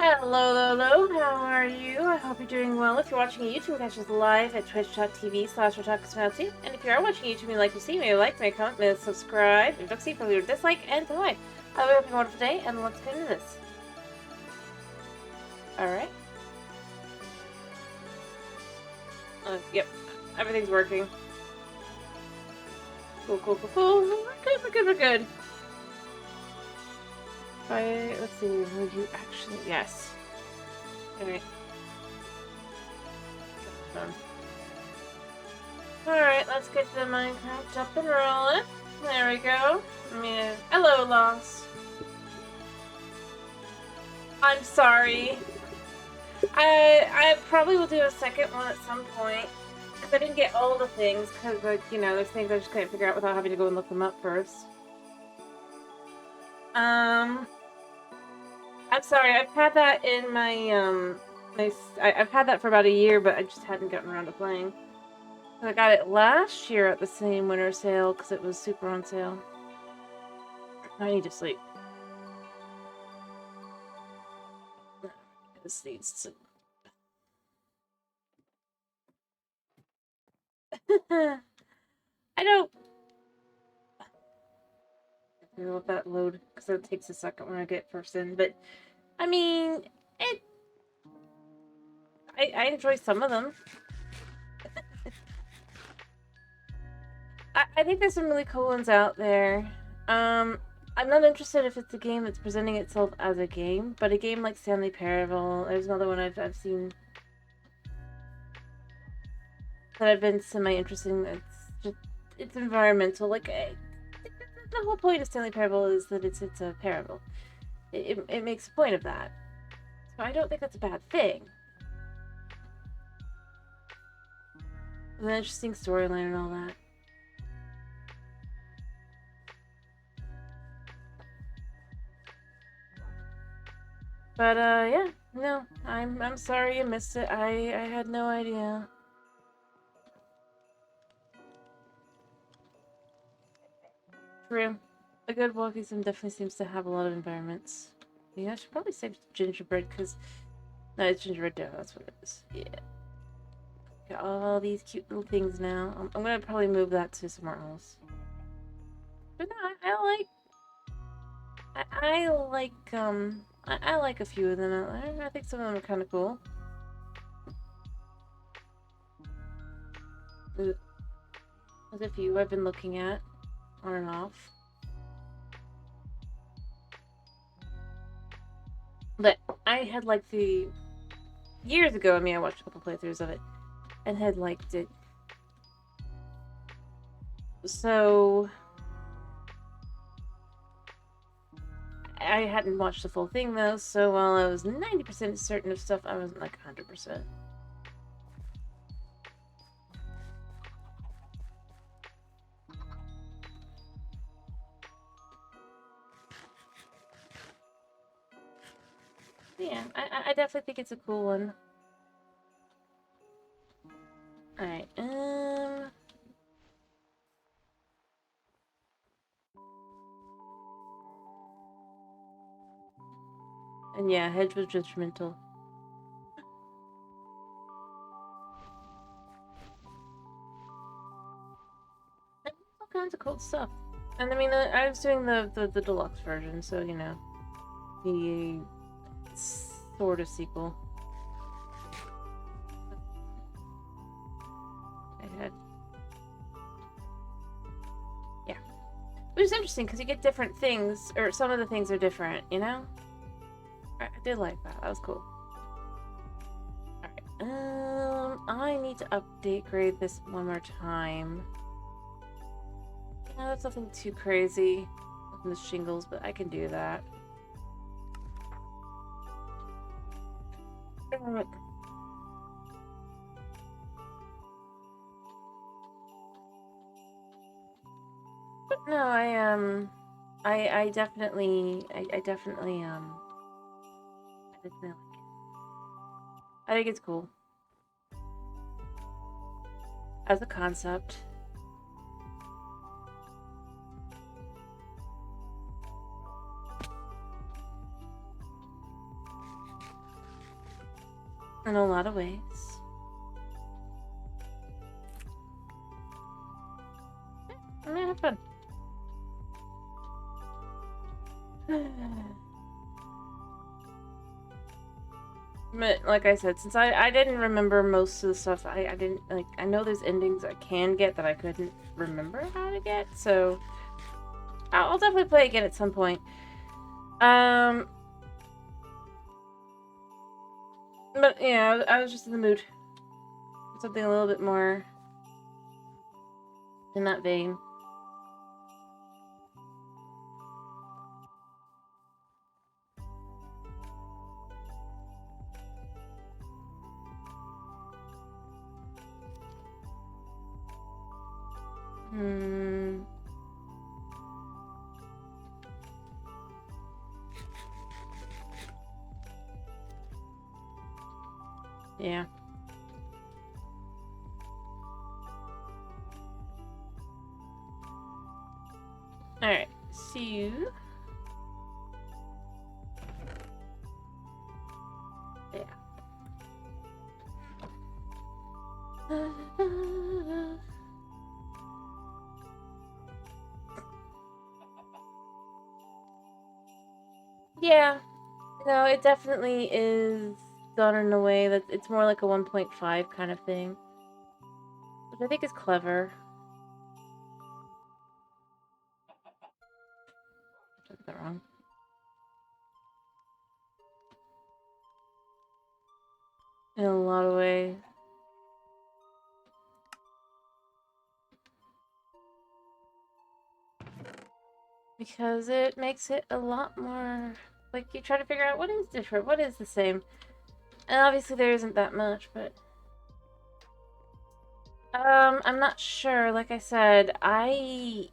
Hello, hello, how are you? I hope you're doing well. If you're watching YouTube, catch us live at twitch.tv/RotakuSmelty. And if you are watching YouTube and you like to see me, like, make a comment, and subscribe. If you don't see, probably your dislike, and why. I hope you have a wonderful day, and let's get into this. Alright. Yep. Everything's working. Cool, cool, cool, cool. We're good, we're good, we're good. Let's see, would you actually... Yes. Alright. Alright, let's get the Minecraft up and rolling. There we go. Hello, Lost. I'm sorry. I probably will do a second one at some point. Because I didn't get all the things, because, like, you know, there's things I just couldn't figure out without having to go and look them up first. I'm sorry, I've had that in my, I've had that for about a year, but I just hadn't gotten around to playing. I got it last year at the same winter sale, because it was super on sale. I need to sleep. This needs to... I don't let that load, because it takes a second when I get first in, but I mean, I enjoy some of them. I think there's some really cool ones out there. I'm not interested if it's a game that's presenting itself as a game, but a game like Stanley Parable, there's another one I've seen that I've been semi-interested in. It's environmental. Like, the whole point of Stanley Parable is that it's a parable. It makes a point of that. So I don't think that's a bad thing. It's an interesting storyline and all that. But yeah, no, I'm sorry you missed it. I had no idea. True. A good walking sim definitely seems to have a lot of environments. Yeah, I should probably save gingerbread because... No, it's gingerbread dough, that's what it is. Yeah. Got all these cute little things now. I'm gonna probably move that to somewhere else. But no, I like a few of them out there. I think some of them are kind of cool. There's a few I've been looking at on and off. But I had liked the... Years ago, I watched a couple playthroughs of it and had liked it. So... I hadn't watched the full thing though, so while I was 90% certain of stuff, I wasn't like 100%. Yeah, I definitely think it's a cool one. Alright, and yeah, Hedge was judgmental. All kinds of cool stuff. And I mean, I was doing the deluxe version, so, you know, the sort of sequel. Yeah. It was interesting because you get different things, or some of the things are different, you know? I did like that. That was cool. Alright, I need to update grade this one more time. No, that's nothing too crazy with the shingles, but I can do that. But no, I definitely like it. I think it's cool. As a concept. in a lot of ways. I'm gonna have fun. But like I said, since I didn't remember most of the stuff, I didn't like. I know there's endings I can get that I couldn't remember how to get, so I'll definitely play again at some point. But yeah, I was just in the mood. Something a little bit more in that vein. Yeah. Alright, see you. Yeah. Yeah. No, it definitely is done in a way that it's more like a 1.5 kind of thing. Which I think is clever. I got that wrong. In a lot of ways. Because it makes it a lot more... Like, you try to figure out what is different, what is the same. And obviously there isn't that much, but... I'm not sure. Like I said, I've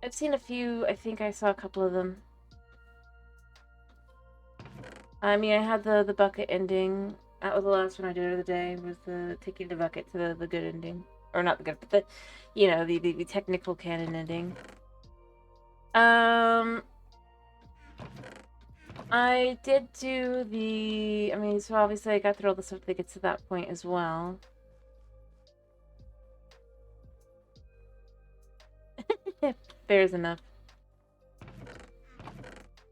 seen a few. I think I saw a couple of them. I mean, I had the bucket ending. That was the last one I did of the day, was the taking the bucket to the good ending. Or not the good, but the, you know, the technical canon ending. I did do the... I mean, so obviously I got through all the stuff that gets to that point as well. Fair's enough.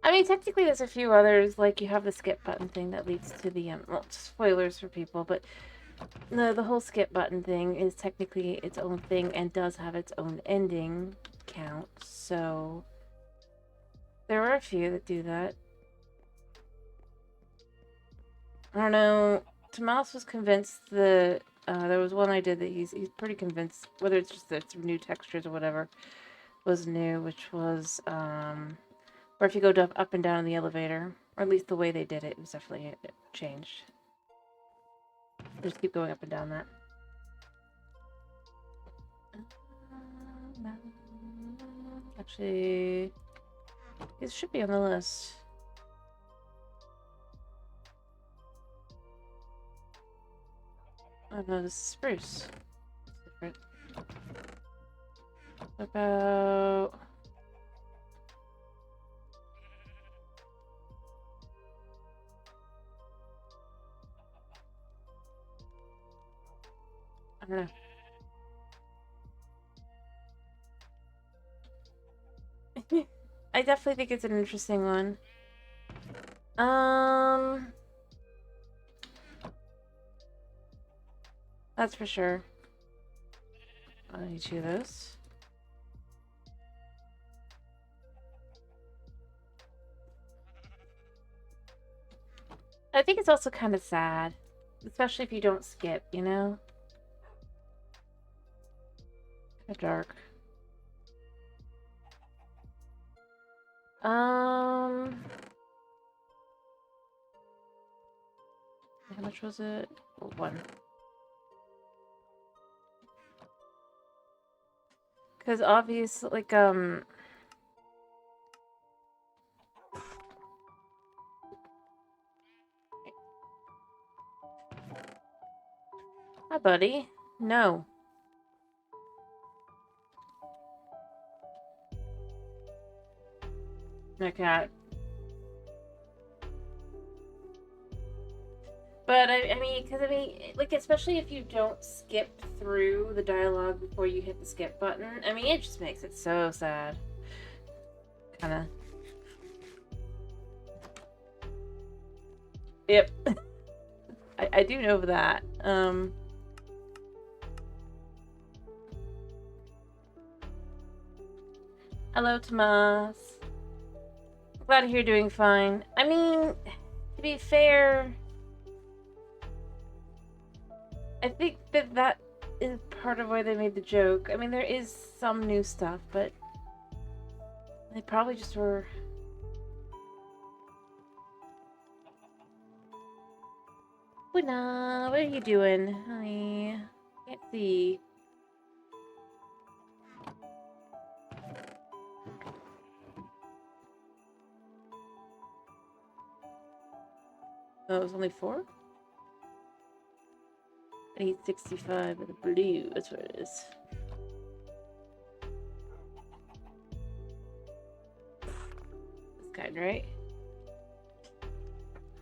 I mean, technically there's a few others, like you have the skip button thing that leads to the, well, spoilers for people, but the whole skip button thing is technically its own thing and does have its own ending count, so there are a few that do that. I don't know, Tomas was convinced that, there was one I did that he's pretty convinced, whether it's just that it's new textures or whatever, was new, which was, or if you go up and down in the elevator, or at least the way they did it was definitely changed. Just keep going up and down that. Actually, it should be on the list. Oh no, this is spruce. It's different. What about... I don't know. I definitely think it's an interesting one. That's for sure. I'll need two of those. I think it's also kind of sad, especially if you don't skip, you know? Kind of dark. How much was it? Oh, one. Because obviously, like, Hi, buddy. No. My cat. But I mean, because I mean, like, especially if you don't skip through the dialogue before you hit the skip button, I mean, it just makes it so sad. Kind of. Yep. I do know that. Hello, Tomas. Glad to hear you're doing fine. I mean, to be fair, I think that is part of why they made the joke. I mean, there is some new stuff, but they probably just were... Luna, what are you doing? Honey, can't see. Oh, it was only 4? 865 with a blue, that's what it is. This kind, right?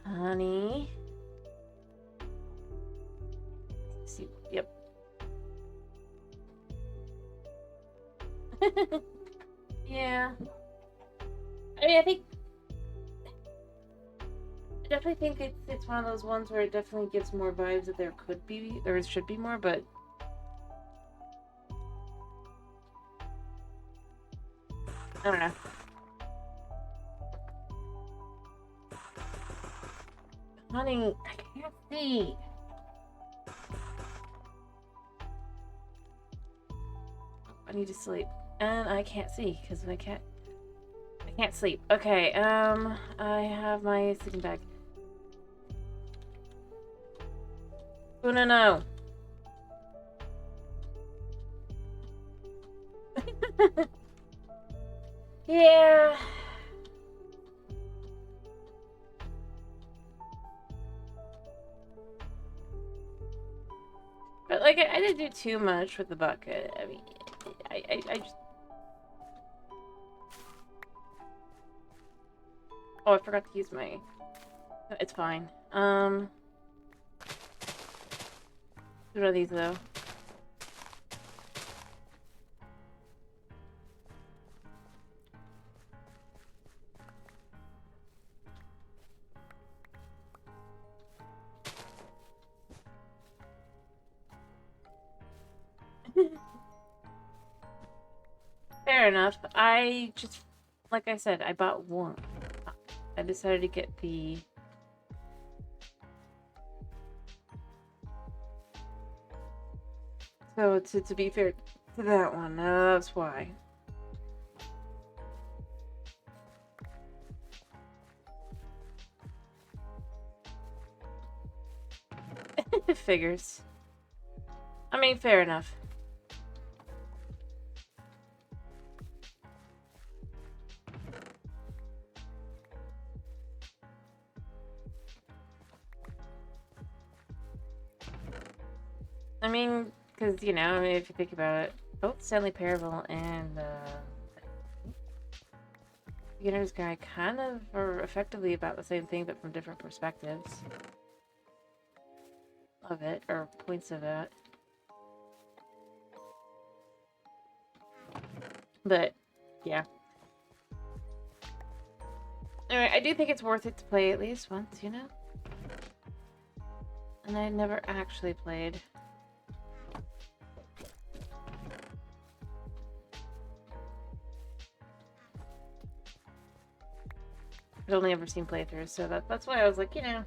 Honey. Let's see, yep. Yeah. I mean, I definitely think it's one of those ones where it definitely gives more vibes that there could be, or should be more, but... I don't know. Honey, I can't see. I need to sleep. And I can't see, because I can't sleep. Okay, I have my sleeping bag. Oh, no. Yeah. But, like, I didn't do too much with the bucket. I mean, I just... Oh, I forgot to use my... It's fine. What are these, though? Fair enough. I just... Like I said, I bought one. I decided to get the... So, to be fair to that one, that's why. Figures. I mean, fair enough. I mean, because, you know, I mean, if you think about it, both Stanley Parable and Beginner's Guide kind of are effectively about the same thing, but from different perspectives of it, or points of it. But, yeah. Anyway, I do think it's worth it to play at least once, you know? And I never actually played. I've only ever seen playthroughs, so that's why I was like, you know.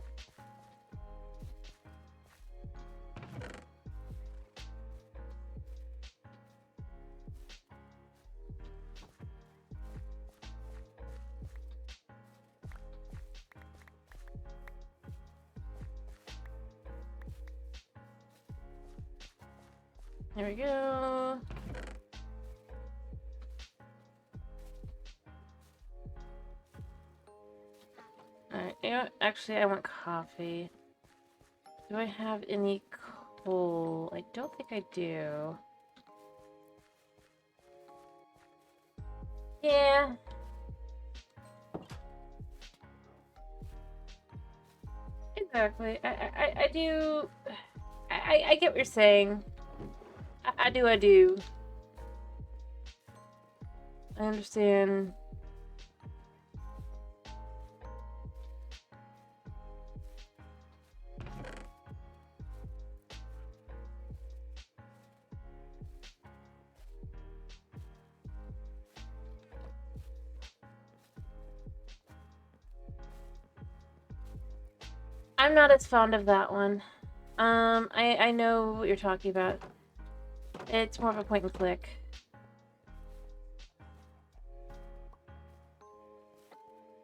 There we go. Alright, you know what? Actually, I want coffee. Do I have any coal? I don't think I do. Yeah. Exactly. I do. I get what you're saying. I do. I understand. I'm not as fond of that one. I know what you're talking about. It's more of a point and click.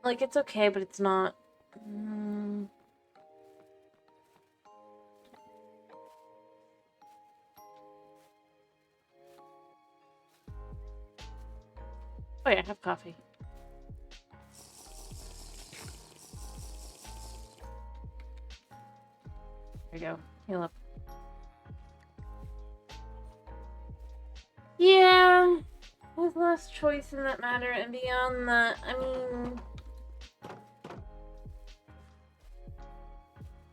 Like, it's okay, but it's not. Oh yeah, have coffee. There you go. Heal up. Yeah, with less choice in that matter, and beyond that, I mean,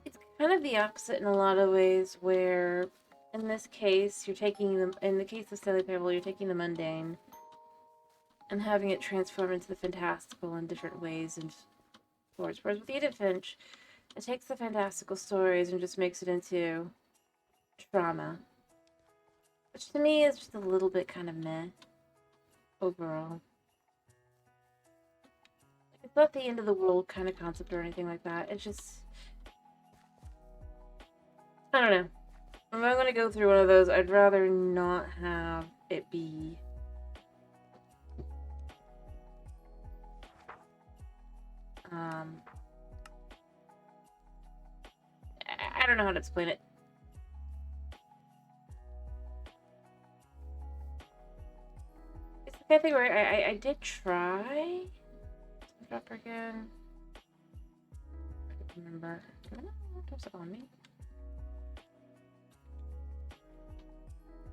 it's kind of the opposite in a lot of ways. Where, in this case, you're taking them. In the case of Stanley Parable, you're taking the mundane and having it transform into the fantastical in different ways and forwards. Whereas with Edith Finch, it takes the fantastical stories and just makes it into drama. Which to me is just a little bit kind of meh overall. It's not the end of the world kind of concept or anything like that. It's just, I don't know. If I'm going to go through one of those, I'd rather not have it be I don't know how to explain it. It's the kind of thing where I did try. Drop her again. I don't remember. What's it on me?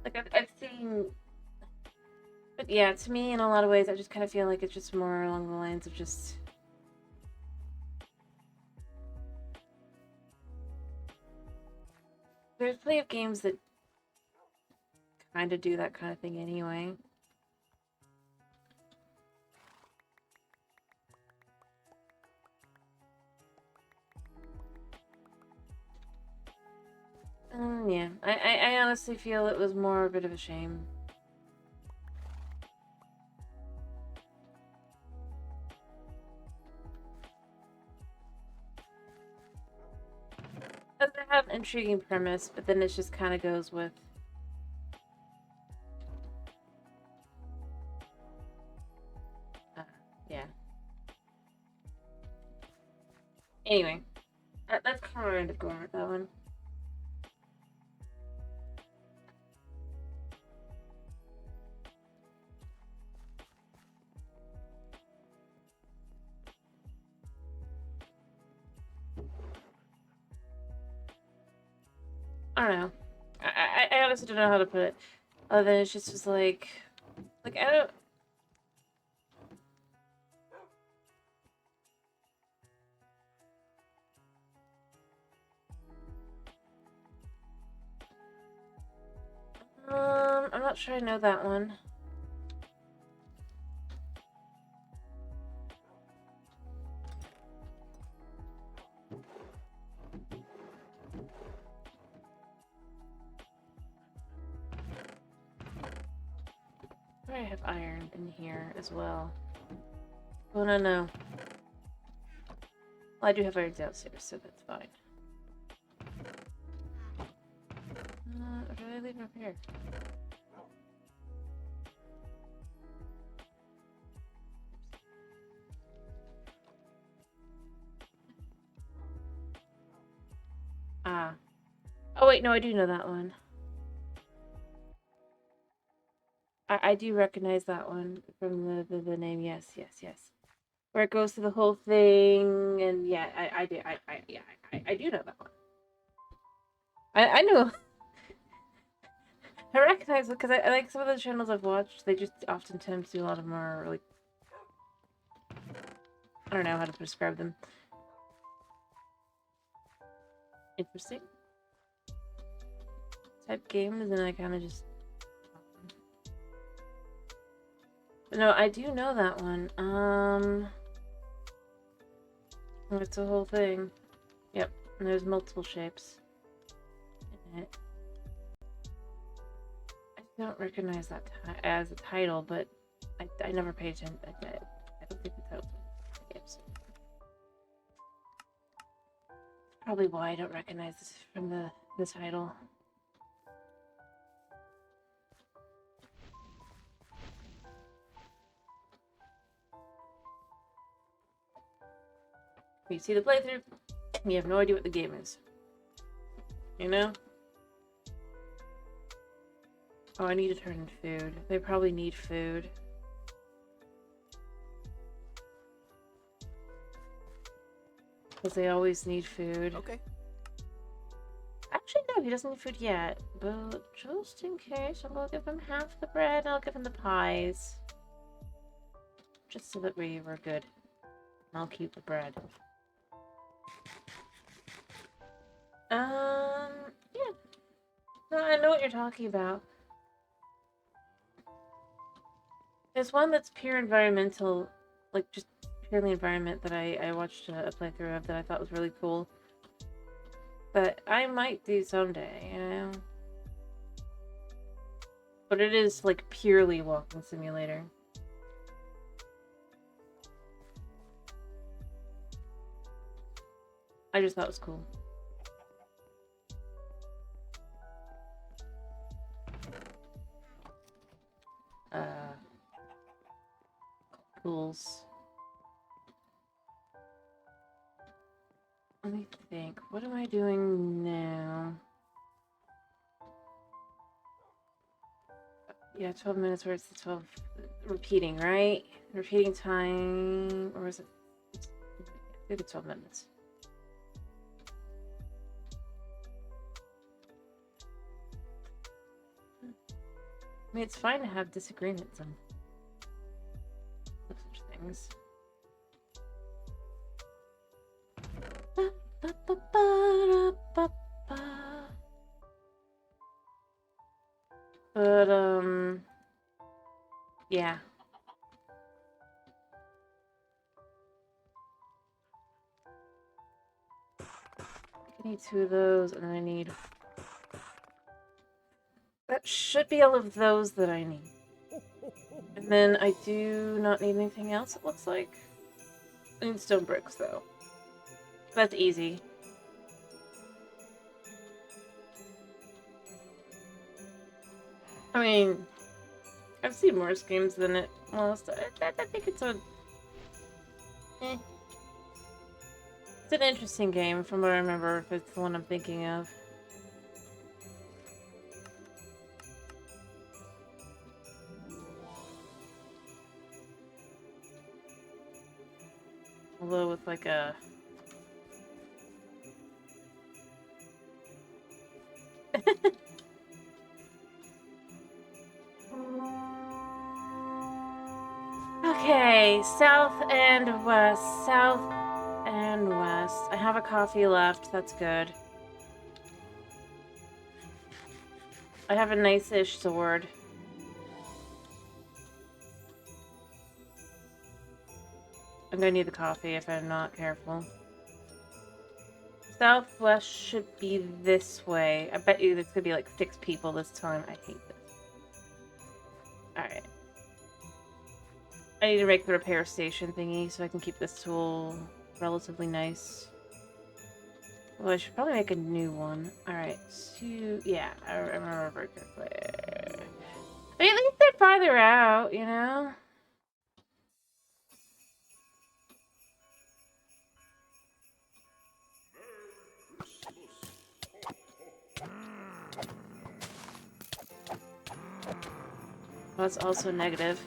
Like, I've seen. But yeah, to me, in a lot of ways, I just kind of feel like it's just more along the lines of just. There's plenty of games that kind of do that kind of thing anyway. Yeah, I honestly feel it was more a bit of a shame. But they have an intriguing premise, but then it just kind of goes with. Yeah. Anyway, that's kind of going with that one. I don't know. I honestly don't know how to put it. Other than it's just like I don't. I'm not sure I know that one. I have iron in here as well. Oh no. Well, I do have iron downstairs, so that's fine. Or did I leave it up here? Ah. Oh wait, no, I do know that one. I do recognize that one from the name. Yes. Where it goes through the whole thing, and yeah, I do. I do know that one. I know. I recognize it because I like some of the channels I've watched. They just oftentimes do a lot of more like, I don't know how to describe them. Interesting. Type game, and then I kind of just... No, I do know that one. It's a whole thing. Yep, and there's multiple shapes in it. I don't recognize that as a title, but I never paid attention. I don't think the title's probably why I don't recognize this from the title. You see the playthrough, you have no idea what the game is. You know? Oh, I need to turn in food. They probably need food. Because they always need food. Okay. Actually, no, he doesn't need food yet. But just in case, I'm gonna give him half the bread and I'll give him the pies. Just so that we were good. And I'll keep the bread. Yeah. No, I know what you're talking about. There's one that's pure environmental, like just purely environment that I watched a playthrough of that I thought was really cool. That I might do someday, you know? But it is like purely walking simulator. I just thought it was cool. Tools. Let me think. What am I doing now? Yeah, 12 minutes where it's the 12 repeating, right? Repeating time, or is it? I think it's 12 minutes. I mean, it's fine to have disagreements on such things. But, yeah. I need 2 of those, and then I need... That should be all of those that I need. And then I do not need anything else, it looks like. I need stone bricks, though. That's easy. I mean, I've seen worse games than it. Well, I think it's a... It's an interesting game, from what I remember, if it's the one I'm thinking of. Although with like a... Okay, south and west. South and west. I have a coffee left, that's good. I have a nice-ish sword. I'm gonna need the coffee if I'm not careful. Southwest should be this way. I bet you there's gonna be like 6 people this time. I hate this. Alright. I need to make the repair station thingy so I can keep this tool relatively nice. Well, I should probably make a new one. Alright, so... Yeah, I remember very quickly. I mean, at least they're farther out, you know? Oh, that's also negative.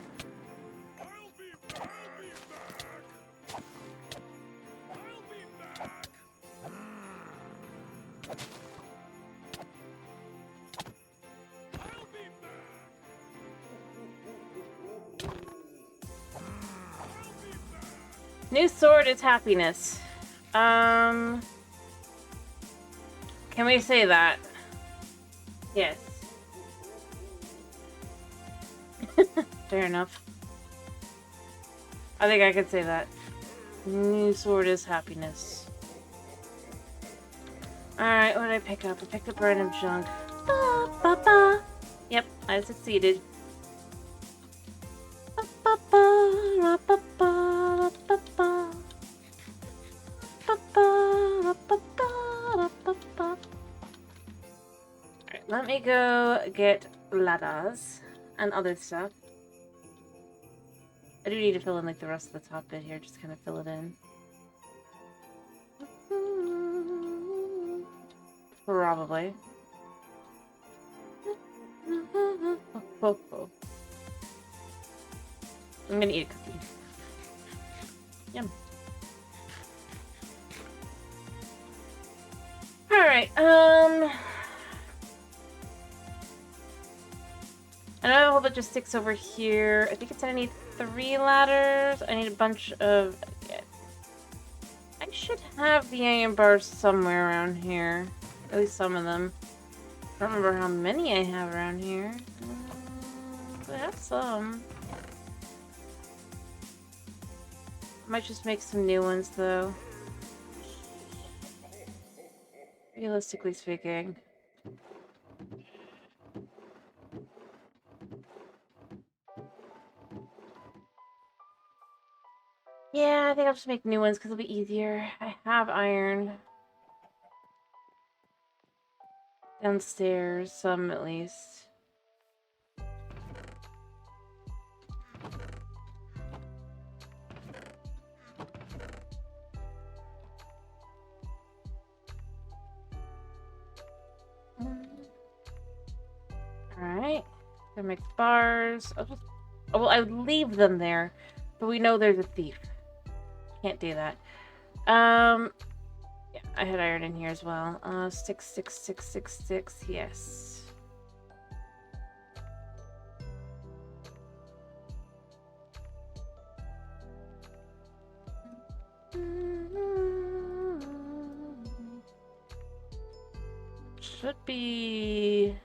New sword is happiness. Can we say that? Yes. Fair enough. I think I could say that. New sword is happiness. Alright, what did I pick up? I picked up random junk. Ba, ba, ba. Yep, I succeeded. Ba, ba, ba, ra, ba, ba, ra, ba, ba. Ba, ba, ra, ba, ba, ra, ba, ba. Alright, let me go get ladders and other stuff. I do need to fill in like the rest of the top bit here, just kind of fill it in. Probably. I'm gonna eat a cookie. Yum. Alright, I know I have a whole bunch of sticks over here. I think it's gonna need 3 ladders. I need a bunch of... I should have the iron bars somewhere around here. At least some of them. I don't remember how many I have around here. I have some. Might just make some new ones though. Realistically speaking. Yeah, I think I'll just make new ones because it'll be easier. I have iron. Downstairs, some at least. Alright. Gonna make bars. I'll just... Oh, well, I would leave them there, but we know there's a thief. Can't do that. Yeah, I had iron in here as well. 6, 6, 6, 6, 6, yes. Should be...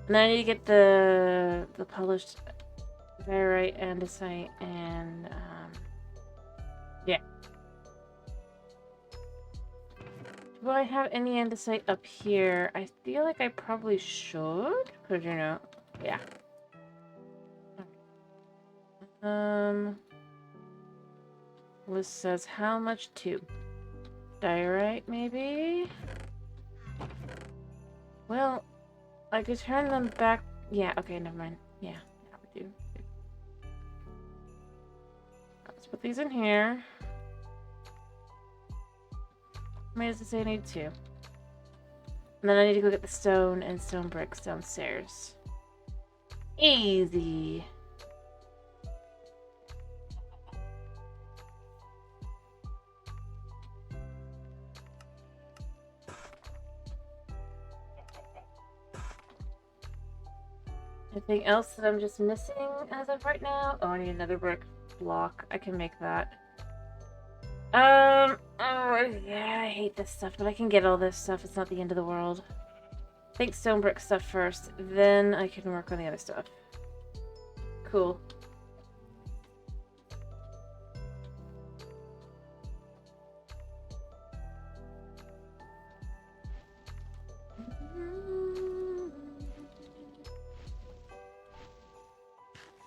And then I need to get the polished diorite, andesite, and yeah. Do I have any andesite up here? I feel like I probably should, because you know, yeah. List says how much to diorite, maybe. Well, I could turn them back. Yeah, okay, never mind. Yeah, we do. Let's put these in here. How many does it say I need 2? And then I need to go get the stone and stone bricks downstairs. Easy. Anything else that I'm just missing as of right now? Oh, I need another brick block. I can make that. Oh, yeah, I hate this stuff, but I can get all this stuff. It's not the end of the world. I think stone brick stuff first, then I can work on the other stuff. Cool.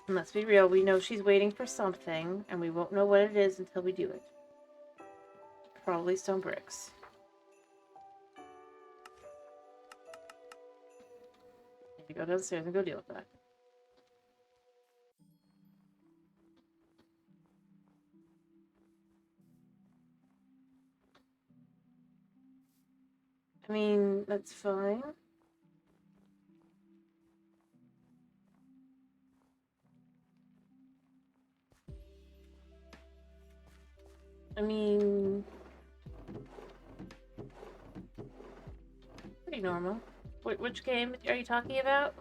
And let's be real, we know she's waiting for something, and we won't know what it is until we do it. Probably stone bricks. Maybe go downstairs and go deal with that. I mean, that's fine. I mean, pretty normal. Which game are you talking about?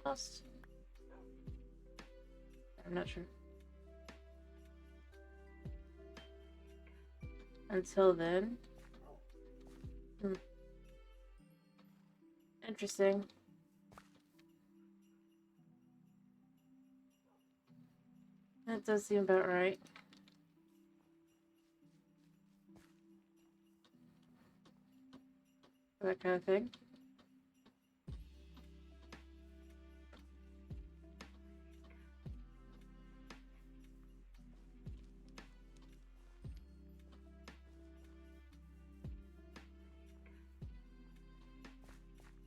almost? I'm not sure. Until then. Interesting. That does seem about right. That kind of thing.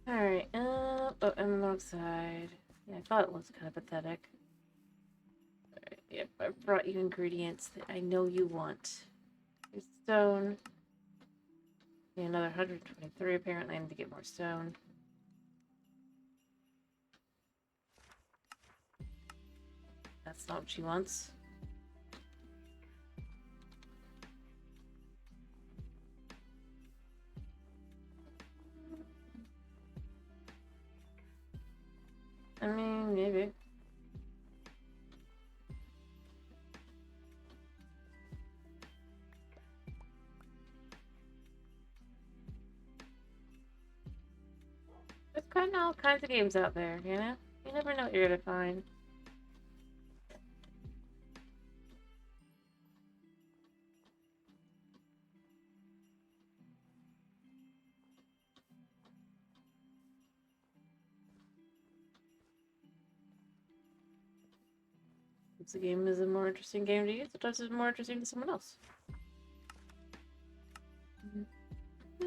Alright, oh, and the wrong side. Yeah, I thought it was kind of pathetic. Alright, yep, I brought you ingredients that I know you want. Here's stone. Yeah, another 123 apparently. I need to get more stone. That's not what she wants. I mean, maybe. There's kind of all kinds of games out there, you know? You never know what you're gonna find. If the game is a more interesting game to you, sometimes it's more interesting to someone else. I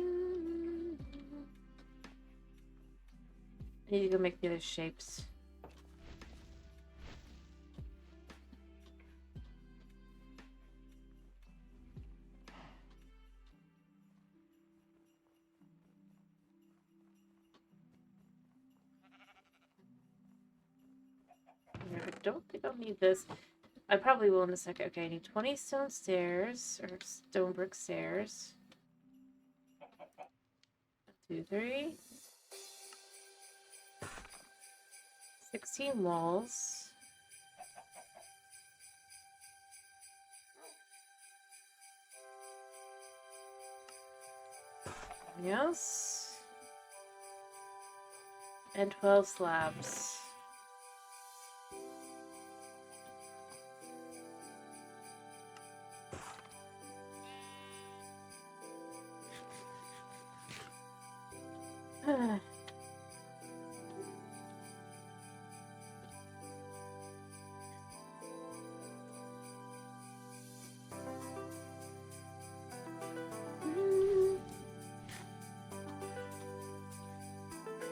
need to go make the other shapes. I don't think I'll need this. I probably will in a second. Okay, I need 20 stone stairs, or stone brick stairs. 1, 2, 3. 16 walls. Yes. And 12 slabs.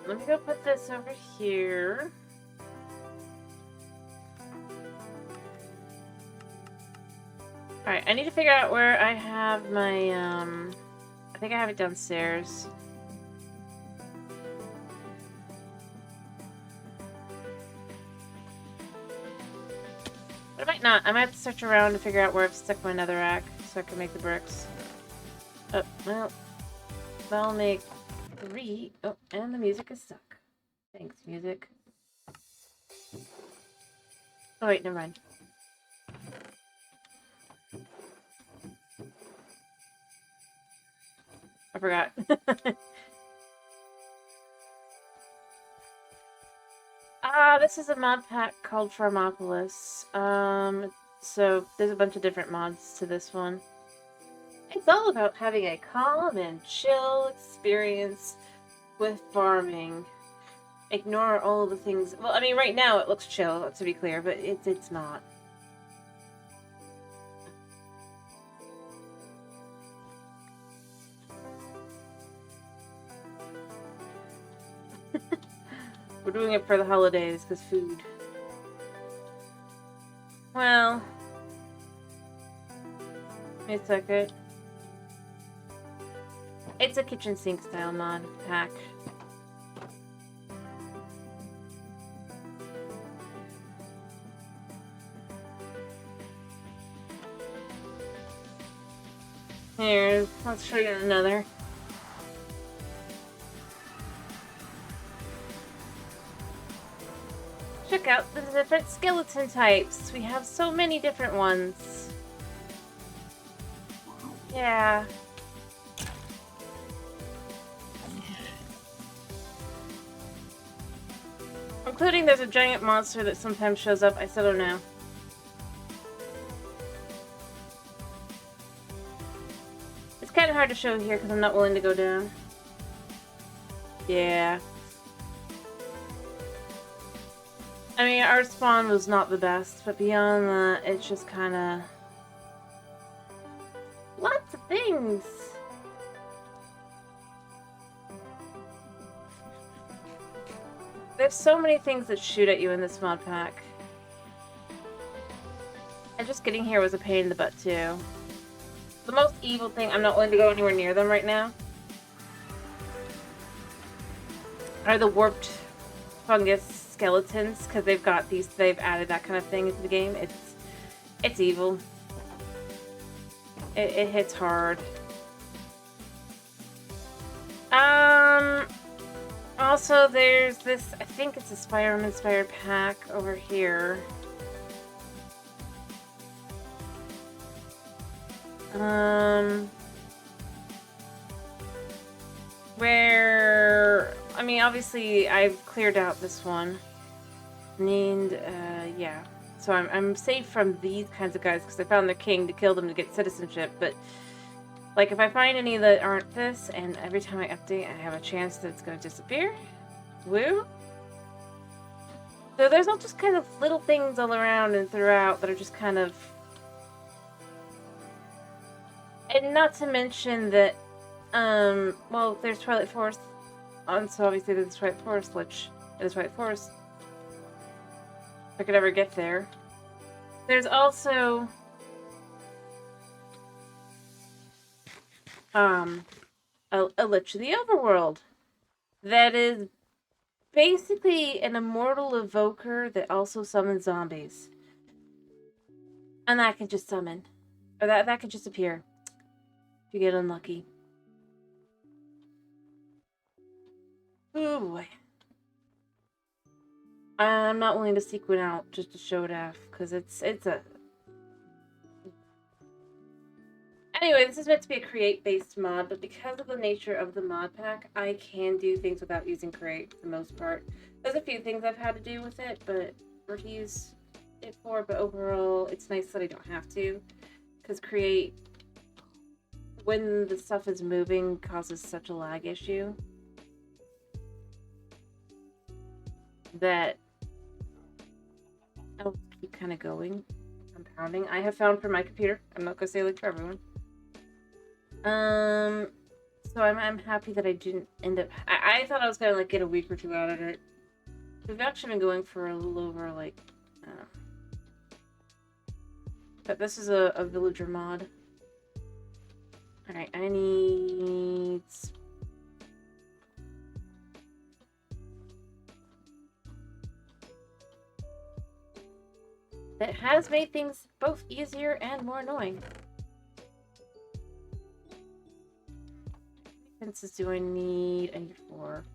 Let me go put this over here. Alright, I need to figure out where I have my, I think I have it downstairs. But I might not. I might have to search around to figure out where I've stuck my netherrack so I can make the bricks. Oh, well, I'll make 3. Oh, and the music is stuck. Thanks, music. Oh, wait, never mind. I forgot. This is a mod pack called Farmopolis. So there's a bunch of different mods to this one. It's all about having a calm and chill experience with farming. Ignore all the things. Well, I mean, right now it looks chill, to be clear, but it's not. We're doing it for the holidays, because food. Well, it's a good. It's a kitchen sink style mod pack. Here, let's show you another. check out the different skeleton types. We have so many different ones. Yeah. Including there's a giant monster that sometimes shows up. I still don't know. It's kind of hard to show here because I'm not willing to go down. Yeah. I mean, our spawn was not the best, but beyond that, it's just kind of... lots of things! There's so many things that shoot at you in this mod pack. And just getting here was a pain in the butt, too. The most evil thing, I'm not willing to go anywhere near them right now, are the warped fungus skeletons, because they've got these, they've added that kind of thing into the game. It's evil. It hits hard. Also there's this, I think it's a Spyro inspired pack over here. Where, I mean, obviously I've cleared out this one. And, yeah. So I'm safe from these kinds of guys because I found their king to kill them to get citizenship, but like if I find any that aren't this, and every time I update I have a chance that it's gonna disappear, woo. So there's all just kind of little things all around and throughout that are just kind of... And not to mention that, well, there's Twilight Forest, so obviously there's Twilight Forest Lich, and the Twilight Forest, if I could ever get there. There's also, a Lich of the Overworld that is basically an immortal evoker that also summons zombies. And that can just summon, or that can just appear if you get unlucky. Oh boy. I'm not willing to seek one out just to show it off, because it's a... Anyway, this is meant to be a create-based mod, but because of the nature of the mod pack, I can do things without using create for the most part. There's a few things I've had to do with it, or to use it for, but overall, it's nice that I don't have to, because create, when the stuff is moving, causes such a lag issue that I'll keep kind of going, compounding. I have found for my computer. I'm not gonna say like for everyone. So I'm happy that I didn't end up. I thought I was gonna like get a week or two out of it. We've actually been going for a little over like, but this is a villager mod. All right, I need. That has made things both easier and more annoying. How many fences do I need? I need 4.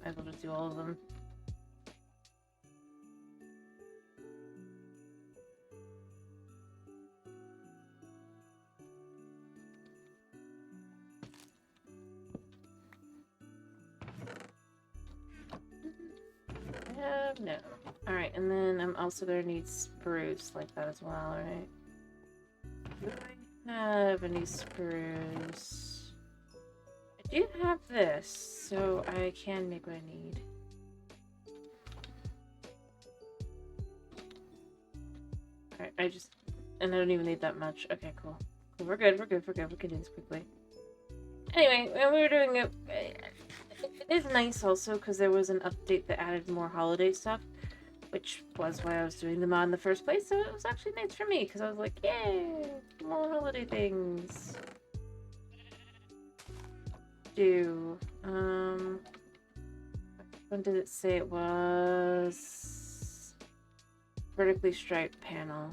Might as well just do all of them. No. Alright, and then I'm also gonna need spruce like that as well, right? Do I have any spruce? I do have this, so I can make what I need. Alright, and I don't even need that much. Okay, cool. Cool, we're good, we can do this quickly. Anyway, when we were doing it, it is nice also because there was an update that added more holiday stuff, which was why I was doing the mod in the first place, so it was actually nice for me because I was like, yay, more holiday things. When did it say it was? Vertically striped panel.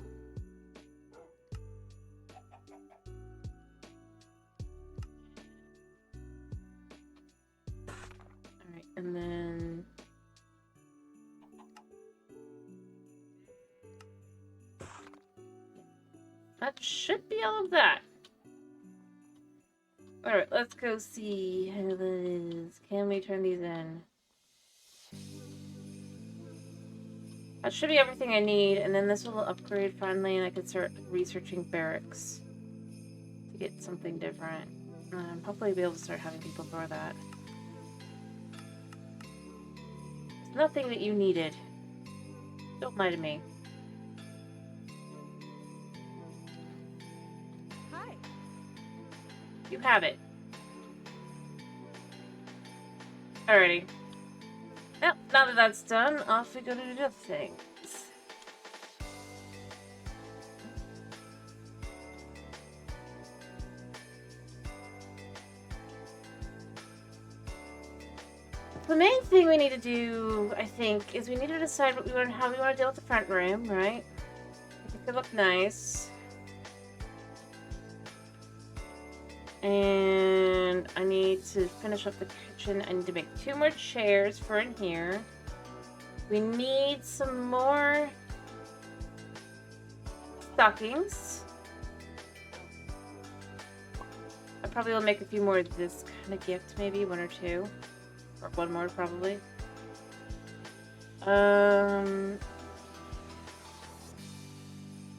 and then that should be all of that. Alright, let's go see how that is. Can we turn these in? That should be everything I need, and then this will upgrade finally, and I can start researching barracks to get something different. Hopefully be able to start having people throw that. It's nothing that you needed. Don't lie to me. Hi. You have it. Alrighty. Well, now that that's done, off we go to do other things. The main thing we need to do, I think, is we need to decide what we want, how we want to deal with the front room, right? Make it look nice. And I need to finish up the kitchen. I need to make 2 more chairs for in here. We need some more stockings. I probably will make a few more of this kind of gift, maybe 1 or 2. Or 1 more, probably.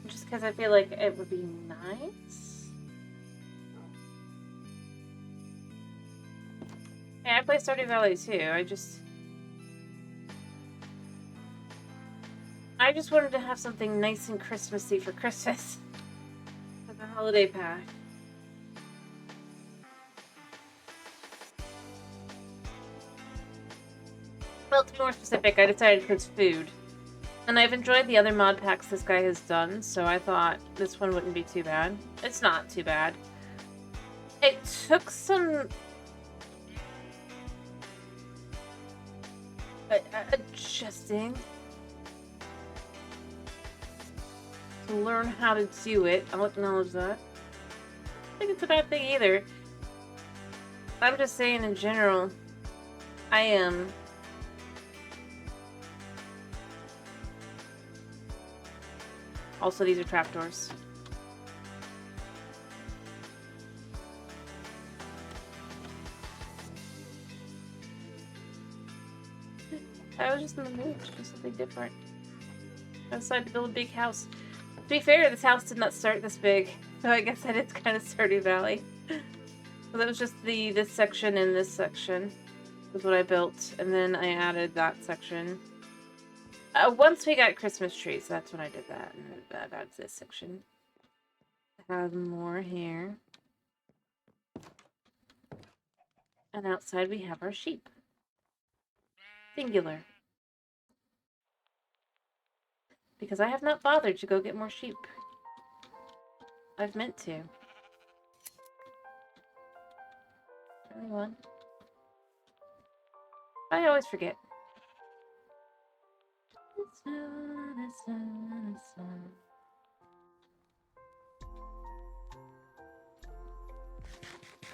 Just because I feel like it would be nice. Yeah, I play Stardew Valley too. I just wanted to have something nice and Christmassy for Christmas. For the holiday pack. Well, to be more specific, I decided it's food. And I've enjoyed the other mod packs this guy has done, so I thought this one wouldn't be too bad. It's not too bad. It took some adjusting to learn how to do it. I'll acknowledge that. I don't think it's a bad thing either. I'm just saying in general, I am also, these are trapdoors. I was just in the mood to do something different. I decided to build a big house. To be fair, this house did not start this big, so I guess I did kind of Stardew Valley. So that was just this section and this section was what I built, and then I added that section. Once we got Christmas trees, that's when I did that, and that adds this section. Have more here. And outside we have our sheep. Singular. Because I have not bothered to go get more sheep. I've meant to. Only one. I always forget.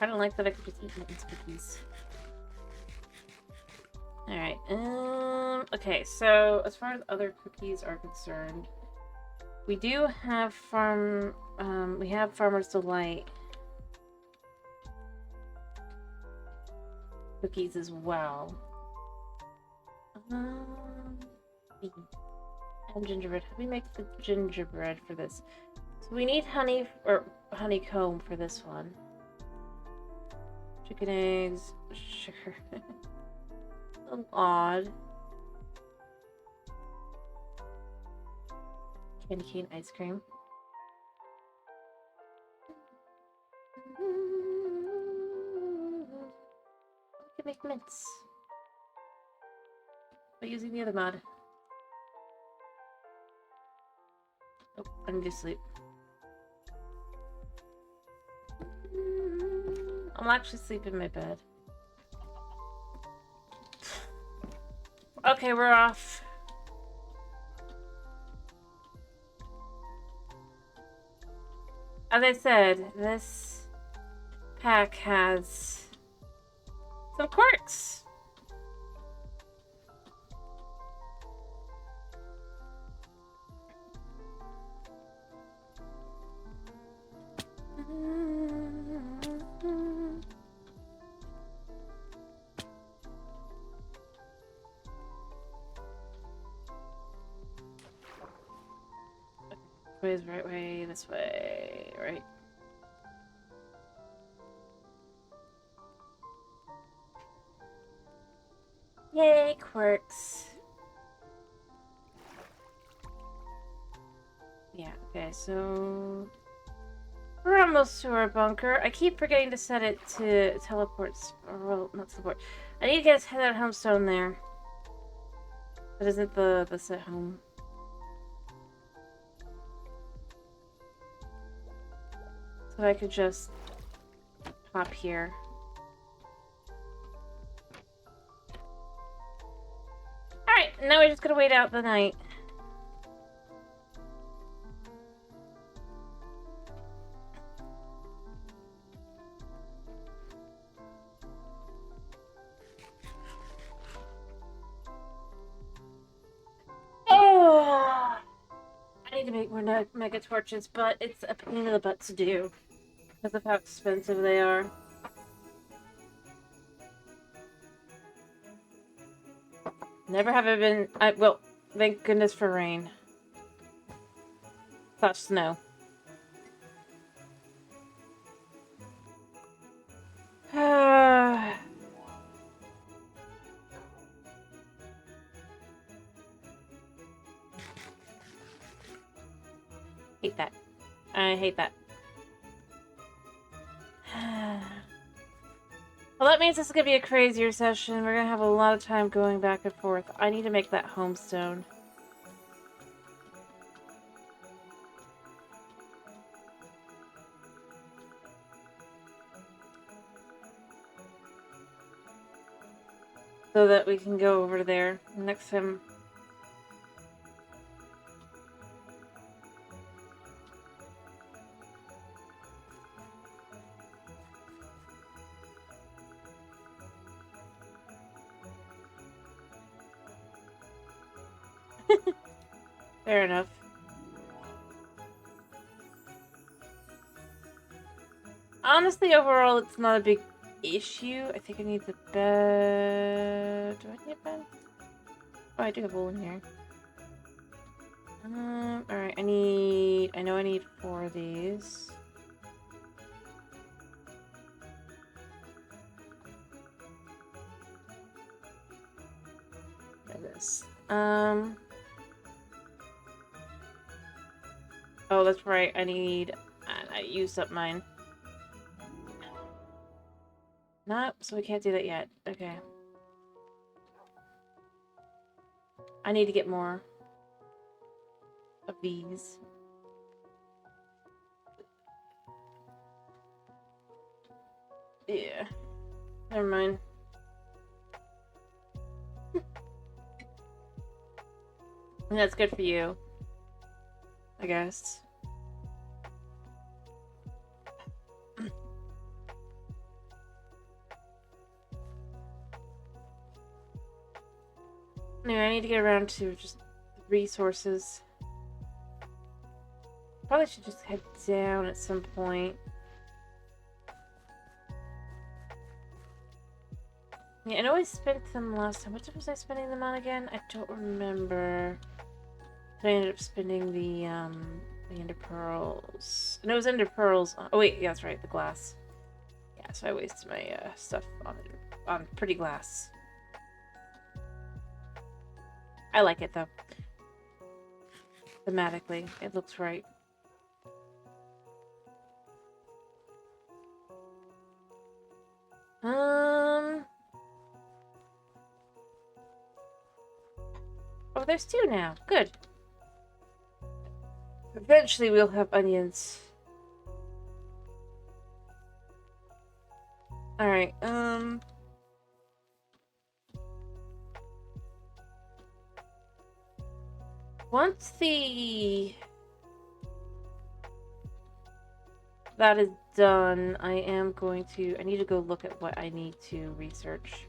I don't like that I could just eat these cookies. Alright, okay, so as far as other cookies are concerned, we do have we have Farmer's Delight cookies as well. And gingerbread. How do we make the gingerbread for this? So we need honey or honeycomb for this one. Chicken eggs, sugar. A little odd. Candy cane ice cream. We can make mints by using the other mod. Oh, I need to sleep. I'll actually sleep in my bed. Okay, we're off. As I said, this pack has some quirks. Way is the right way, this way, right? Yay, quirks. Yeah, okay, so we're almost to our bunker. I keep forgetting to set it to teleports, or well, not teleport. I need to get that homestone there. That isn't the set home. So I could just pop here. Alright, now we're just gonna wait out the night. Oh! I need to make more mega torches, but it's a pain in the butt to do because of how expensive they are. Never have I been. Well, thank goodness for rain. Slash snow. Hate that. I hate that. Well, that means this is gonna be a crazier session. We're gonna have a lot of time going back and forth. I need to make that homestone. So that we can go over there next time. Fair enough. Honestly, overall, it's not a big issue. I think I need the bed. Do I need a bed? Oh, I do have wool in here. Alright, I know I need 4 of these. Try this. Oh, that's right. I used up mine. Nope, so we can't do that yet. Okay. I need to get more of these. Yeah. Never mind. That's good for you, I guess. Anyway, I need to get around to just resources. Probably should just head down at some point. Yeah, I know I spent them last time. What was I spending them on again? I don't remember. But I ended up spending the Ender Pearls. No, it was Ender Pearls. Oh wait, yeah, that's right, the glass. Yeah, so I wasted my stuff on pretty glass. I like it though. Thematically, it looks right. Oh, there's 2 now. Good. Eventually we'll have onions. Alright, once that is done, I need to go look at what I need to research.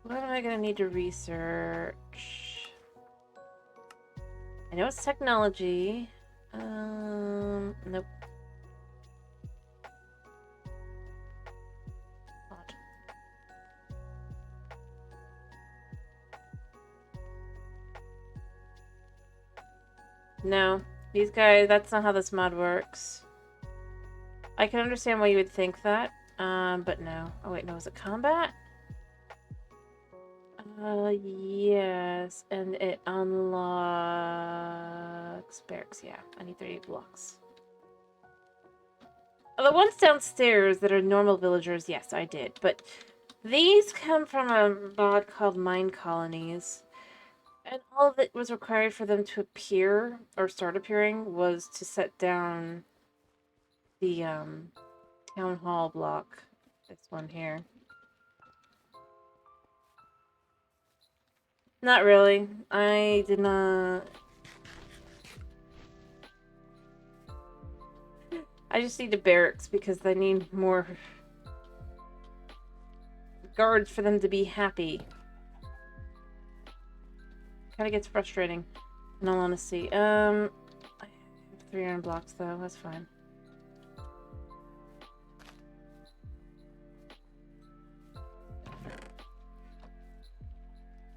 What am I gonna need to research? I know it's technology. Nope. Odd. No, these guys, that's not how this mod works. I can understand why you would think that, but no. Oh wait, no, is it combat? Yes, and it unlocks barracks, yeah. I need 38 blocks. The ones downstairs that are normal villagers, yes, I did, but these come from a mod called Mine Colonies. And all that was required for them to appear, or start appearing, was to set down the, town hall block. This one here. Not really. I did not... I just need the barracks because I need more guards for them to be happy. Kinda gets frustrating, in all honesty. I have 3 iron blocks though, that's fine.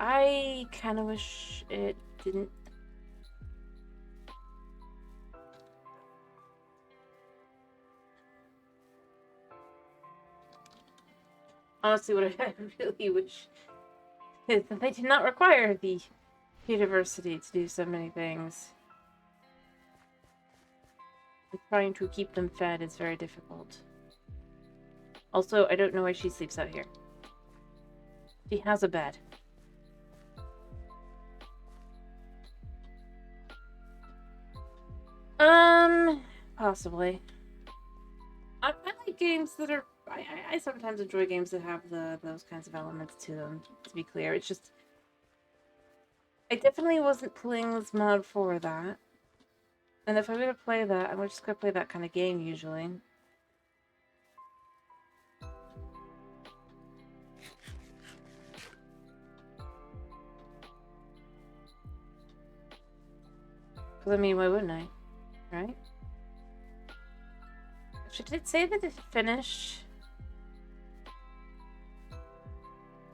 I kinda wish it didn't. Honestly, what I really wish is that they did not require the university to do so many things. And trying to keep them fed is very difficult. Also, I don't know why she sleeps out here. She has a bed. Possibly. I like games that are... I sometimes enjoy games that have those kinds of elements to them, to be clear. It's just... I definitely wasn't playing this mod for that. And if I'm gonna play that, I'm just gonna play that kind of game, usually. Because, I mean, why wouldn't I? Right? Did it say that it finished?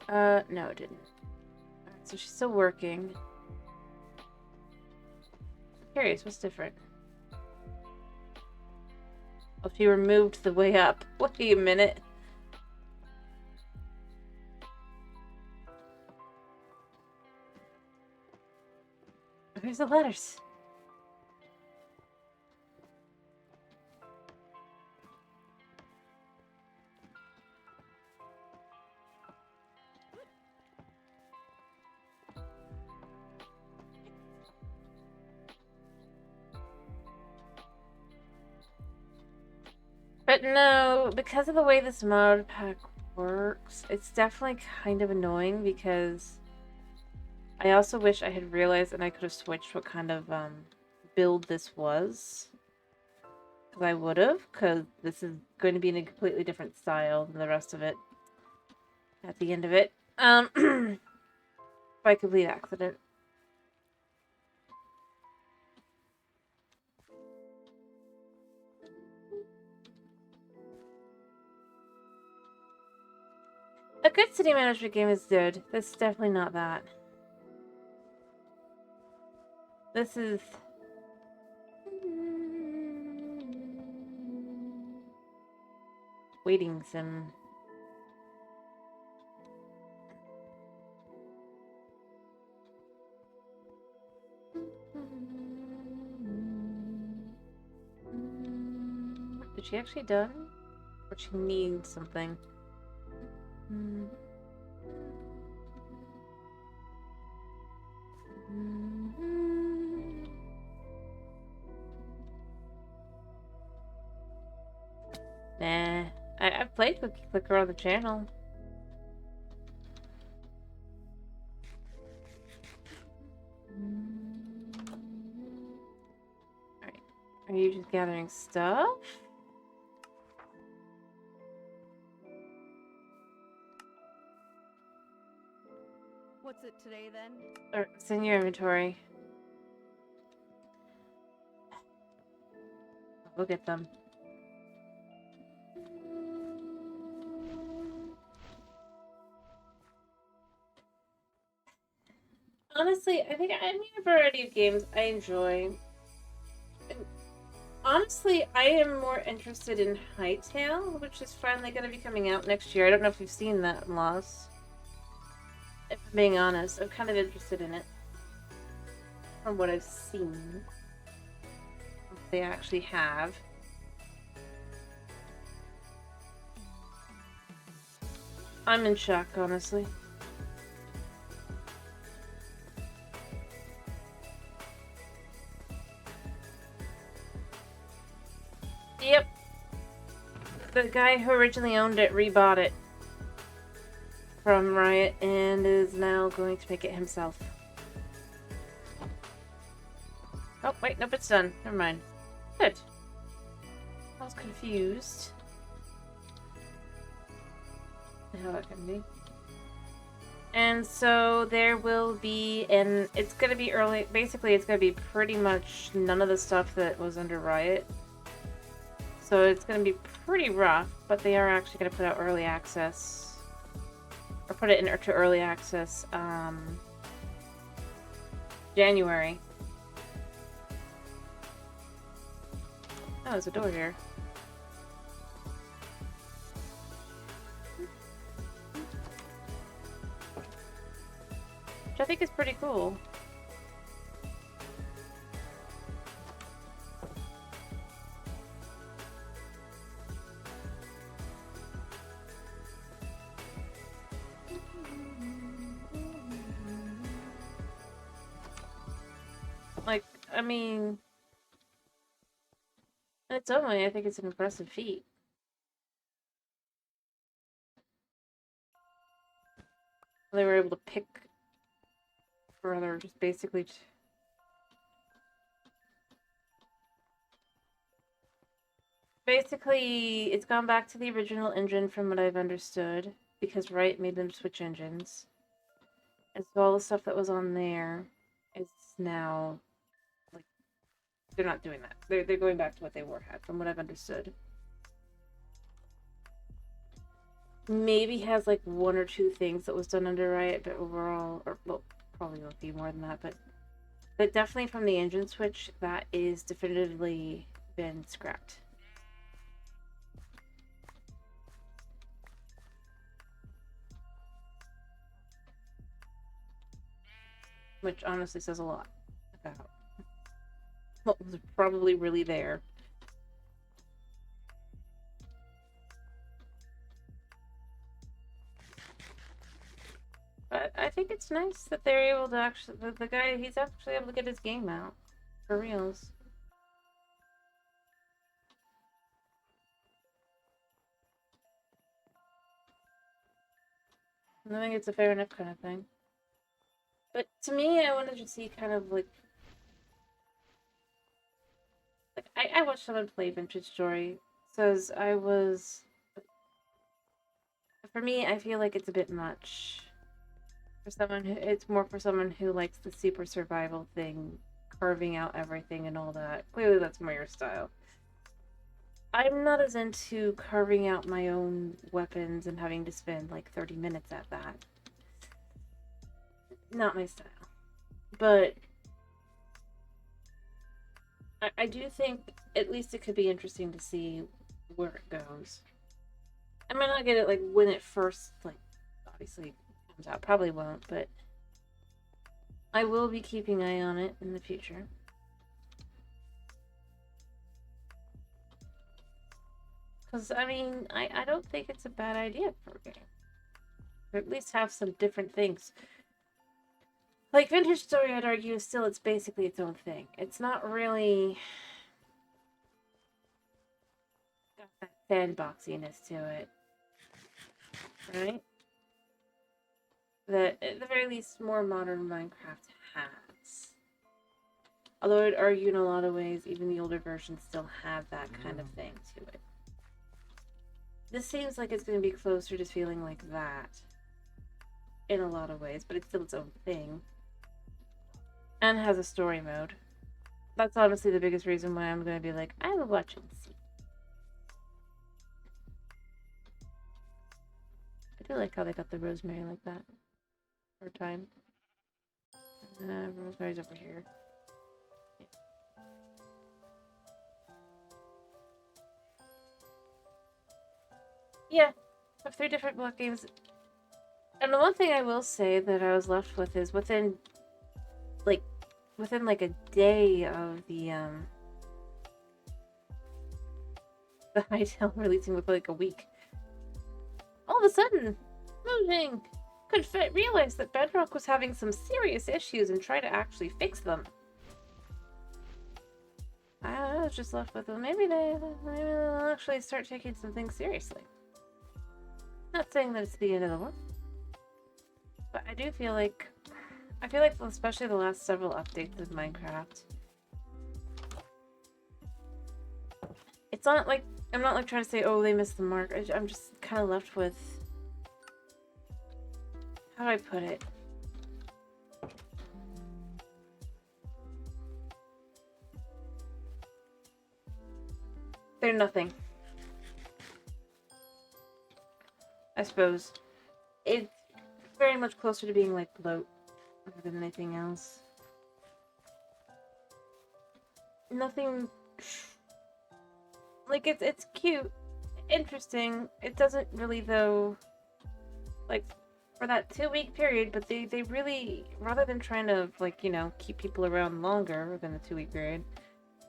No, it didn't. Alright, so she's still working. I'm curious, what's different? Oh, she removed the way up. Wait a minute. Where's the letters? But no, because of the way this mod pack works, it's definitely kind of annoying because I also wish I had realized and I could have switched what kind of build this was. Because I would have, because this is going to be in a completely different style than the rest of it at the end of it. By complete accident. A good city management game is good. This is definitely not that. This is... waiting sim. Is she actually done? Or she needs something? Nah. I've played Cookie Clicker on the channel. Alright. Are you just gathering stuff? What's it today then? Or it's in your inventory. We'll get them. Honestly, I think I mean a variety of games I enjoy. And honestly, I am more interested in Hytale, which is finally going to be coming out next year. I don't know if you've seen that, Lost. If I'm being honest, I'm kind of interested in it. From what I've seen. What they actually have. I'm in shock, honestly. Yep. The guy who originally owned it rebought it from Riot and is now going to make it himself. Oh, wait, nope, it's done. Never mind. Good. I was confused. The hell that can be. And so there will be, and it's going to be early, basically it's going to be pretty much none of the stuff that was under Riot. So it's going to be pretty rough, but they are actually going to put out early access. Or put it into early access, January. Oh, there's a door here. Which I think is pretty cool. Like, I mean, in its own way, I think it's an impressive feat. They were able to pick further, just basically. Basically, it's gone back to the original engine from what I've understood, because Riot made them switch engines. And so all the stuff that was on there is now, like, they're not doing that. They're going back to what they had, from what I've understood. Maybe has, like, one or two things that was done under Riot, but overall, or, well, probably will be more than that, but definitely from the engine switch, that is definitively been scrapped. Which honestly says a lot about what was probably really there. But I think it's nice that they're able to actually, the guy, he's actually able to get his game out. For reals. And I think it's a fair enough kind of thing. But to me, I wanted to see kind of like I watched someone play Vintage Story. Says I was. For me, I feel like it's a bit much. For someone who, it's more for someone who likes the super survival thing, carving out everything and all that. Clearly, that's more your style. I'm not as into carving out my own weapons and having to spend like 30 minutes at that. Not my style. But I do think at least it could be interesting to see where it goes. I might not get it like when it first like obviously comes out. Probably won't, but I will be keeping an eye on it in the future. Because I mean, I don't think it's a bad idea for a game. Or at least have some different things. Like Vintage Story, I'd argue, is still it's basically its own thing. It's not really got that sandboxiness to it, right? That at the very least, more modern Minecraft has. Although I'd argue in a lot of ways, even the older versions still have that kind of thing to it. This seems like it's going to be closer to feeling like that in a lot of ways, but it's still its own thing. And has a story mode. That's honestly the biggest reason why I'm gonna be like, I will watch and see. I do like how they got the rosemary like that. For time. Rosemary's over here. Yeah, I have 3 different block games. And the one thing I will say that I was left with is within like a day of the Hightail releasing, with like a week, all of a sudden, Mojang could realize that Bedrock was having some serious issues and try to actually fix them. I was just left with, well, maybe they'll actually start taking some things seriously. Not saying that it's the end of the world, but I feel like especially the last several updates of Minecraft, it's not like, I'm not like trying to say, oh, they missed the mark. I'm just kind of left with, how do I put it? They're nothing. I suppose. It's very much closer to being like bloat than anything else. Nothing. Like, it's cute, interesting. It doesn't really, though, like, for that 2-week period, but they really, rather than trying to, like, you know, keep people around longer than the 2-week period,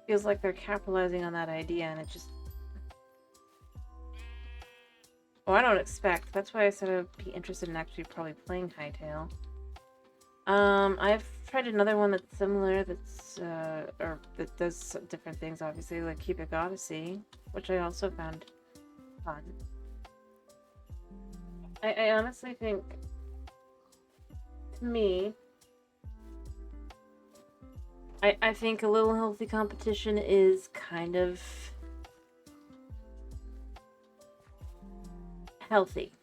feels like they're capitalizing on that idea, and it just... Well, I don't expect. That's why I said I'd be interested in actually probably playing Hightail. I've tried another one that's similar, that's, or that does different things, obviously, like Cubic Odyssey, which I also found fun. I honestly think, to me, I think a little healthy competition is kind of healthy.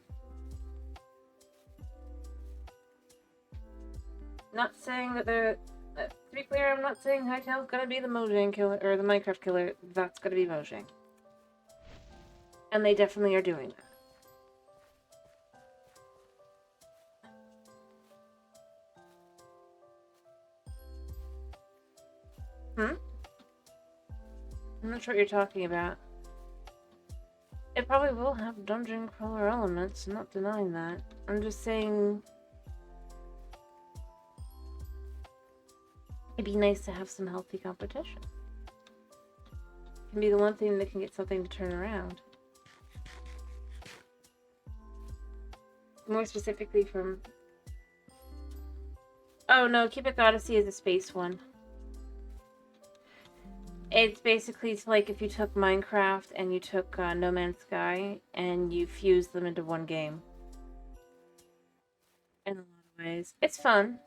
Not saying that they're... to be clear, I'm not saying Hightail's gonna be the Mojang killer, or the Minecraft killer. That's gonna be Mojang. And they definitely are doing that. I'm not sure what you're talking about. It probably will have dungeon crawler elements, I'm not denying that. I'm just saying... it'd be nice to have some healthy competition. It can be the one thing that can get something to turn around. More specifically from... Oh no, Cubic Odyssey is a space one. It's basically like if you took Minecraft and you took No Man's Sky and you fused them into one game. In a lot of ways. It's fun.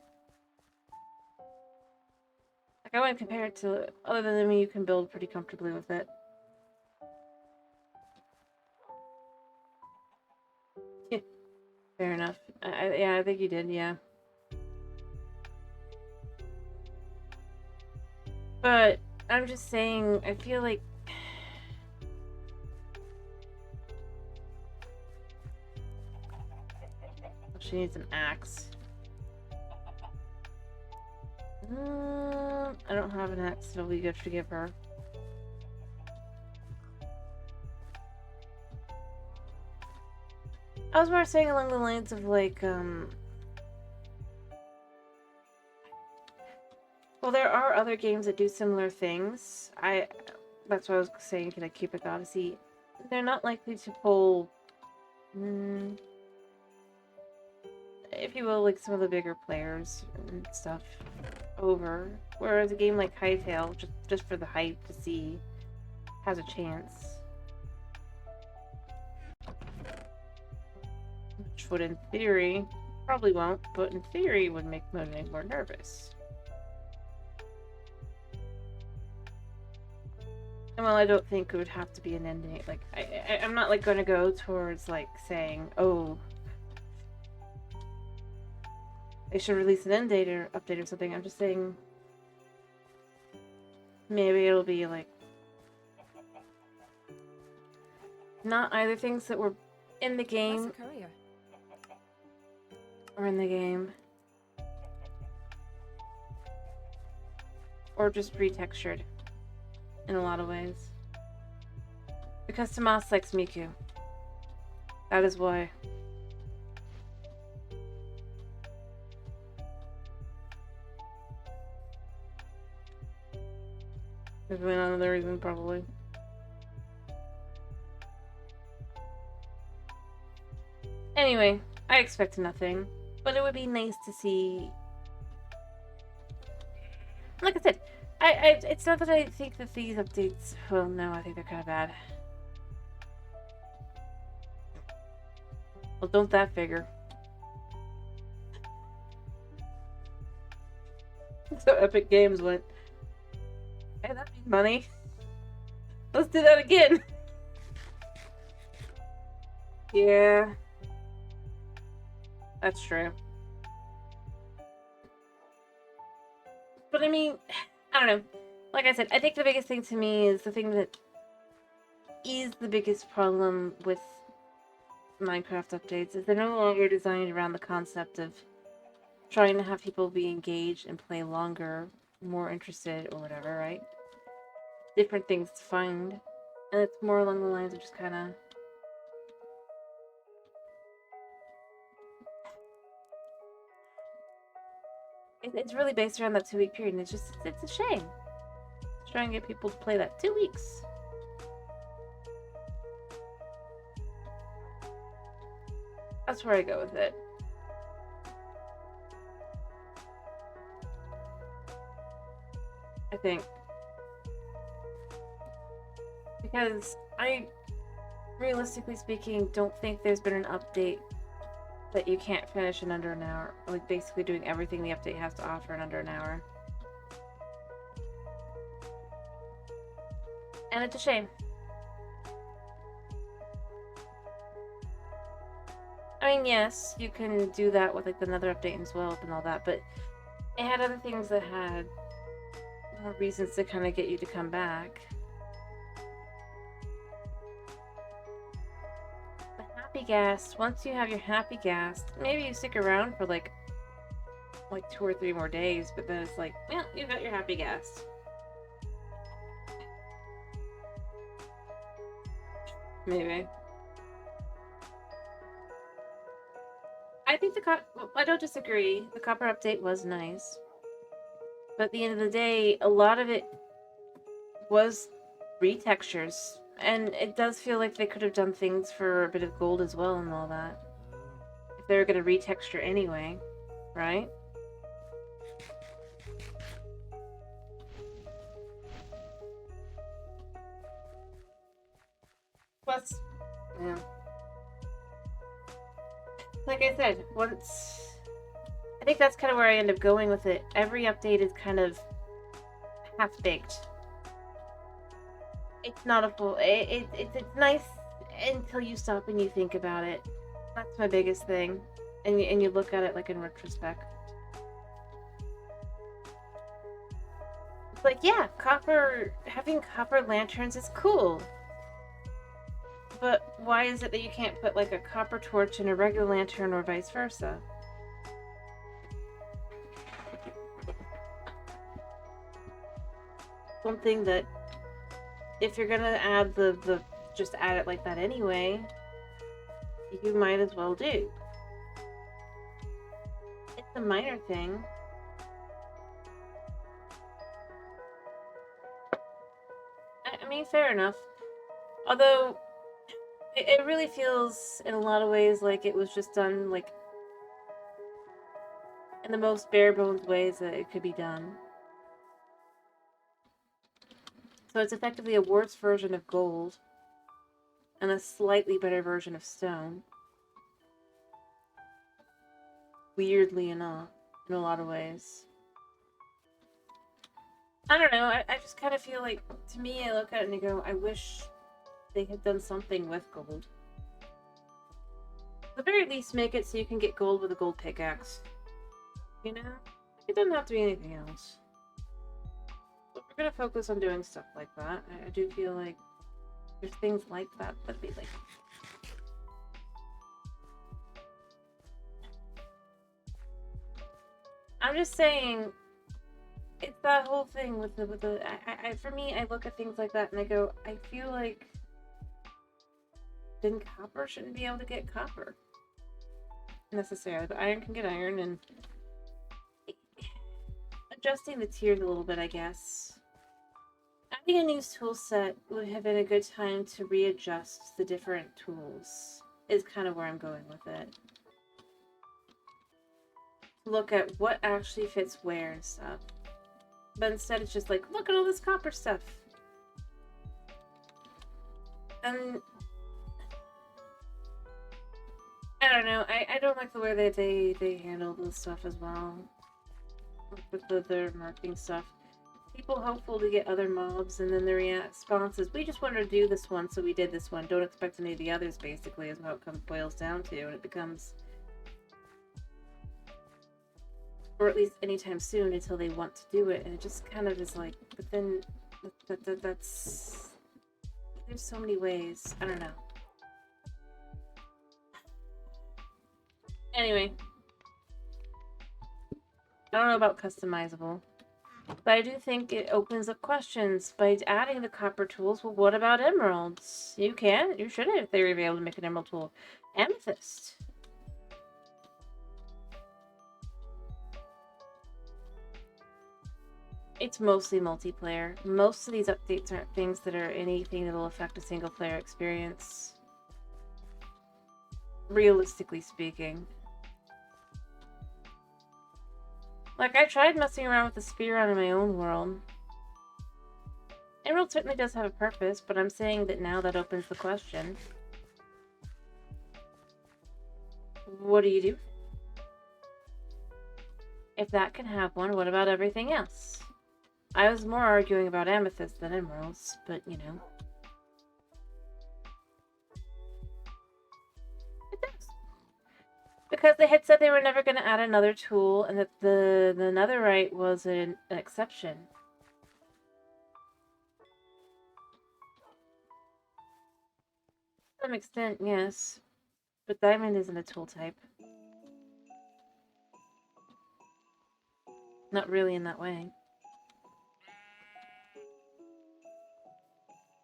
Like, I wouldn't compare it to... other than, I mean, you can build pretty comfortably with it. Yeah, fair enough. Yeah, I think you did, yeah. But I'm just saying, I feel like... she needs an axe. I don't have an axe, it'll be good to give her. I was more saying along the lines of like, well, there are other games that do similar things. That's what I was saying, like Cubic Odyssey. They're not likely to pull, if you will, like some of the bigger players and stuff over. Whereas a game like Hightail, just for the hype to see, has a chance. Which would, in theory, probably won't, but in theory would make Mojang more nervous. And while I don't think it would have to be an ending, like, I'm not, like, going to go towards, like, saying, oh, they should release an end date or update or something. I'm just saying, maybe it'll be like not either things that were in the game or in the game, or just retextured in a lot of ways. Because Tomas likes Miku. That is why. There's been another reason, probably. Anyway, I expect nothing, but it would be nice to see. Like I said, it's not that I think that these updates. Well, no, I think they're kind of bad. Well, don't that figure? So Epic Games went, hey, that means money. Let's do that again. Yeah. That's true. But I mean, I don't know. Like I said, I think the biggest thing to me is the thing that is the biggest problem with Minecraft updates is they're no longer designed around the concept of trying to have people be engaged and play longer, more interested, or whatever, right? Different things to find. And it's more along the lines of just kind of... It's really based around that 2-week period, and it's a shame. Try and get people to play that 2 weeks. That's where I go with it. I think. Because I, realistically speaking, don't think there's been an update that you can't finish in under an hour. Like, basically doing everything the update has to offer in under an hour. And it's a shame. I mean, yes, you can do that with, like, another update as well and all that, but it had other things that had more reasons to kind of get you to come back. Happy Gas, once you have your Happy Gas, maybe you stick around for like 2 or 3 more days, but then it's like, well, you got your Happy Gas. Maybe. I think I don't disagree. The copper update was nice. But at the end of the day, a lot of it was retextures. And it does feel like they could have done things for a bit of gold as well and all that. If they were going to retexture anyway, right? Plus, yeah. Like I said, I think that's kind of where I end up going with it. Every update is kind of half-baked. It's not a full... It's nice until you stop and you think about it. That's my biggest thing. And you look at it like in retrospect. It's like, yeah, having copper lanterns is cool. But why is it that you can't put like a copper torch in a regular lantern or vice versa? Something that, if you're gonna add just add it like that anyway, you might as well do. It's a minor thing. I mean, fair enough. Although, it really feels, in a lot of ways, like it was just done, like, in the most bare-bones ways that it could be done. So it's effectively a worse version of gold, and a slightly better version of stone. Weirdly enough, in a lot of ways. I don't know, I just kind of feel like, to me, I look at it and I go, I wish they had done something with gold. At the very least, make it so you can get gold with a gold pickaxe. You know? It doesn't have to be anything else. But we're gonna focus on doing stuff like that. I do feel like there's things like that that'd be like. I'm just saying, it's that whole thing with the. For me, I look at things like that and I go, I feel like then copper shouldn't be able to get copper necessarily, but iron can get iron, and adjusting the tiers a little bit, I guess. Adding a new tool set would have been a good time to readjust the different tools, is kind of where I'm going with it. Look at what actually fits where and stuff. But instead it's just like, look at all this copper stuff. And I don't know, I don't like the way that they handle this stuff as well. With their marketing stuff. People hopeful to get other mobs, and then the response is, we just wanted to do this one, so we did this one. Don't expect any of the others, basically, is how it boils down to. And it becomes, or at least anytime soon, until they want to do it. And it just kind of is like, but then that's, there's so many ways. I don't know. Anyway, I don't know about customizable, but I do think it opens up questions by adding the copper tools. Well, what about emeralds? You should in theory be able to make an emerald tool. Amethyst. It's mostly multiplayer. Most of these updates aren't things that are anything that'll affect a single player experience. Realistically speaking. Like, I tried messing around with the spear in my own world. Emerald certainly does have a purpose, but I'm saying that now that opens the question. What do you do? If that can have one, what about everything else? I was more arguing about amethyst than emeralds, but you know. It does. Because they had said they were never going to add another tool, and that the netherite was an exception. To some extent, yes. But diamond isn't a tool type. Not really in that way.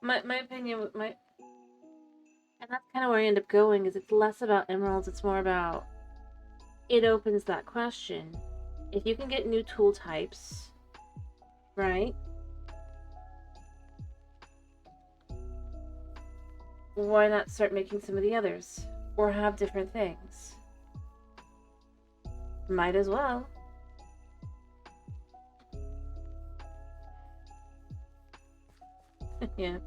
My opinion, and that's kind of where I end up going, is it's less about emeralds, it's more about, it opens that question. If you can get new tool types, right? Why not start making some of the others? Or have different things? Might as well. Yeah.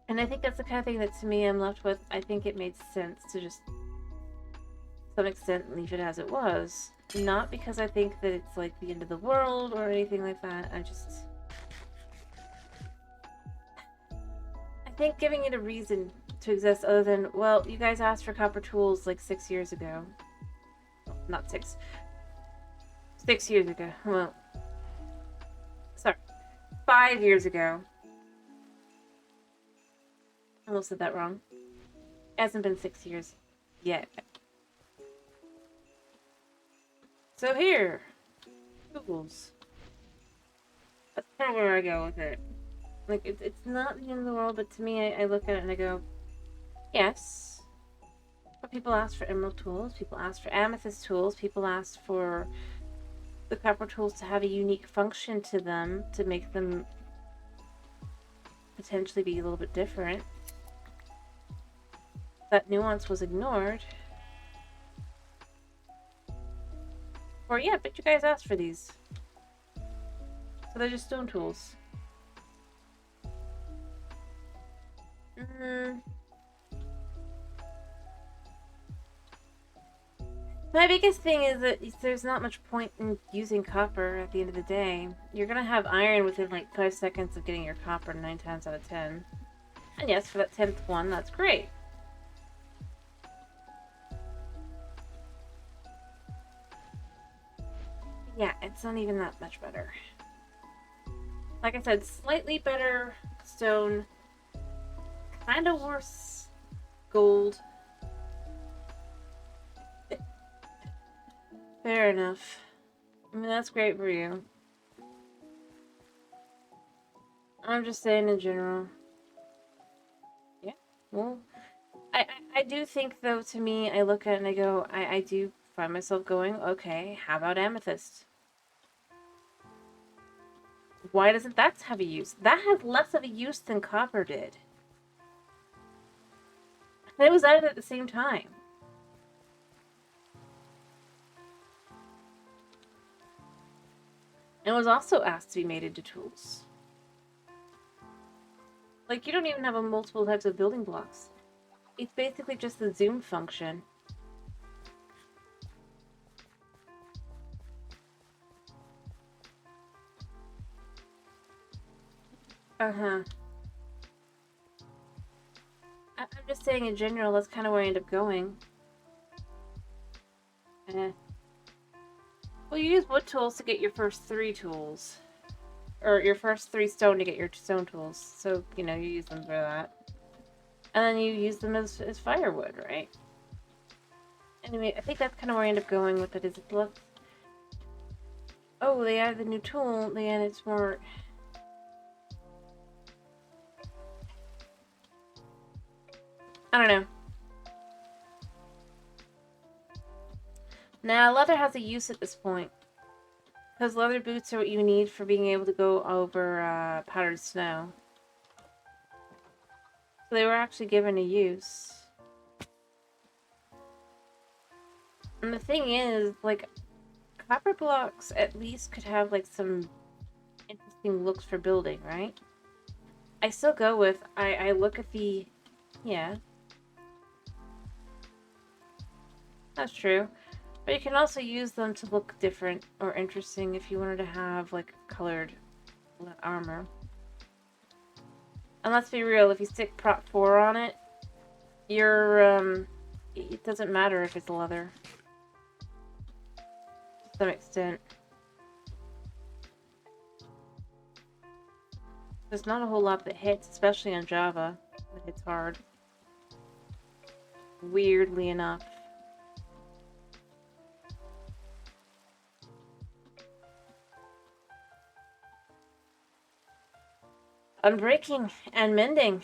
And I think that's the kind of thing that, to me, I'm left with. I think it made sense to just, to some extent, leave it as it was. Not because I think that it's like the end of the world or anything like that. I think giving it a reason to exist other than, well, you guys asked for copper tools like 6 years ago. Well, not 6. 6 years ago. Well, sorry. 5 years ago. I almost said that wrong. It hasn't been 6 years yet. So here. Tools. That's kind of where I go with it. Like, it's not the end of the world, but to me, I look at it and I go, yes. But people ask for emerald tools, people ask for amethyst tools, people ask for the copper tools to have a unique function to them, to make them potentially be a little bit different. That nuance was ignored. Or, yeah, but you guys asked for these. So they're just stone tools. My biggest thing is that there's not much point in using copper at the end of the day. You're gonna have iron within like 5 seconds of getting your copper 9 times out of 10. And yes, for that 10th one, that's great. Yeah, it's not even that much better. Like I said, slightly better stone, kind of worse gold. Fair enough. I mean, that's great for you. I'm just saying in general. Yeah, well, I do think, though, to me, I look at it and I go, I do find myself going, okay, how about amethyst? Why doesn't that have a use? That has less of a use than copper did. And it was added at the same time. And was also asked to be made into tools. Like, you don't even have a multiple types of building blocks. It's basically just the zoom function. Uh-huh. I'm just saying in general, that's kind of where I end up going. Eh. Well, you use wood tools to get your first 3 tools. Or your first 3 stone to get your stone tools. So, you know, you use them for that. And then you use them as firewood, right? Anyway, I think that's kind of where I end up going with it. Is it less... Oh, they added the new tool, and it's more... I don't know. Now, leather has a use at this point. Because leather boots are what you need for being able to go over powdered snow. So they were actually given a use. And the thing is, like, copper blocks at least could have, like, some interesting looks for building, right? I still go with, I look at the... Yeah. That's true. But you can also use them to look different or interesting if you wanted to have, like, colored armor. And let's be real, if you stick Prop 4 on it, it doesn't matter if it's leather. To some extent. There's not a whole lot that hits, especially on Java. It hits hard. Weirdly enough. Unbreaking and mending.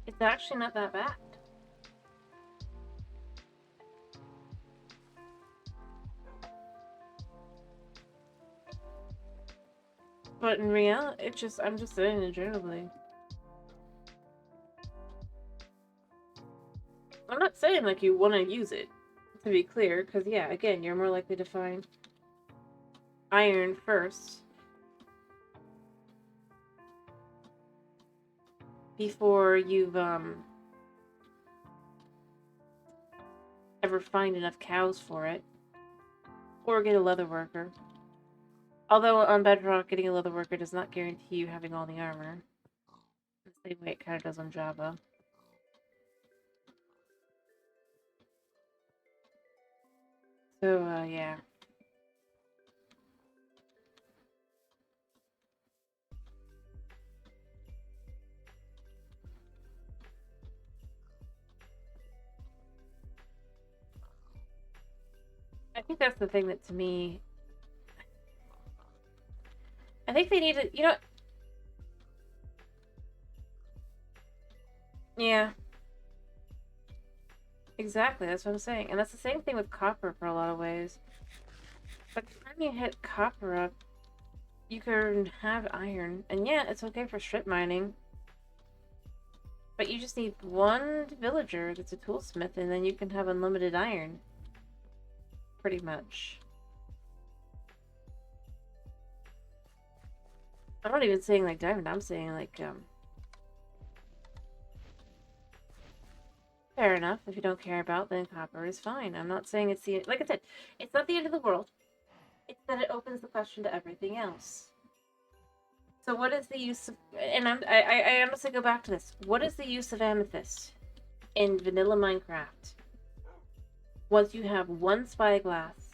It's actually not that bad. But in reality, I'm just saying it generally. I'm not saying like you want to use it, to be clear, because yeah, again, you're more likely to find iron first before you've ever find enough cows for it, or get a leather worker. Although on Bedrock, getting a leather worker does not guarantee you having all the armor, the same way it kind of does on Java. So yeah. I think that's the thing that, to me, I think they need to, you know... Yeah. Exactly, that's what I'm saying. And that's the same thing with copper for a lot of ways. By the time you hit copper up, you can have iron. And yeah, it's okay for strip mining. But you just need one villager that's a toolsmith, and then you can have unlimited iron. Pretty much. I'm not even saying like diamond, I'm saying like, fair enough. If you don't care about, then copper is fine. I'm not saying it's the... Like I said, it's not the end of the world. It's that it opens the question to everything else. So what is the use of, and I honestly go back to this. What is the use of amethyst in vanilla Minecraft? Once you have one spyglass,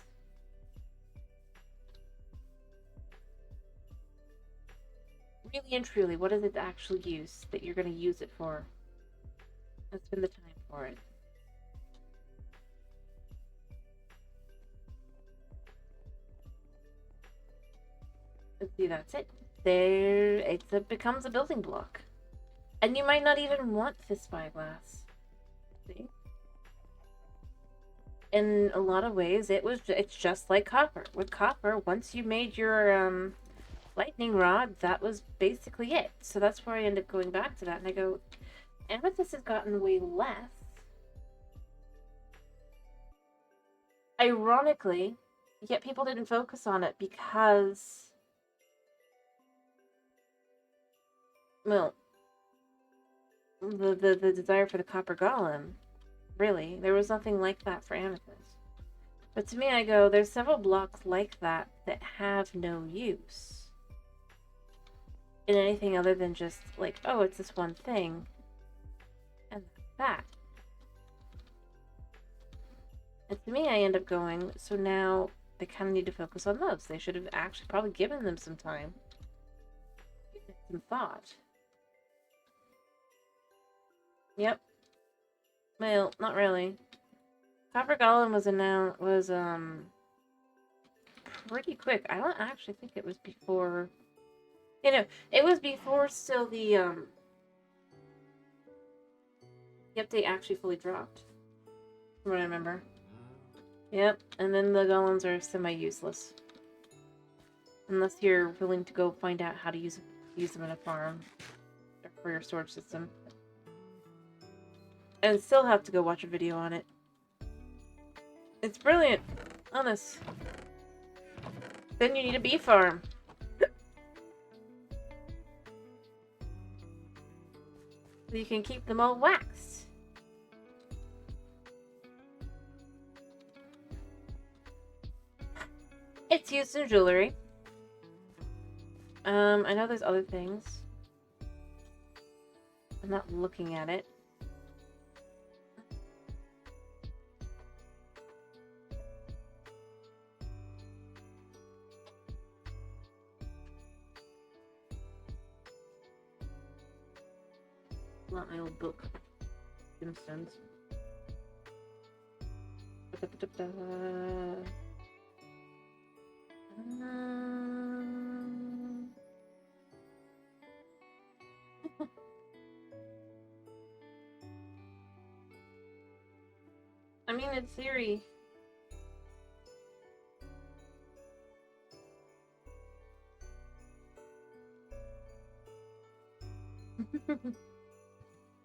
really and truly, what is it actually use that you're going to use it for? Let's spend the time for it. Let's see, that's it. There, it becomes a building block. And you might not even want the spyglass. See? In a lot of ways, it's just like copper. With copper, once you made your lightning rod, that was basically it. So that's where I end up going back to that, and I go, amethyst has gotten way less. Ironically, yet people didn't focus on it because, well, the desire for the copper golem, really, there was nothing like that for amethyst. But to me, I go, there's several blocks like that that have no use in anything other than just like, oh, it's this one thing, and that's that. And to me, I end up going, so now they kind of need to focus on those. They should have actually probably given them some time, some thought. Yep. Well, not really. Copper Golem was pretty quick. I don't actually think it was before. You know, it was before still the update actually fully dropped. From what I remember. Yep, and then the golems are semi-useless. Unless you're willing to go find out how to use them in a farm. Or for your storage system. And still have to go watch a video on it. It's brilliant. Honest. Then you need a bee farm. So you can keep them all waxed. It's used in jewelry. I know there's other things. I'm not looking at it. Not my old book. Gemstones. I mean, in theory.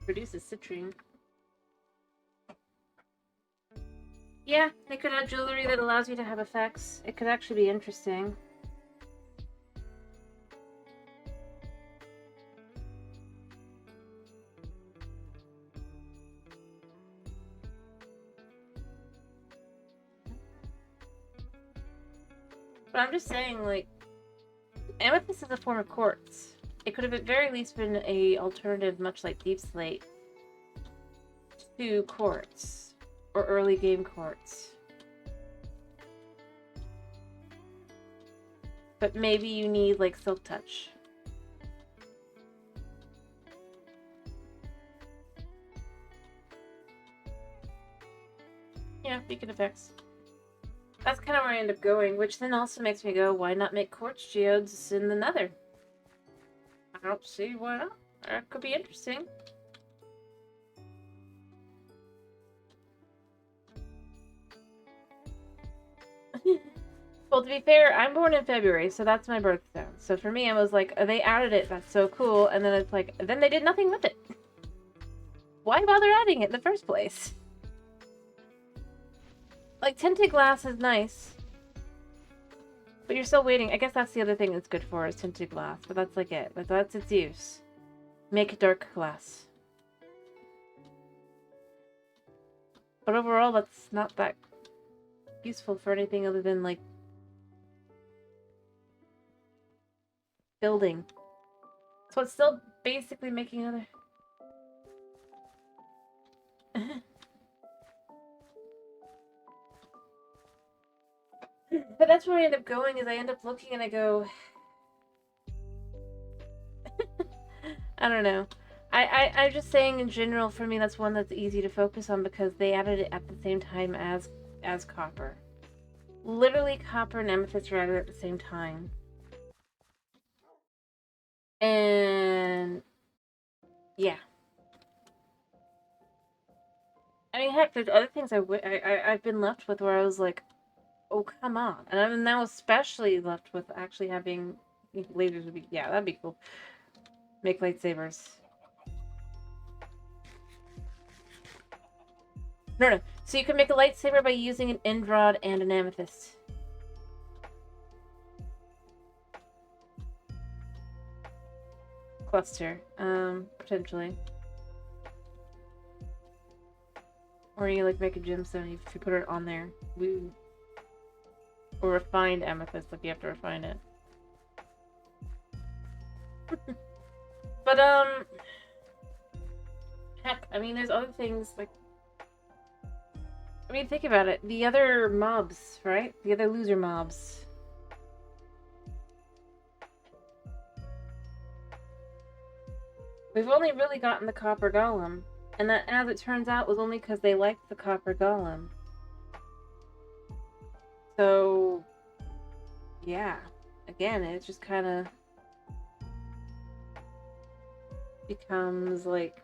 Produces citrine. Yeah, they could have jewelry that allows you to have effects. It could actually be interesting. But I'm just saying, like, amethyst is a form of quartz. It could have at very least been a alternative, much like deep slate, to quartz or early game quartz. But maybe you need like silk touch. Yeah, beacon effects. That's kind of where I end up going, which then also makes me go, why not make quartz geodes in the nether? I don't see why not. That could be interesting. Well, to be fair, I'm born in February, so that's my birthstone. So for me, I was like, oh, they added it, that's so cool. And then it's like, then they did nothing with it. Why bother adding it in the first place? Like, tinted glass is nice. But you're still waiting. I guess that's the other thing it's good for, is tinted glass. But that's like it. But that's its use. Make dark glass. But overall, that's not that useful for anything other than, like, building. So it's still basically making another... But that's where I end up going, is I end up looking and I go... I don't know. I'm just saying in general, for me, that's one that's easy to focus on because they added it at the same time as copper. Literally, copper and amethyst were added at the same time. And... yeah. I mean, heck, there's other things I've been left with where I was like, oh, come on. And I'm now especially left with actually having lasers would be... yeah, that'd be cool. Make lightsabers. No. So you can make a lightsaber by using an end rod and an amethyst. Cluster. Potentially. Or you like make a gemstone if you put it on there. Woo. Or refined amethyst, like you have to refine it. But heck, I mean, there's other things like... I mean, think about it. The other mobs, right? The other loser mobs. We've only really gotten the copper golem. And that, as it turns out, was only because they liked the copper golem. So... yeah. Again, it just kind of... becomes like...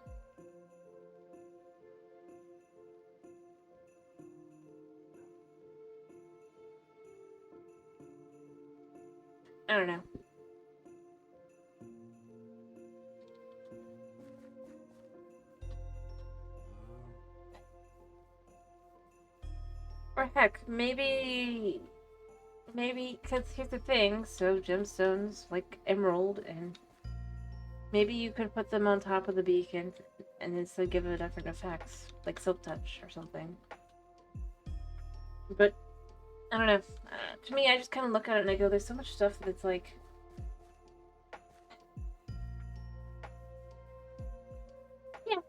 I don't know. Or heck, maybe, because here's the thing, so gemstones, like emerald, and maybe you could put them on top of the beacon, and instead give it different effects, like silk touch or something. But, I don't know, to me, I just kind of look at it and I go, there's so much stuff that's like... yeah,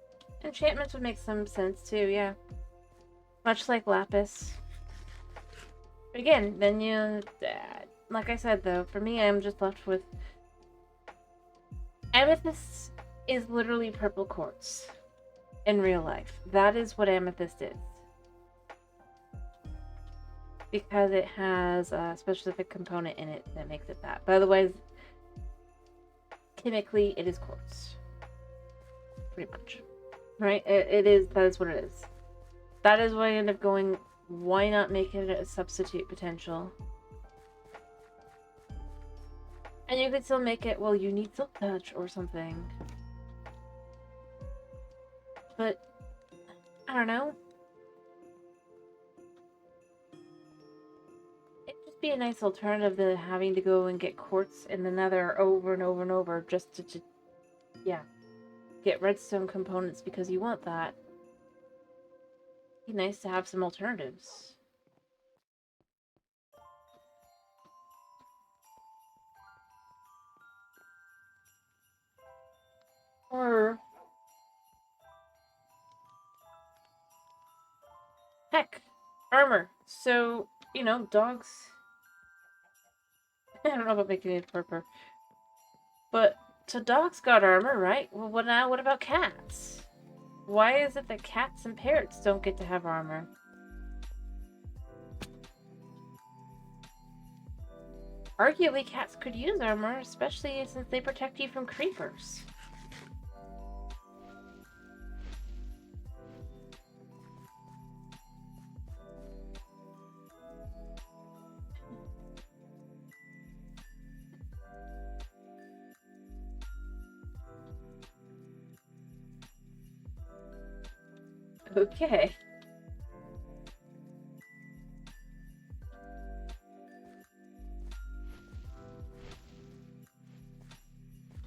enchantments would make some sense too, yeah. Much like lapis. But again, then you... like I said though, for me I'm just left with... amethyst is literally purple quartz. In real life. That is what amethyst is. Because it has a specific component in it that makes it that. But otherwise, chemically, it is quartz. Pretty much. Right? That is what it is. That is why I end up going, why not make it a substitute potential? And you could still make it, well, you need silk touch or something. But, I don't know. It'd just be a nice alternative to having to go and get quartz in the nether over and over and over just to yeah, get redstone components because you want that. It'd be nice to have some alternatives. Or... heck, armor. So, you know, dogs... I don't know about making it purple. But, so dogs got armor, right? Well, what about cats? Why is it that cats and parrots don't get to have armor? Arguably, cats could use armor, especially since they protect you from creepers. Okay.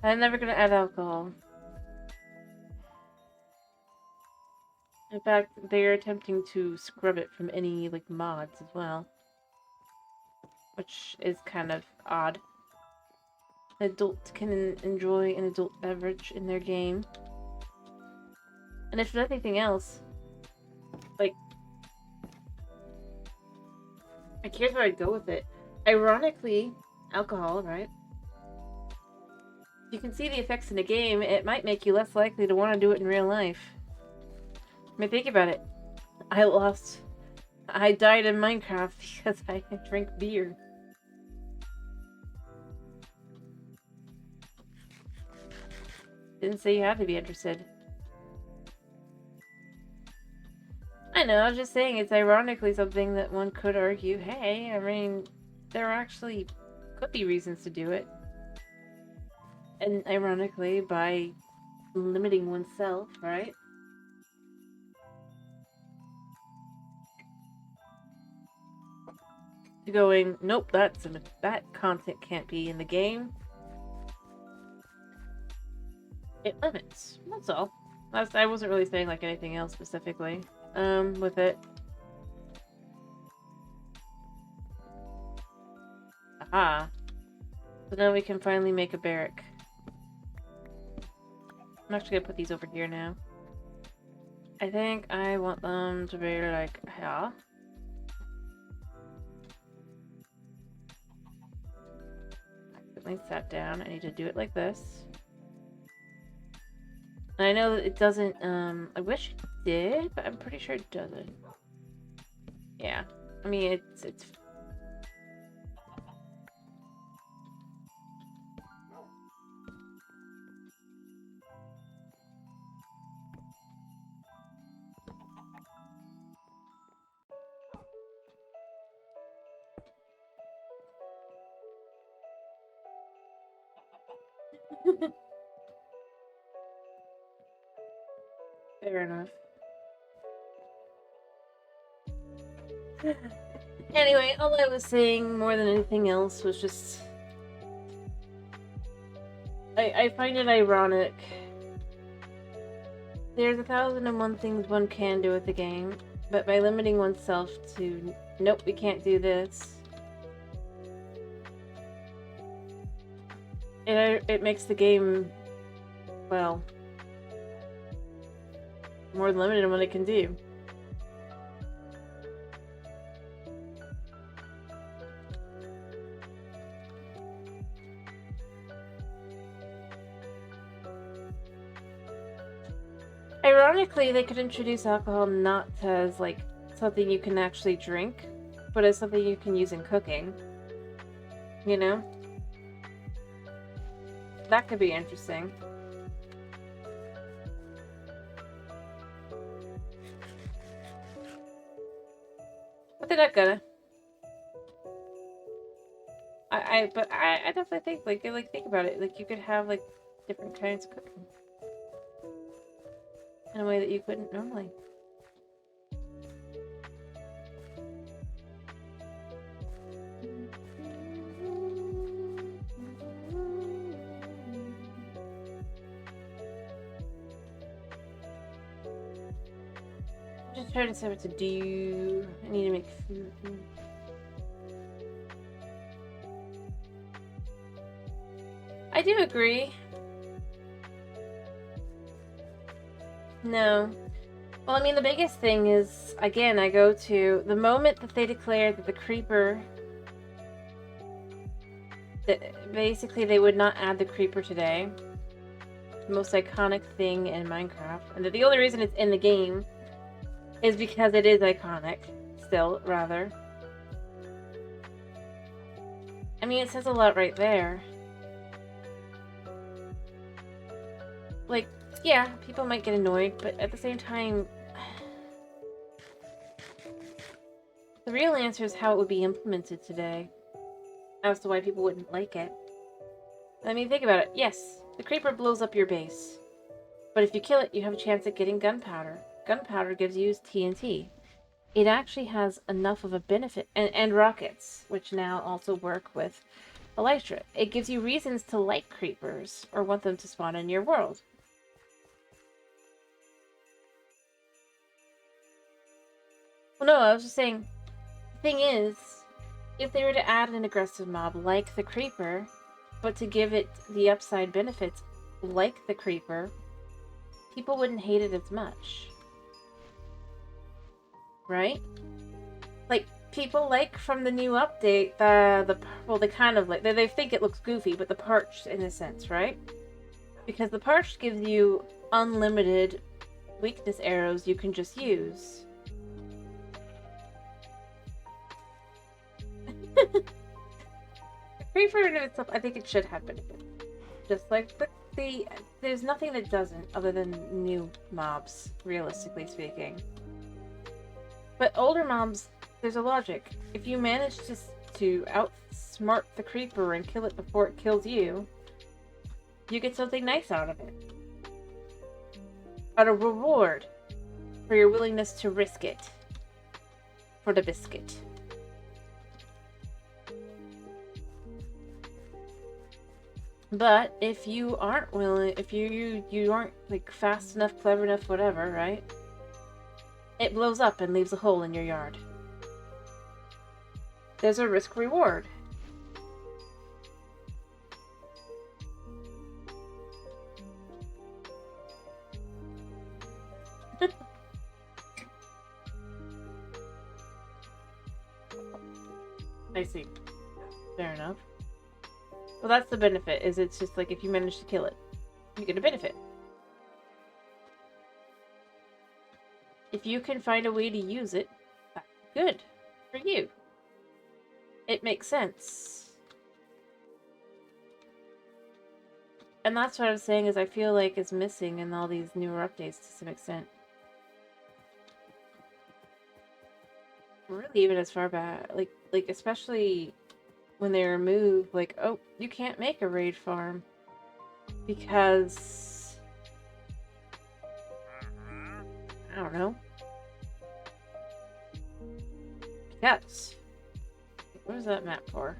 I'm never gonna add alcohol. In fact, they're attempting to scrub it from any, like, mods as well. Which is kind of odd. an adult can enjoy an adult beverage in their game. And if nothing else, like, like here's where I'd go with it. Ironically, alcohol, right? You can see the effects in a game, it might make you less likely to want to do it in real life. I mean, think about it. I died in Minecraft because I drank beer. Didn't say you had to be interested. I know, I was just saying it's ironically something that one could argue, hey, I mean, there actually could be reasons to do it. And ironically, by limiting oneself, right? To going, nope, that content can't be in the game. It limits. That's all. I wasn't really saying like anything else specifically. With it. Aha. So now we can finally make a barrack. I'm actually gonna put these over here now. I think I want them to be like, yeah. I sat down. I need to do it like this. And I know that it doesn't, I wish it did, but I'm pretty sure it doesn't. Yeah. I mean, it's fair enough. Anyway, all I was saying more than anything else was just... I find it ironic. There's 1,001 things one can do with the game, but by limiting oneself to, nope, we can't do this, it makes the game, well, more limited in what it can do. Ironically, they could introduce alcohol not as, like, something you can actually drink, but as something you can use in cooking. You know? That could be interesting. But they're not gonna. But I definitely think, like, think about it. Like, you could have, like, different kinds of cooking. In a way that you couldn't normally. I'm just trying to decide what to do. I need to make food. I do agree. No. Well, I mean, the biggest thing is, again, I go to the moment that they declared that the creeper, that basically they would not add the creeper today, the most iconic thing in Minecraft, and that the only reason it's in the game is because it is iconic, still, rather. I mean, it says a lot right there. Like, yeah, people might get annoyed, but at the same time, the real answer is how it would be implemented today, as to why people wouldn't like it. I mean, think about it. Yes, the creeper blows up your base, but if you kill it, you have a chance at getting gunpowder. Gunpowder gives you TNT. It actually has enough of a benefit, and rockets, which now also work with elytra. It gives you reasons to like creepers, or want them to spawn in your world. Well, no, I was just saying, the thing is, if they were to add an aggressive mob like the creeper, But to give it the upside benefits, like the creeper, people wouldn't hate it as much. Right? Like, people like from the new update, well, they kind of like, they think it looks goofy, but the parched in a sense, right? Because the parched gives you unlimited weakness arrows you can just use. The creeper in itself, I think it should have benefits. Just like there's nothing that doesn't, other than new mobs, realistically speaking. But older mobs, there's a logic. If you manage to outsmart the creeper and kill it before it kills you, you get something nice out of it. Out of reward for your willingness to risk it. For the biscuit. But if you aren't willing, if you aren't like fast enough, clever enough, whatever, right? It blows up and leaves a hole in your yard. There's a risk reward. I see. Fair enough. Well, that's the benefit, is it's just like if you manage to kill it, you get a benefit. If you can find a way to use it, that's good for you. It makes sense. And that's what I'm saying, is I feel like it's missing in all these newer updates to some extent. Really, even as far back, like especially when they remove, like, oh, you can't make a raid farm because I don't know. Yes. What is that map for?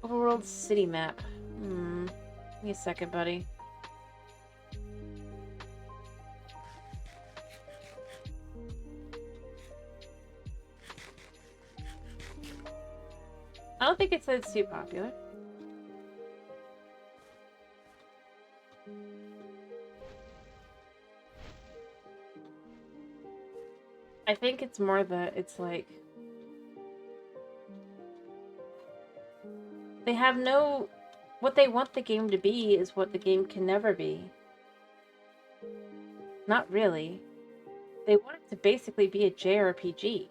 Overworld city map. Give me a second, buddy. I don't think it said it's too popular. I think it's more that it's like they have no... What they want the game to be is what the game can never be. Not really. They want it to basically be a JRPG.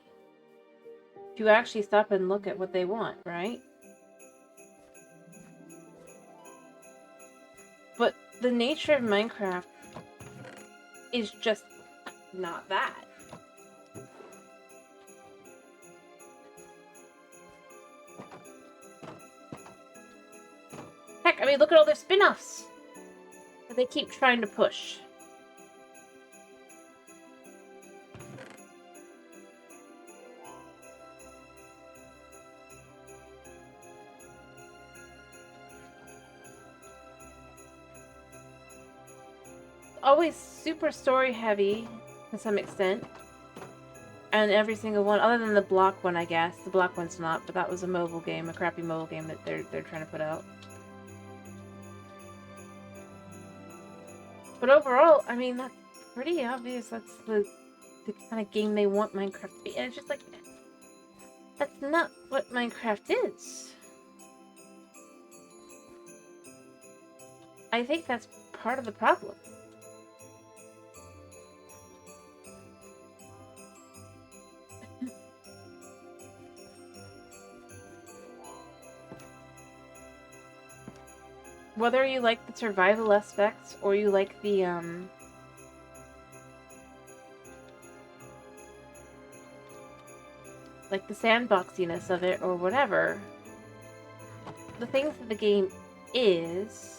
If you actually stop and look at what they want, right? But the nature of Minecraft is just not that. Heck, I mean, look at all their spin-offs that they keep trying to push. Always super story heavy to some extent, and every single one, other than the block one, I guess. The block one's not, but that was a mobile game, a crappy mobile game that they're trying to put out. But overall, I mean, that's pretty obvious. That's the kind of game they want Minecraft to be, and it's just like, that's not what Minecraft is. I think that's part of the problem. Whether you like the survival aspects or you like the sandboxiness of it or whatever, the things that the game is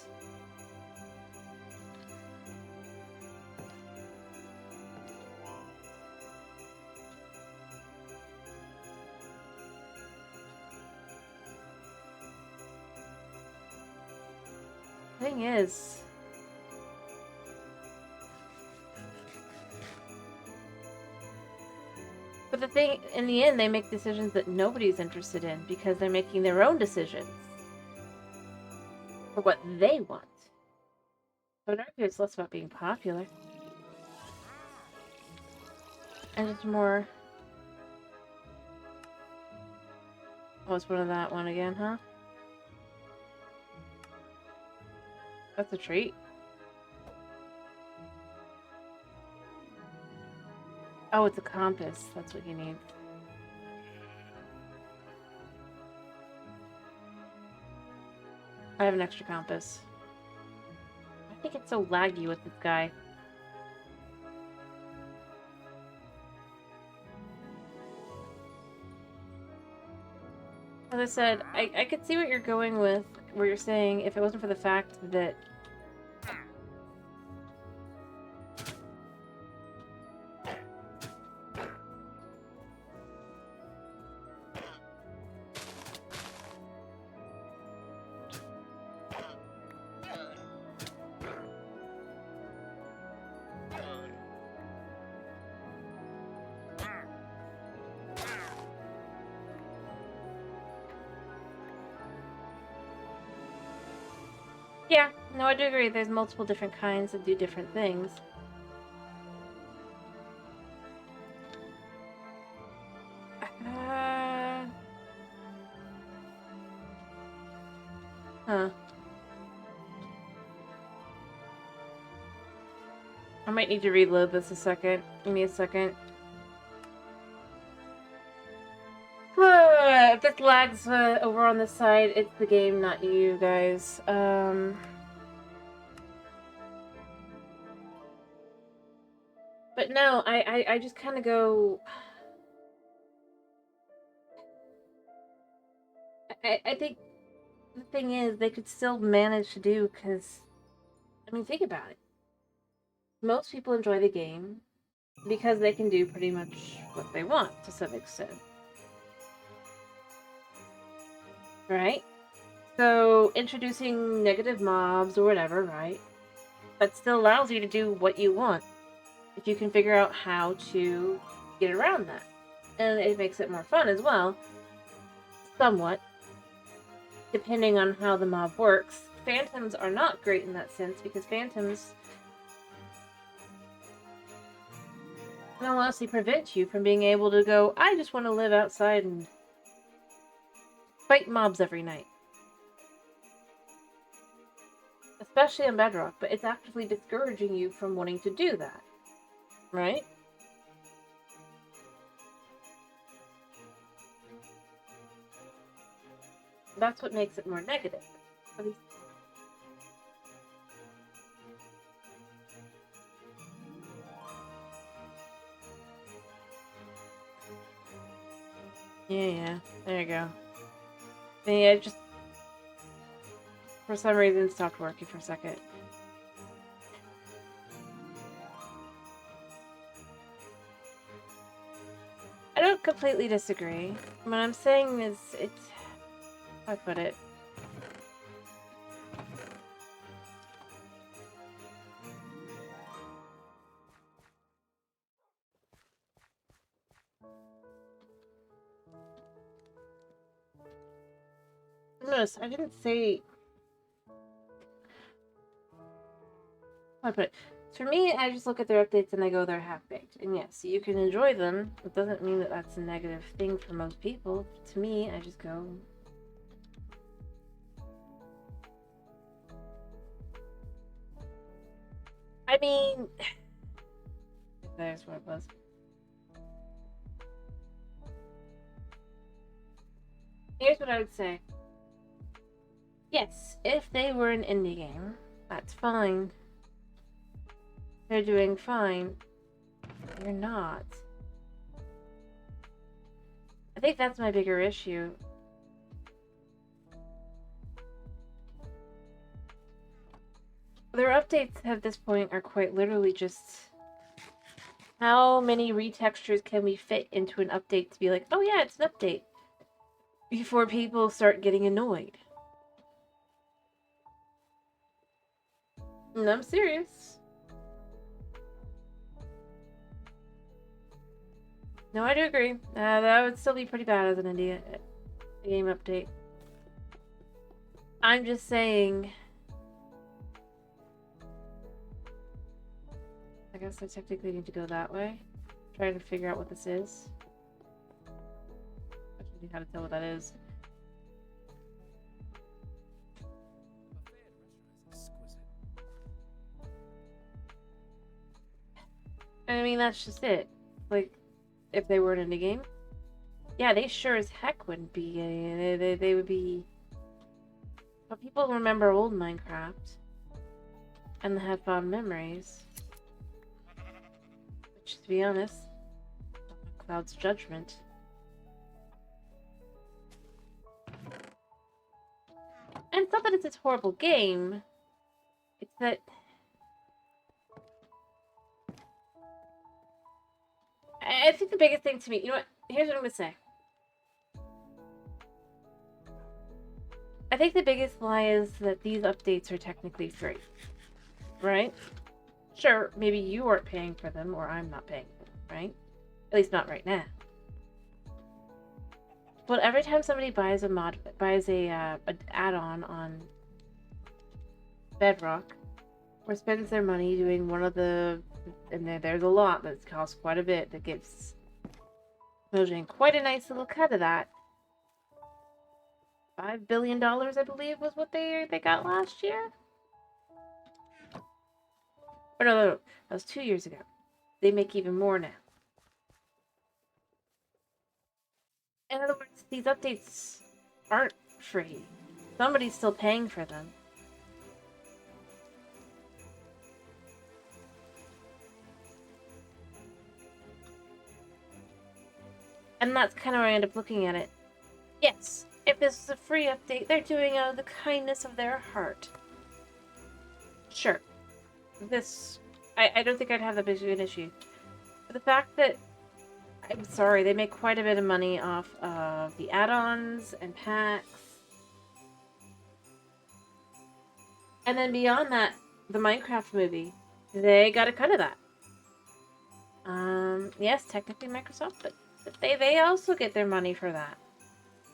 thing is, but the thing, in the end, they make decisions that nobody's interested in because they're making their own decisions. for what they want. So in our view, it's less about being popular. And it's more... Oh, it's one of that one again, huh? That's a treat. Oh, it's a compass. That's what you need. I have an extra compass. I think it's so laggy with this guy. As I said, I could see what you're going with, where you're saying if it wasn't for the fact that yeah, no, I do agree. There's multiple different kinds that do different things. Huh. I might need to reload this a second. Give me a second. If this lags over on this side, it's the game, not you guys. But no, I just kind of go... I think the thing is, they could still manage to do, because... I mean, think about it. Most people enjoy the game because they can do pretty much what they want, to some extent. Right? So, introducing negative mobs or whatever, right? That still allows you to do what you want, if you can figure out how to get around that. And it makes it more fun as well. Somewhat. Depending on how the mob works. Phantoms are not great in that sense, because phantoms can honestly prevent you from being able to go, I just want to live outside and fight mobs every night. Especially on Bedrock, but it's actively discouraging you from wanting to do that. Right? That's what makes it more negative. Yeah, there you go. Yeah, just for some reason it stopped working for a second. I don't completely disagree. What I'm saying is, it's... how do I put it? Notice, I didn't say... how do I put it? For me, I just look at their updates and I go, they're half-baked. And yes, you can enjoy them. It doesn't mean that that's a negative thing for most people. To me, I just go... I mean... there's what it was. Here's what I would say. Yes, if they were an indie game, that's fine. They're doing fine. They're not. I think that's my bigger issue. Their updates at this point are quite literally just... how many retextures can we fit into an update to be like, oh yeah, it's an update, before people start getting annoyed. And I'm serious. No, I do agree. That would still be pretty bad as an indie game update. I'm just saying, guess I technically need to go that way. Try to figure out what this is. I don't know how to tell what that is. I mean, that's just it. Like, if they weren't in the game, yeah, they sure as heck wouldn't be. They would be. But people remember old Minecraft and have fond memories. Which, to be honest, Cloud's judgment. And it's not that it's a horrible game. It's that I think the biggest thing to me, you know what? Here's what I'm gonna say. I think the biggest lie is that these updates are technically free, right? Sure, maybe you aren't paying for them, or I'm not paying for them, right? At least not right now. But every time somebody buys a add-on on Bedrock, or spends their money doing one of the, and there's a lot that costs quite a bit that gives Mojang quite a nice little cut of that. $5 billion, I believe, was what they got last year. Or no, that was 2 years ago. They make even more now. In other words, these updates aren't free. Somebody's still paying for them. And that's kind of where I end up looking at it. Yes, if this is a free update, they're doing it out of the kindness of their heart. Sure. I don't think I'd have that big of an issue. But the fact that, I'm sorry, they make quite a bit of money off of the add-ons and packs. And then beyond that, the Minecraft movie, they got a cut of that. Yes, technically Microsoft, but they also get their money for that.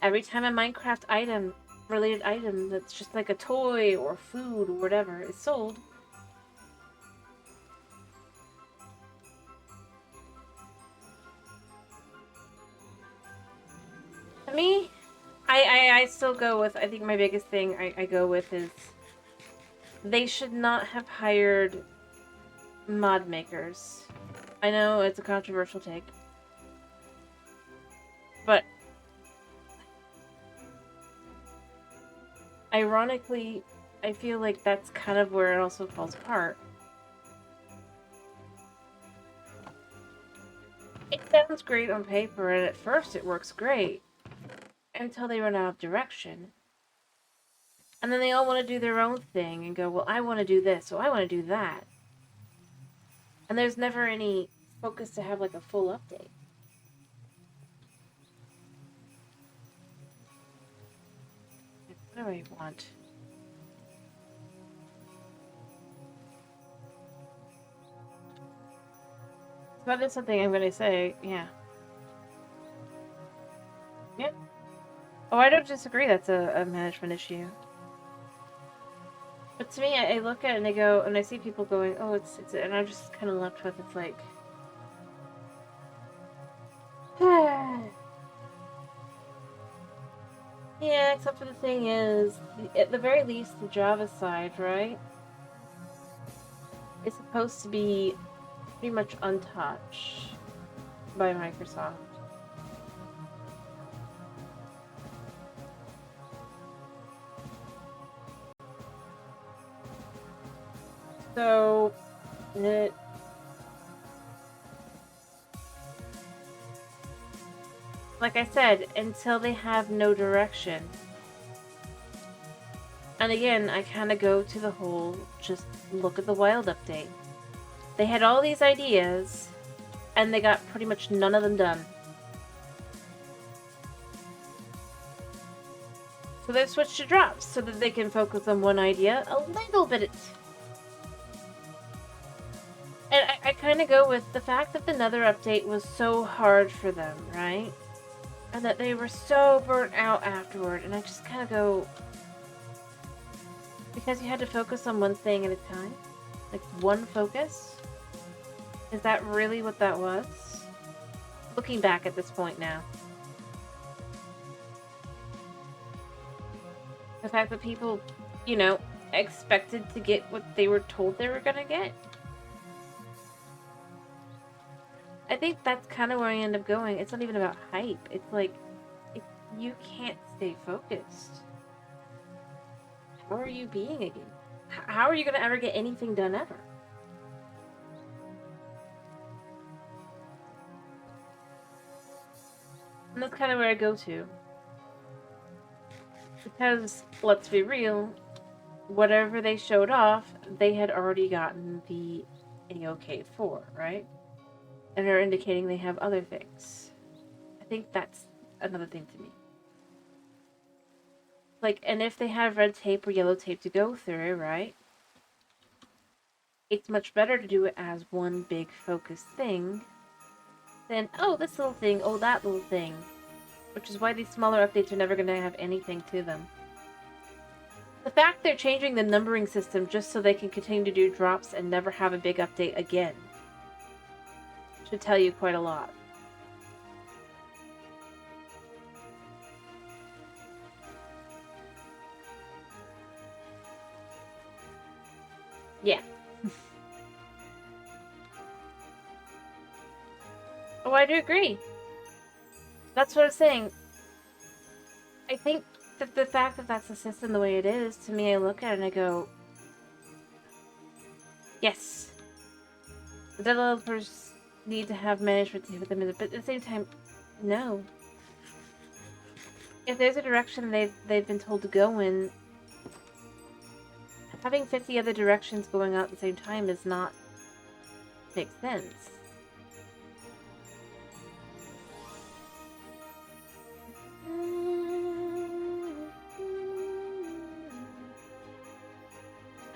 Every time a Minecraft related item that's just like a toy or food or whatever is sold, to me, I still go with, I think my biggest thing I go with is they should not have hired mod makers. I know it's a controversial take, but ironically, I feel like that's kind of where it also falls apart. It sounds great on paper, and at first it works great, until they run out of direction. And then they all want to do their own thing and go, well, I want to do this, so I want to do that. And there's never any focus to have like a full update. What do I want? That is something I'm going to say, yeah. Yeah. Oh, I don't disagree that's a management issue. But to me, I look at it and I go, and I see people going, oh, it's and I'm just kind of left with, it's like, yeah, except for the thing is, at the very least, the Java side, right, is supposed to be pretty much untouched by Microsoft. So, like I said, until they have no direction. And again, I kind of go to the whole, just look at the Wild update. They had all these ideas, and they got pretty much none of them done. So they've switched to drops, so that they can focus on one idea a little bit. And I kind of go with the fact that the Nether update was so hard for them, right? And that they were so burnt out afterward, and I just kind of go, because you had to focus on one thing at a time, like one focus. Is that really what that was? Looking back at this point now. The fact that people, you know, expected to get what they were told they were gonna get. I think that's kind of where I end up going. It's not even about hype. It's like, if you can't stay focused, how are you being a gamer? How are you gonna ever get anything done ever? And that's kind of where I go to. Because, let's be real, whatever they showed off, they had already gotten the A-OK for, right? And they're indicating they have other things. I think that's another thing to me. Like, and if they have red tape or yellow tape to go through, right? It's much better to do it as one big focused thing than, oh, this little thing, oh, that little thing. Which is why these smaller updates are never going to have anything to them. The fact they're changing the numbering system just so they can continue to do drops and never have a big update again should tell you quite a lot. Yeah. Oh, I do agree. That's what I'm saying. I think that the fact that that's the system the way it is, to me, I look at it and I go, yes. The developers need to have management to with them, but at the same time, no. If there's a direction they've been told to go in, having 50 other directions going out at the same time is not make sense.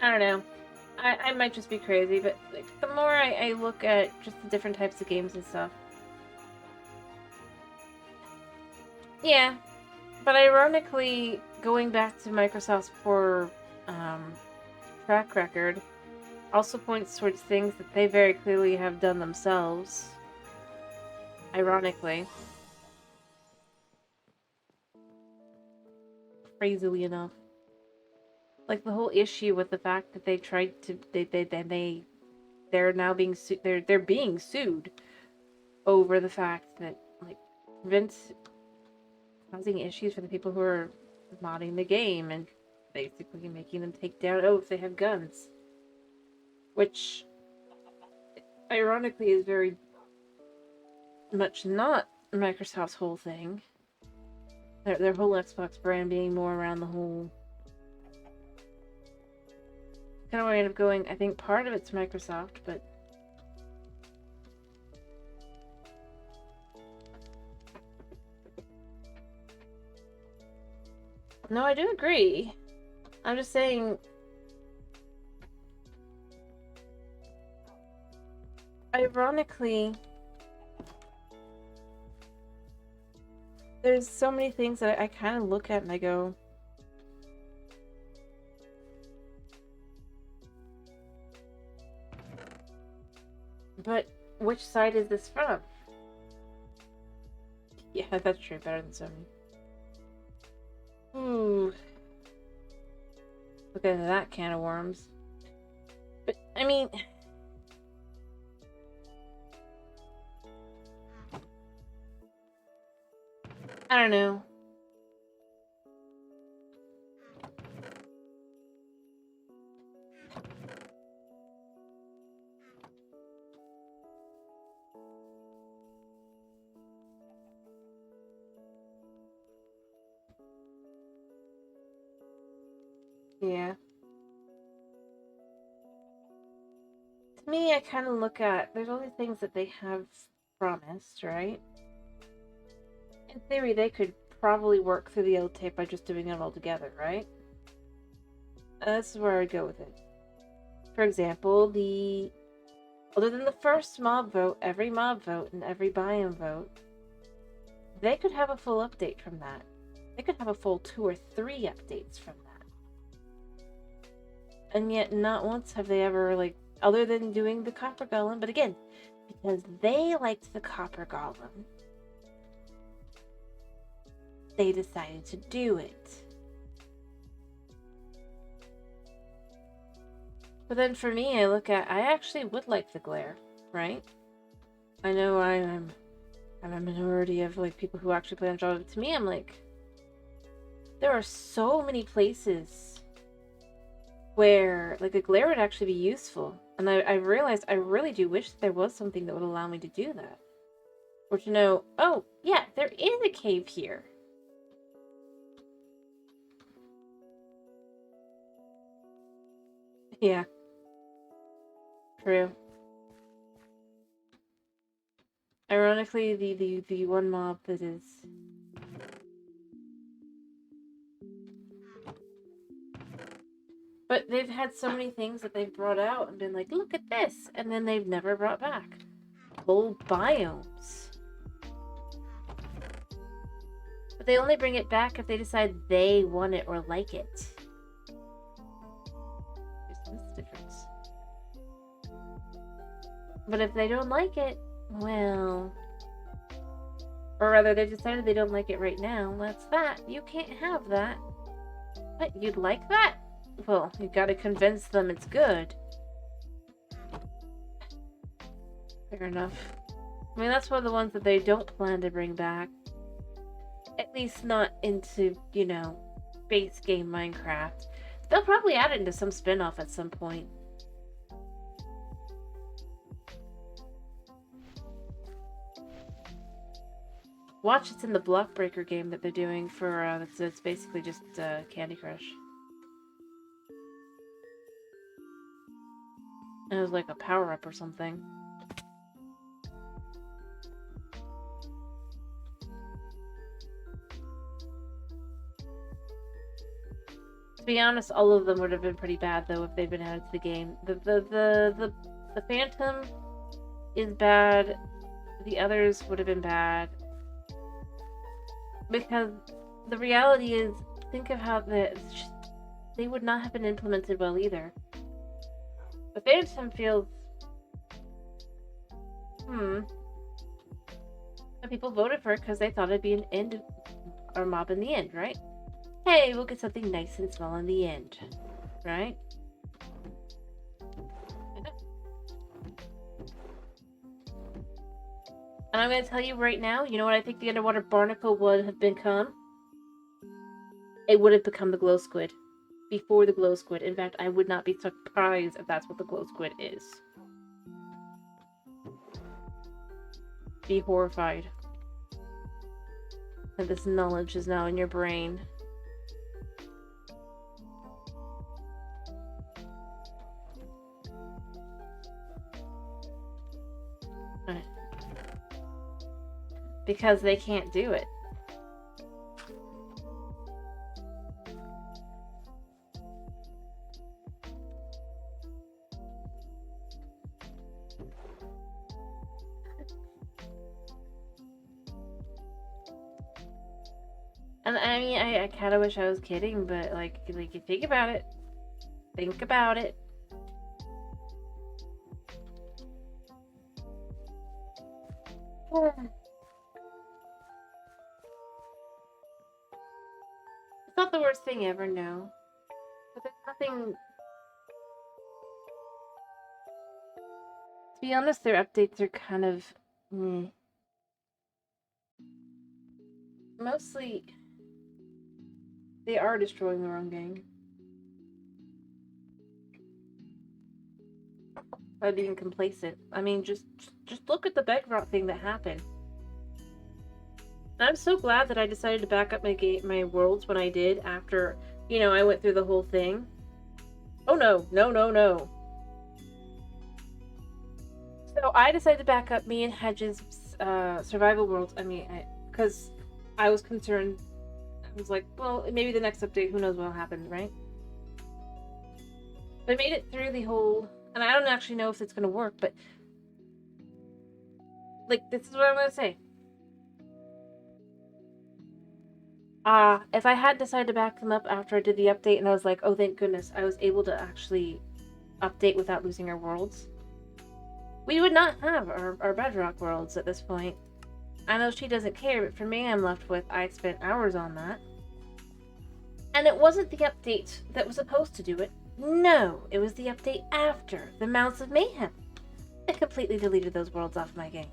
I don't know. I might just be crazy, but like, the more I look at just the different types of games and stuff. Yeah. But ironically, going back to Microsoft's poor track record also points towards things that they very clearly have done themselves. Ironically. Crazily enough. Like the whole issue with the fact that they tried to they're now being they're being sued over the fact that like Vince causing issues for the people who are modding the game and basically making them take down if they have guns, which ironically is very much not Microsoft's whole thing. Their whole Xbox brand being more around the whole kind of where I end up going. I think part of it's Microsoft, but no, I do agree. I'm just saying, ironically, there's so many things that I kind of look at and I go, but which side is this from? Yeah, that's true. Better than Sony. Ooh. Look at that can of worms. But, I mean... I don't know. Yeah. To me, I kind of look at, there's all these things that they have promised, right? In theory, they could probably work through the old tape by just doing it all together, right? This is where I go with it. For example, other than the first mob vote, every mob vote, and every biome vote, they could have a full update from that. They could have a full 2 or 3 updates from that. And yet, not once have they ever, like, other than doing the copper golem. But again, because they liked the copper golem, they decided to do it. But then for me, I actually would like the glare, right? I know I'm a minority of like people who actually play on Java, but to me, I'm like, there are so many places where like a glare would actually be useful. And I realized I really do wish that there was something that would allow me to do that. Or to know, oh, yeah, there is a cave here. Yeah. True. Ironically, the one mob that is... But they've had so many things that they've brought out and been like, look at this! And then they've never brought back. Whole biomes. But they only bring it back if they decide they want it or like it. There's this difference. But if they don't like it, well... Or rather, they decided they don't like it right now. That's that. You can't have that. What? You'd like that? Well, you gotta convince them it's good. Fair enough. I mean, that's one of the ones that they don't plan to bring back. At least not into, you know, base game Minecraft. They'll probably add it into some spin-off at some point. Watch, it's in the Block Breaker game that they're doing for, it's basically just Candy Crush. It was like a power-up or something. To be honest, all of them would have been pretty bad though if they'd been added to the game. The Phantom is bad. The others would have been bad. Because the reality is, think of how they would not have been implemented well either. The Phantom feels... And people voted for it because they thought it'd be an end or mob in the end, right? Hey, we'll get something nice and small in the end, right? And I'm going to tell you right now, you know what I think the underwater barnacle would have become? It would have become the glow squid. Before the glow squid. In fact, I would not be surprised if that's what the glow squid is. Be horrified. And this knowledge is now in your brain. Because they can't do it. And I mean, I kind of wish I was kidding, but like you think about it. Think about it. It's not the worst thing ever, no. But there's nothing... To be honest, their updates are kind of... Mostly... They are destroying their own game. By being complacent. I mean, just look at the Bedrock thing that happened. I'm so glad that I decided to back up my worlds when I did after, you know, I went through the whole thing. Oh no, no. So I decided to back up me and Hedge's survival worlds. I mean, because I was concerned. I was like, well, maybe the next update, who knows what'll happen, right? But I made it through the whole, and I don't actually know if it's going to work, but like, this is what I'm going to say. If I had decided to back them up after I did the update and I was like, oh, thank goodness, I was able to actually update without losing our worlds, we would not have our bedrock worlds at this point. I know she doesn't care, but for me, I'm left with I spent hours on that. And it wasn't the update that was supposed to do it. No, it was the update after the Mounts of Mayhem. It completely deleted those worlds off my game.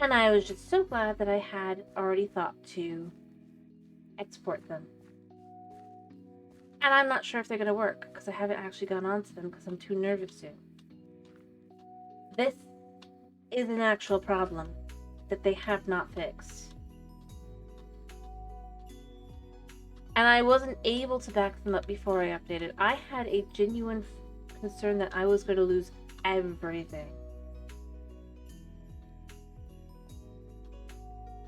And I was just so glad that I had already thought to export them. And I'm not sure if they're going to work, because I haven't actually gone on to them because I'm too nervous to. This is an actual problem that they have not fixed. And I wasn't able to back them up before I updated. I had a genuine concern that I was going to lose everything.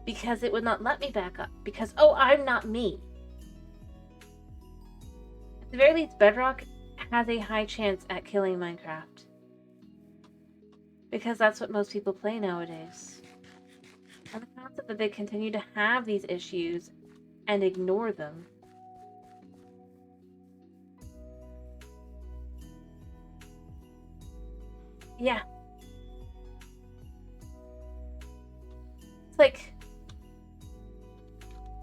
Because it would not let me back up. Because, oh, I'm not me. At the very least, Bedrock has a high chance at killing Minecraft. Because that's what most people play nowadays. And the concept that they continue to have these issues and ignore them. Yeah. It's like,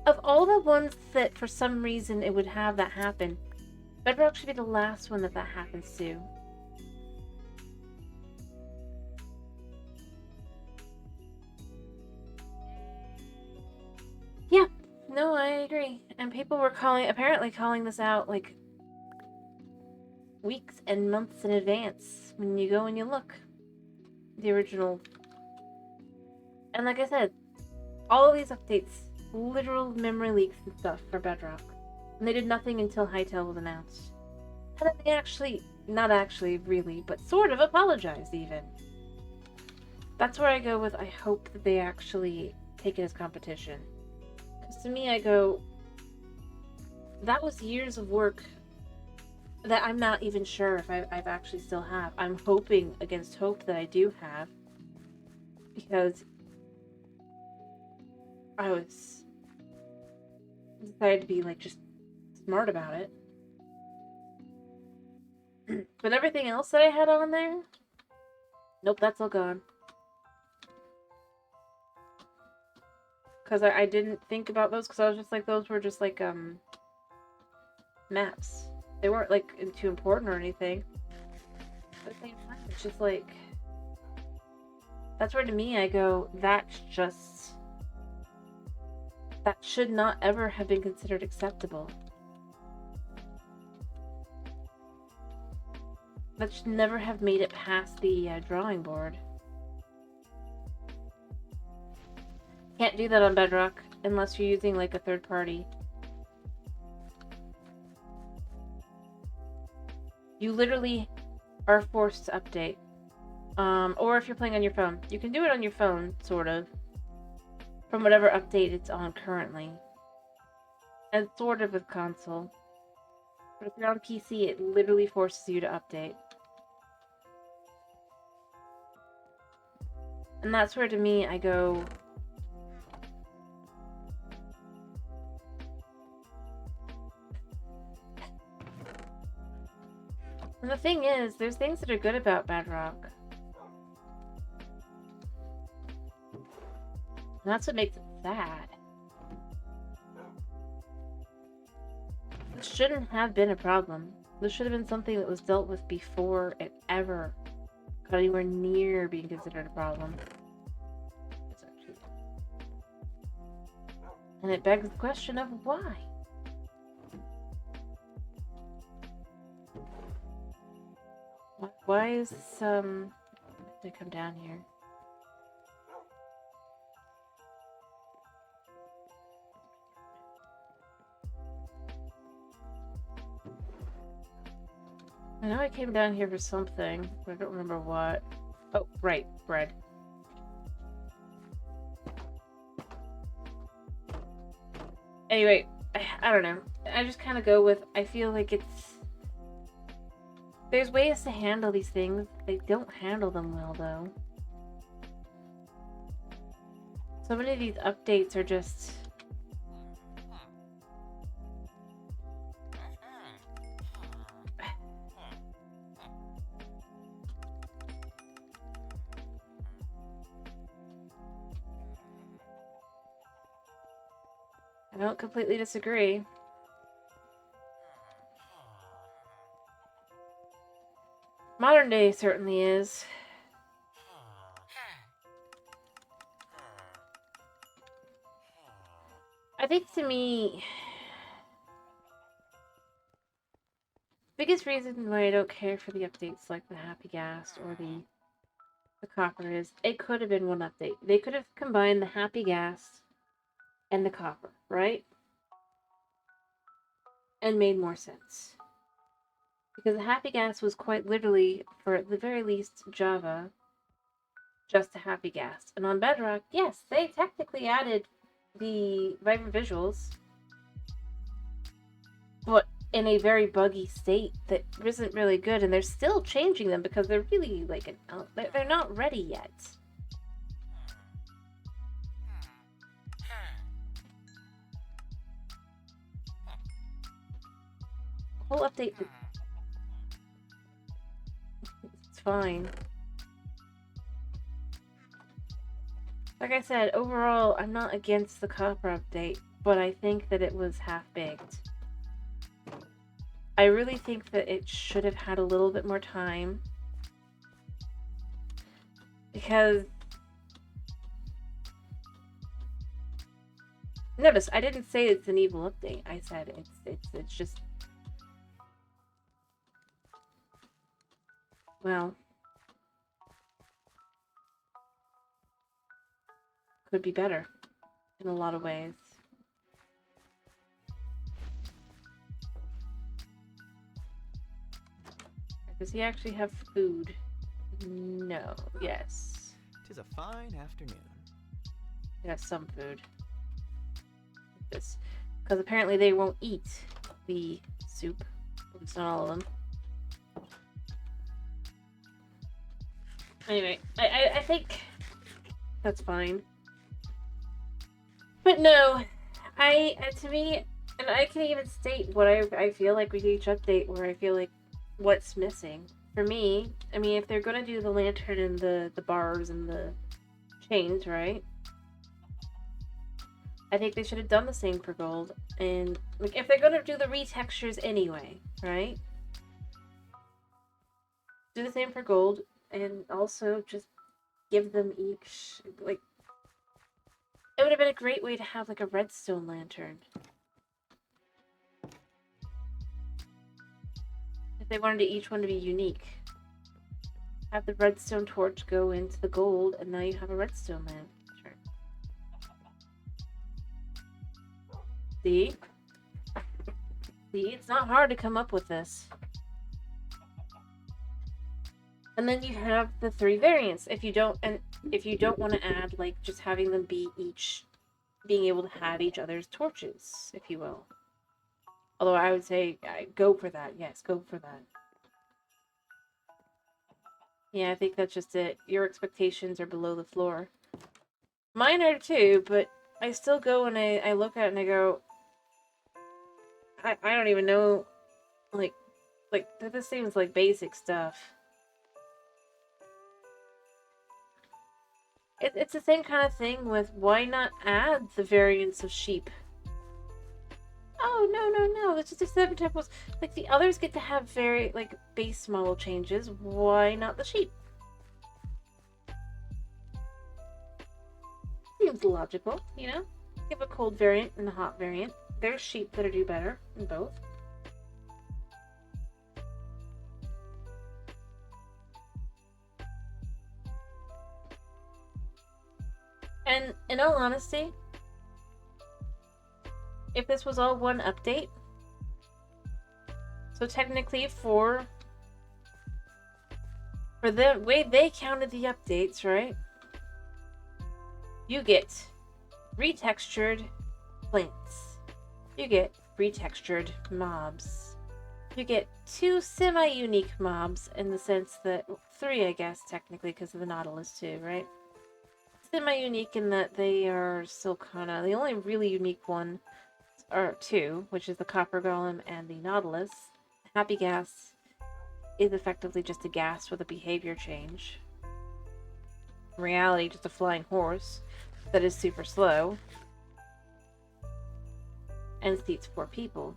of all the ones that for some reason it would have that happen, Bedrock should be the last one that happens to. Yeah, no, I agree. And people were apparently calling this out like weeks and months in advance when you go and you look. The original. And like I said, all of these updates, literal memory leaks and stuff for Bedrock. And they did nothing until Hytale was announced. And then they actually, not actually really, but sort of apologized even. That's where I go with, I hope that they actually take it as competition. Because to me, I go, that was years of work that I'm not even sure if I've actually still have. I'm hoping against hope that I do have. Because I was decided to be like just smart about it. But everything else that I had on there, nope, that's all gone. Because I didn't think about those, because I was just like, those were just like maps. They weren't like too important or anything. But at the same time, it's just like, that's where to me I go, that's just, that should not ever have been considered acceptable. That should never have made it past the drawing board. Can't do that on Bedrock unless you're using like a third party. You literally are forced to update. Or if you're playing on your phone. You can do it on your phone, sort of. From whatever update it's on currently. And sort of with console. But if you're on PC, it literally forces you to update. And that's where to me I go, and the thing is, there's things that are good about Bedrock. And that's what makes it sad. This shouldn't have been a problem. This should have been something that was dealt with before it ever got anywhere near being considered a problem. And it begs the question of why. Why is this, to come down here? I know I came down here for something, but I don't remember what. Oh, right, bread. Anyway, I don't know. I just kind of go with, I feel like it's... There's ways to handle these things. They don't handle them well, though. So many of these updates are just... I don't completely disagree. Modern day certainly is. I think to me, biggest reason why I don't care for the updates like the Happy Gas or the copper is it could have been one update. They could have combined the Happy Gas and the copper, right? And made more sense. Because the Happy Gas was quite literally, for at the very least, Java, just a Happy Gas. And on Bedrock, yes, they technically added the vibrant visuals, but in a very buggy state that isn't really good, and they're still changing them because they're really like they're not ready yet. The whole update, it's fine. Like I said, overall, I'm not against the copper update, but I think that it was half-baked. I really think that it should have had a little bit more time. Because... Notice, I didn't say it's an evil update. I said it's just... Well... could be better. In a lot of ways. Does he actually have food? No. Yes. 'Tis a fine afternoon. He has some food. This, because apparently they won't eat the soup. At least not all of them. Anyway, I think that's fine. But no, to me, and I can even state what I feel like with each update, where I feel like what's missing. For me, I mean, if they're gonna do the lantern and the bars and the chains, right? I think they should have done the same for gold. And like, if they're gonna do the retextures anyway, right? Do the same for gold, and also just give them each, like, it would have been a great way to have like a redstone lantern. If they wanted each one to be unique. Have the redstone torch go into the gold, and now you have a redstone lantern. See? See, it's not hard to come up with this. And then you have the 3 variants. If you don't want to add like just having them be each being able to have each other's torches, if you will. Although I would say go for that. Yes, go for that. Yeah, I think that's just it. Your expectations are below the floor. Mine are too, but I still go and I look at it and I go, I don't even know, like this seems like basic stuff. It's the same kind of thing with why not add the variants of sheep? Oh, no. It's just 7 temples. Like, the others get to have very, like, base model changes. Why not the sheep? Seems logical, you know? Give a cold variant and a hot variant. There's sheep that do better in both. And in all honesty, if this was all one update, so technically for the way they counted the updates, right? You get retextured plants. You get retextured mobs. You get 2 semi-unique mobs in the sense that 3, I guess, technically, because of the Nautilus too, right? Semi-unique in that they are still kind of... The only really unique one are 2, which is the Copper Golem and the Nautilus. Happy Gas is effectively just a gas with a behavior change. In reality, just a flying horse that is super slow. and seats 4 people.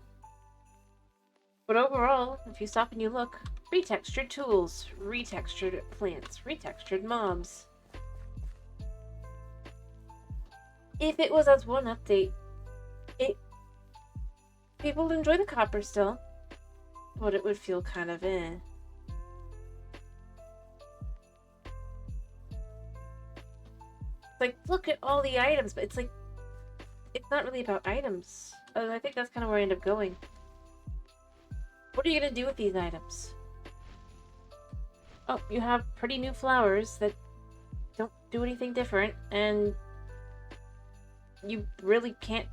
But overall, if you stop and you look, retextured tools, retextured plants, retextured mobs. If it was as one update, people would enjoy the copper still, but it would feel kind of eh. Like, look at all the items, but it's like, it's not really about items. And I think that's kind of where I end up going. What are you gonna do with these items? Oh, you have pretty new flowers that don't do anything different, and you really can't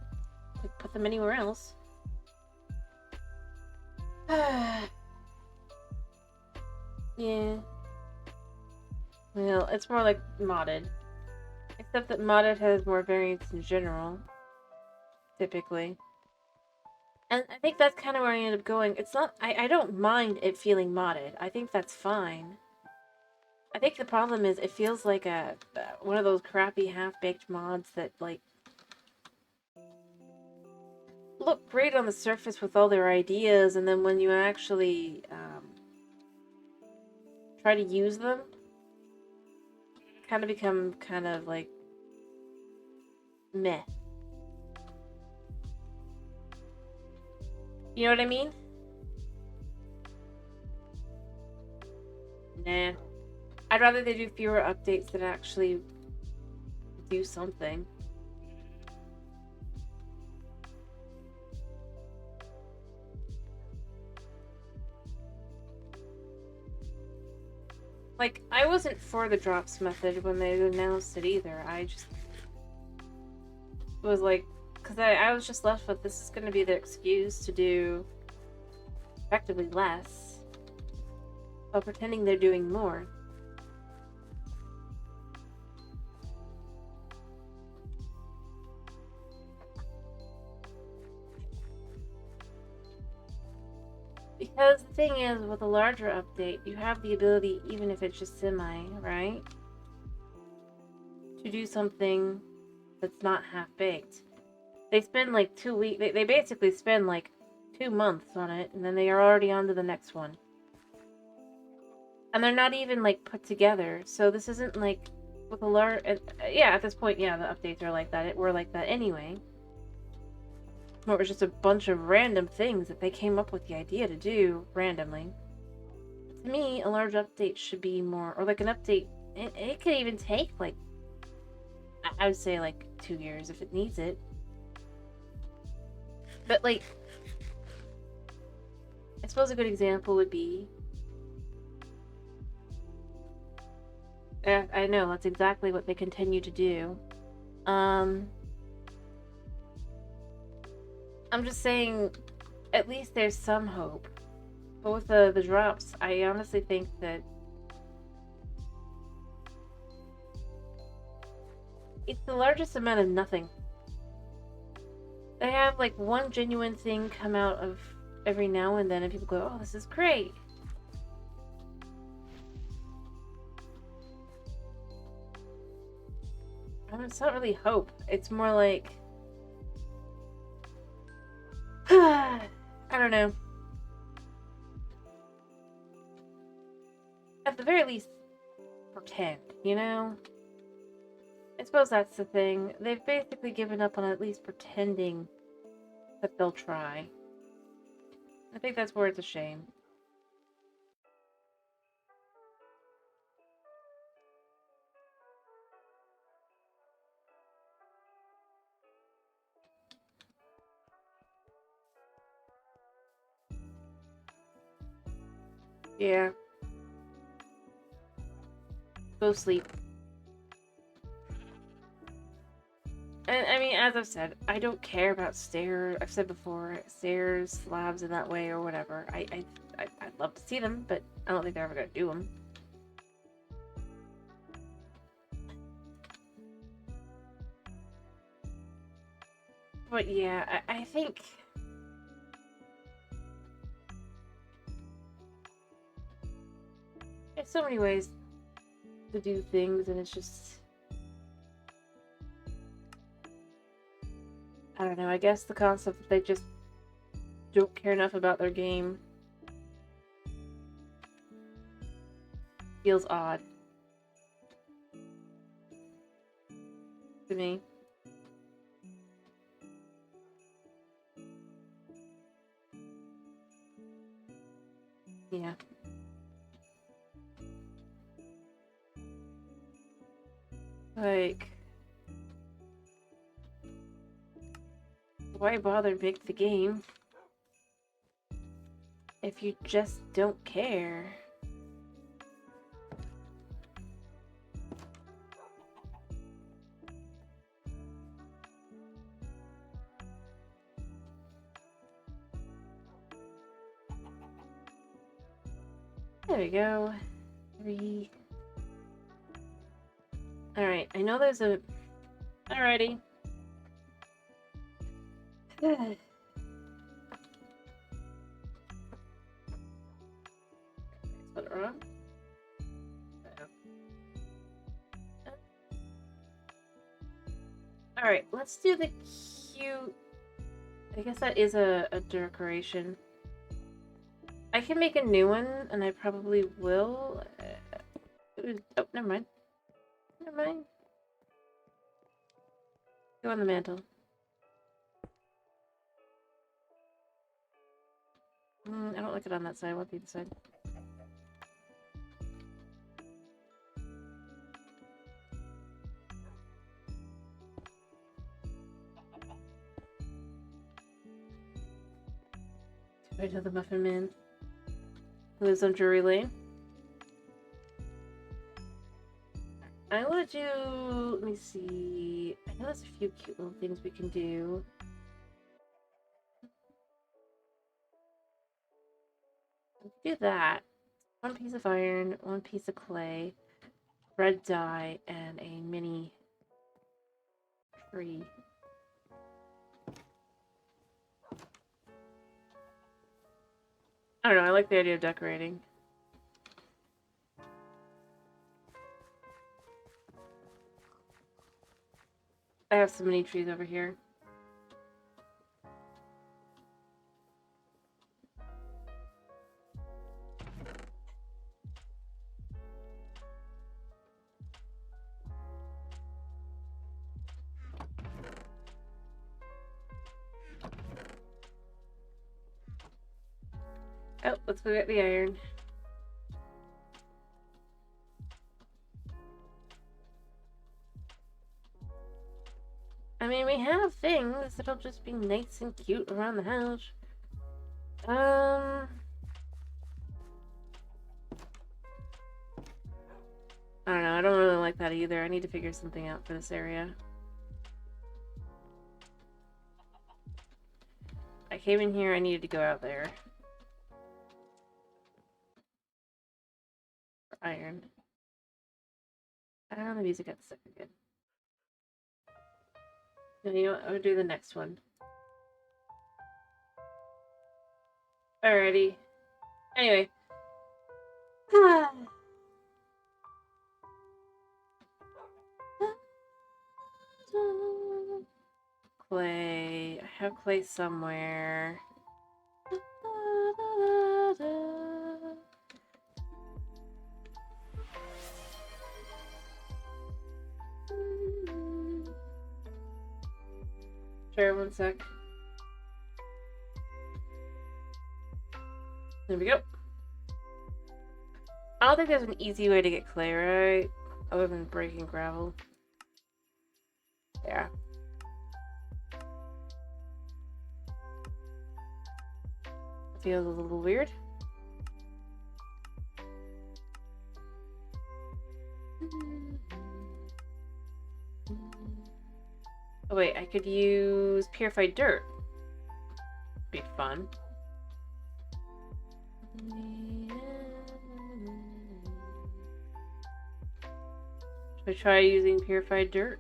like, put them anywhere else. Yeah. Well, it's more like modded. Except that modded has more variants in general. Typically. And I think that's kind of where I end up going. It's not... I don't mind it feeling modded. I think that's fine. I think the problem is it feels like one of those crappy half-baked mods that, like, look great on the surface with all their ideas, and then when you actually try to use them, kind of become kind of like meh. You know what I mean? Nah. I'd rather they do fewer updates than actually do something. Like, I wasn't for the drops method when they announced it either. I just was like, because I was just left with this is going to be the excuse to do effectively less while pretending they're doing more. Because the thing is, with a larger update, you have the ability, even if it's just semi, right? To do something that's not half-baked. They spend like 2 weeks, they basically spend like 2 months on it, and then they are already on to the next one. And they're not even like put together, so this isn't like with a large, yeah, at this point, yeah, the updates are like that, were like that anyway. Or it was just a bunch of random things that they came up with the idea to do randomly. To me, a large update should be more, or like an update, it could even take like, I would say like 2 years if it needs it. But like, I suppose a good example would be, I know, that's exactly what they continue to do. I'm just saying, at least there's some hope. But with the drops, I honestly think that it's the largest amount of nothing. They have like one genuine thing come out of every now and then, and people go, "Oh, this is great." It's not really hope. It's more like, I don't know. At the very least, pretend, you know? I suppose that's the thing. They've basically given up on at least pretending that they'll try. I think that's where it's a shame. Yeah. Go sleep. And I mean, as I've said, I don't care about stairs. I've said before, stairs, slabs in that way or whatever. I'd love to see them, but I don't think they're ever gonna do them. But yeah, I think there's so many ways to do things, and it's just I don't know, I guess the concept that they just don't care enough about their game feels odd to me. Yeah. Like, why bother make the game if you just don't care? There we go. 3. Alright, I know there's a... Alrighty. Spelled it wrong. Alright, let's do the cute... I guess that is a decoration. I can make a new one, and I probably will. Oh, never mind. Never mind. Go on the mantle. I don't like it on that side. I want the other side. Right to the Muffin Man. Who lives on Drury Lane. I want to do... Let me see. I know there's a few cute little things we can do. Do that. 1 piece of iron, 1 piece of clay, red dye, and a mini tree. I don't know, I like the idea of decorating. I have some mini trees over here. Oh, let's go get the iron. I mean, we have things that'll just be nice and cute around the house. I don't know, I don't really like that either. I need to figure something out for this area. I came in here, I needed to go out there. For iron. The music got stuck again. No, you know what? I'll do the next one. Alrighty. Anyway. Clay. I have clay somewhere. Sure, 1 sec. There we go. I don't think there's an easy way to get clay, right? Other than breaking gravel. Yeah. Feels a little weird. Oh wait, I could use purified dirt. Be fun. Should I try using purified dirt?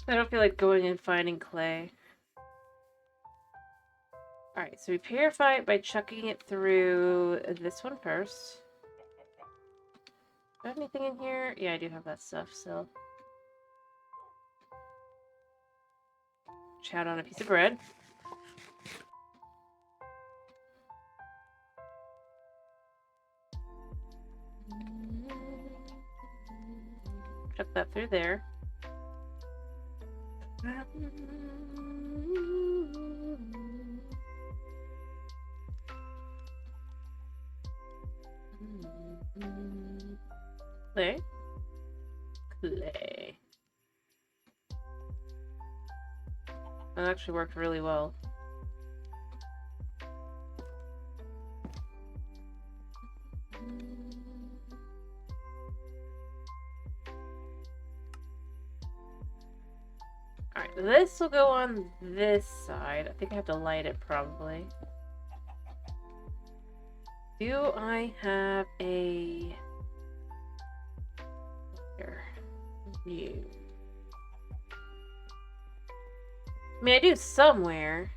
I don't feel like going and finding clay. Alright, so we purify it by chucking it through this one first. Do I have anything in here? Yeah, I do have that stuff, so. Chow on a piece of bread. Chuck that through there. Clay. Clay. That actually worked really well. Alright, this will go on this side. I think I have to light it probably. Do I have a... Here. New. I mean, I do somewhere.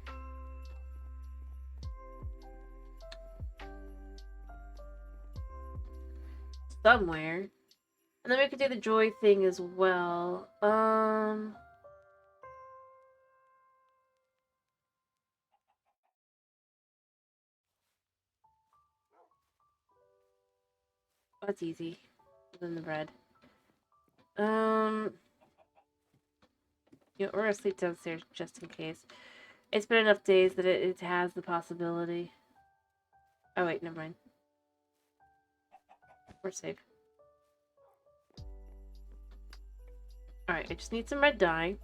Somewhere. And then we could do the joy thing as well. That's easy. Than the bread. You know, we're gonna sleep downstairs just in case. It's been enough days that it has the possibility. Oh wait, never mind. We're safe. Alright, I just need some red dye.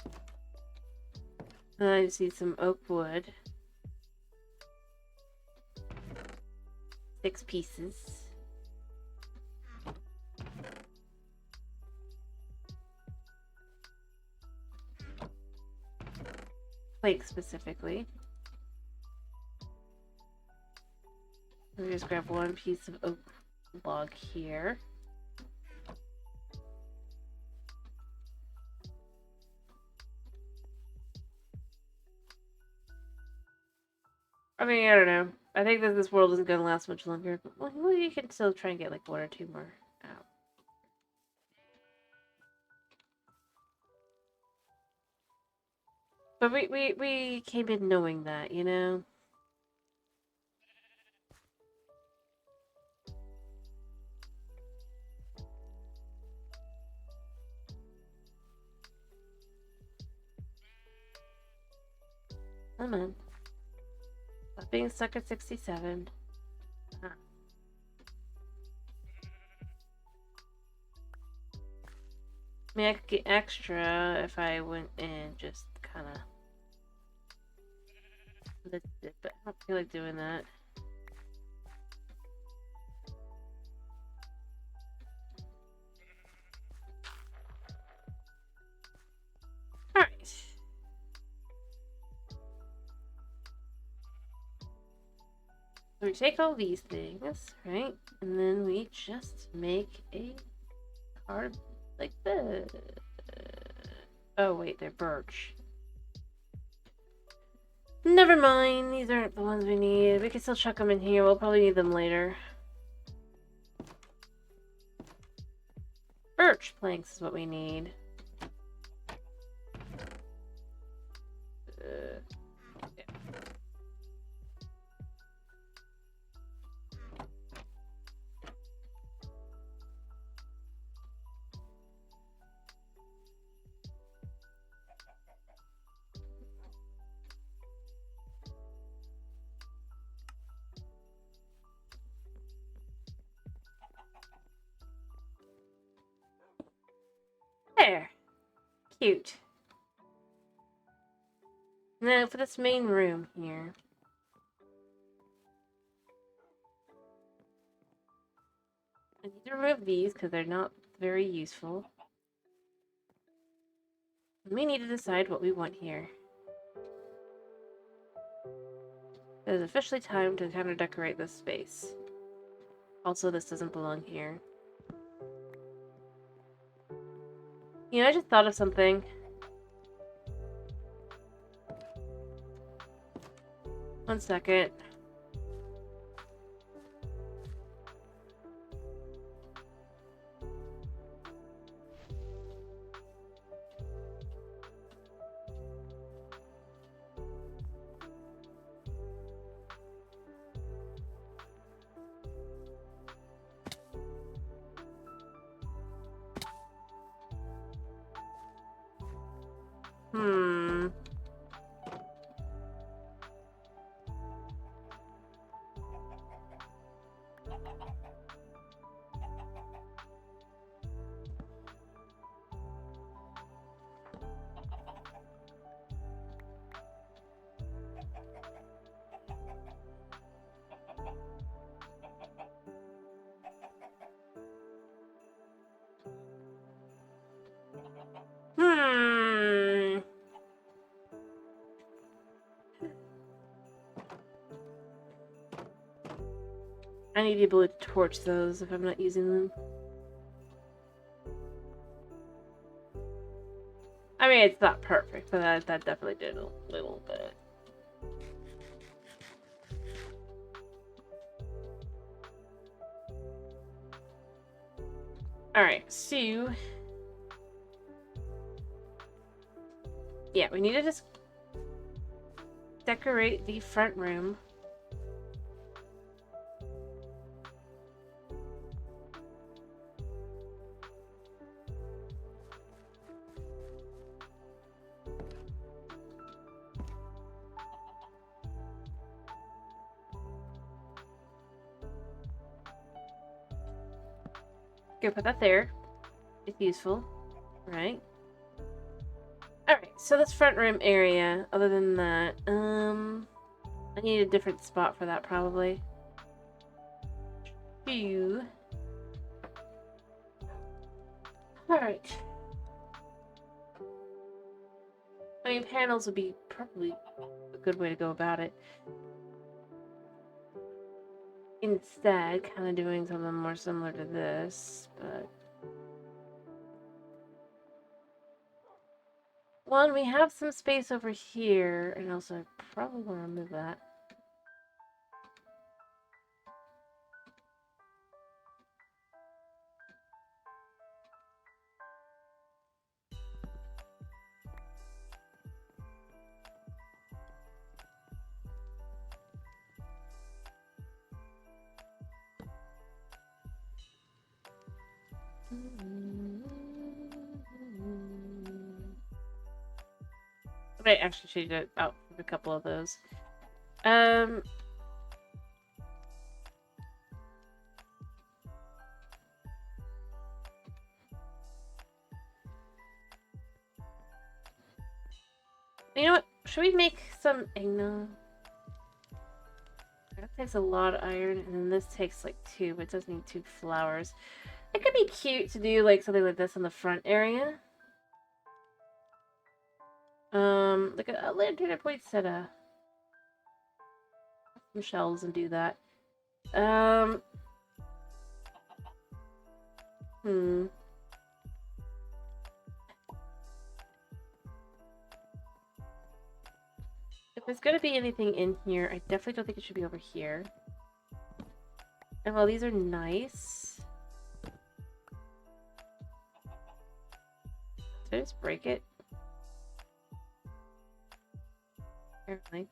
And I just need some oak wood. 6 pieces. Flake specifically. Let me just grab 1 piece of oak log here. I mean, I don't know. I think that this world isn't going to last much longer, but well, you can still try and get like 1 or 2 more out. But we came in knowing that, you know? Come on. Stop being stuck at 67. Huh. I mean, I could get extra if I went and just kind of lifted it, but I don't feel like doing that. Alright. So we take all these things, right? And then we just make a card like this. Oh wait, they're birch. Never mind, these aren't the ones we need. We can still chuck them in here. We'll probably need them later. Birch planks is what we need. Yeah. There. Cute. Now for this main room here. I need to remove these because they're not very useful. We need to decide what we want here. It is officially time to kind of decorate this space. Also, this doesn't belong here. You know, I just thought of something. 1 second. Hmm. Hmm. I need to be able to torch those if I'm not using them. I mean, it's not perfect, but that definitely did a little bit. Alright, so... yeah, we need to just decorate the front room. Go put that there. It's useful, right? Alright, so this front room area, other than that, I need a different spot for that, probably. Phew. Alright. I mean, panels would be probably a good way to go about it. Instead, kind of doing something more similar to this, but... one, we have some space over here, and also I probably want to remove that. I might actually change it out for a couple of those. You know what? Should we make some eggnog? That takes a lot of iron, and then this takes like 2, but it does need 2 flowers. It could be cute to do like something like this in the front area. Like a lantern or poinsettia. Some shells and do that. If there's gonna be anything in here, I definitely don't think it should be over here. And while these are nice... did I just break it? Apparently.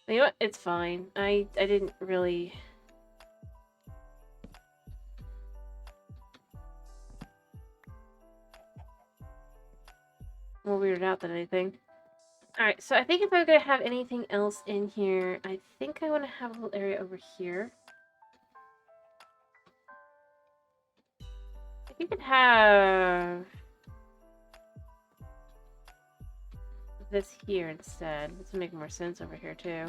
You know what? It's fine. I didn't really... more weirded out than anything. Alright, so I think if I'm gonna have anything else in here, I think I want to have a little area over here. I think I could have this here instead. This would make more sense over here too.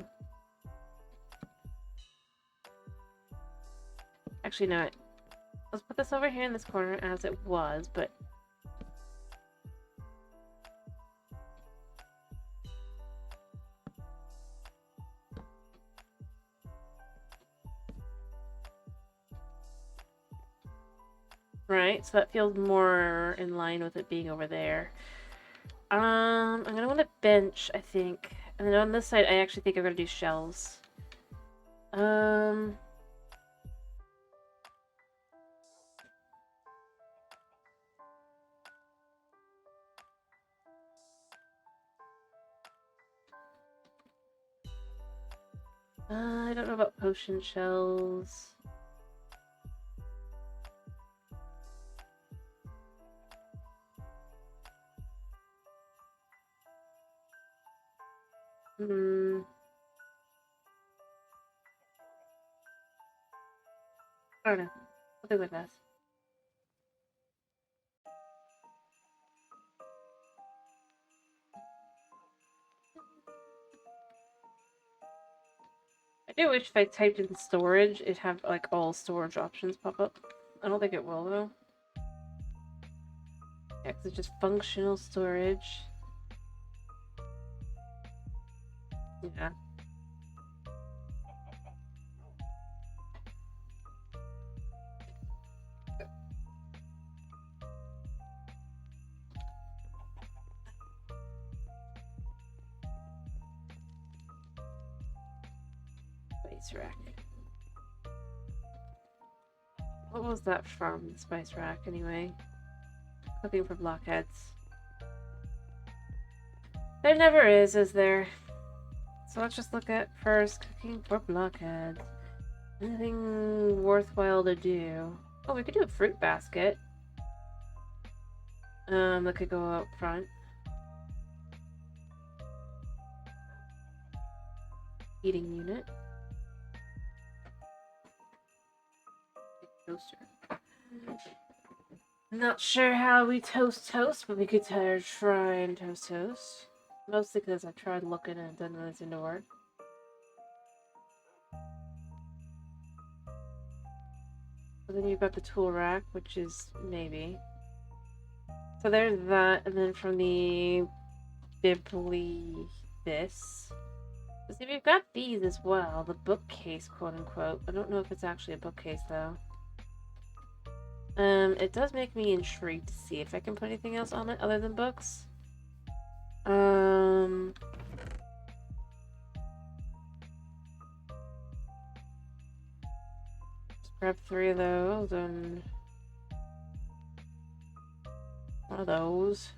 Actually, no. Let's put this over here in this corner as it was, but... right, so that feels more in line with it being over there. I'm gonna want a bench, I think. And then on this side, I actually think I'm gonna do shelves. I don't know about potion shells. I don't know. I'll do my best. I do wish if I typed in storage, it'd have like all storage options pop up. I don't think it will though. Yeah, 'cause it's just functional storage. Yeah. Spice rack. What was that from, the spice rack, anyway? Cooking for blockheads. There never is there? So let's just look at first cooking for blockheads. Anything worthwhile to do? Oh, we could do a fruit basket. That could go out front. Eating unit. Toaster. Not sure how we toast, but we could try and toast. Mostly because I tried looking and it doesn't really seem to work. But then you've got the tool rack, which is maybe. So there's that, and then from the Bibly this. So see, we've got these as well. The bookcase, quote unquote. I don't know if it's actually a bookcase though. It does make me intrigued to see if I can put anything else on it other than books. Just grab 3 of those and 1 of those.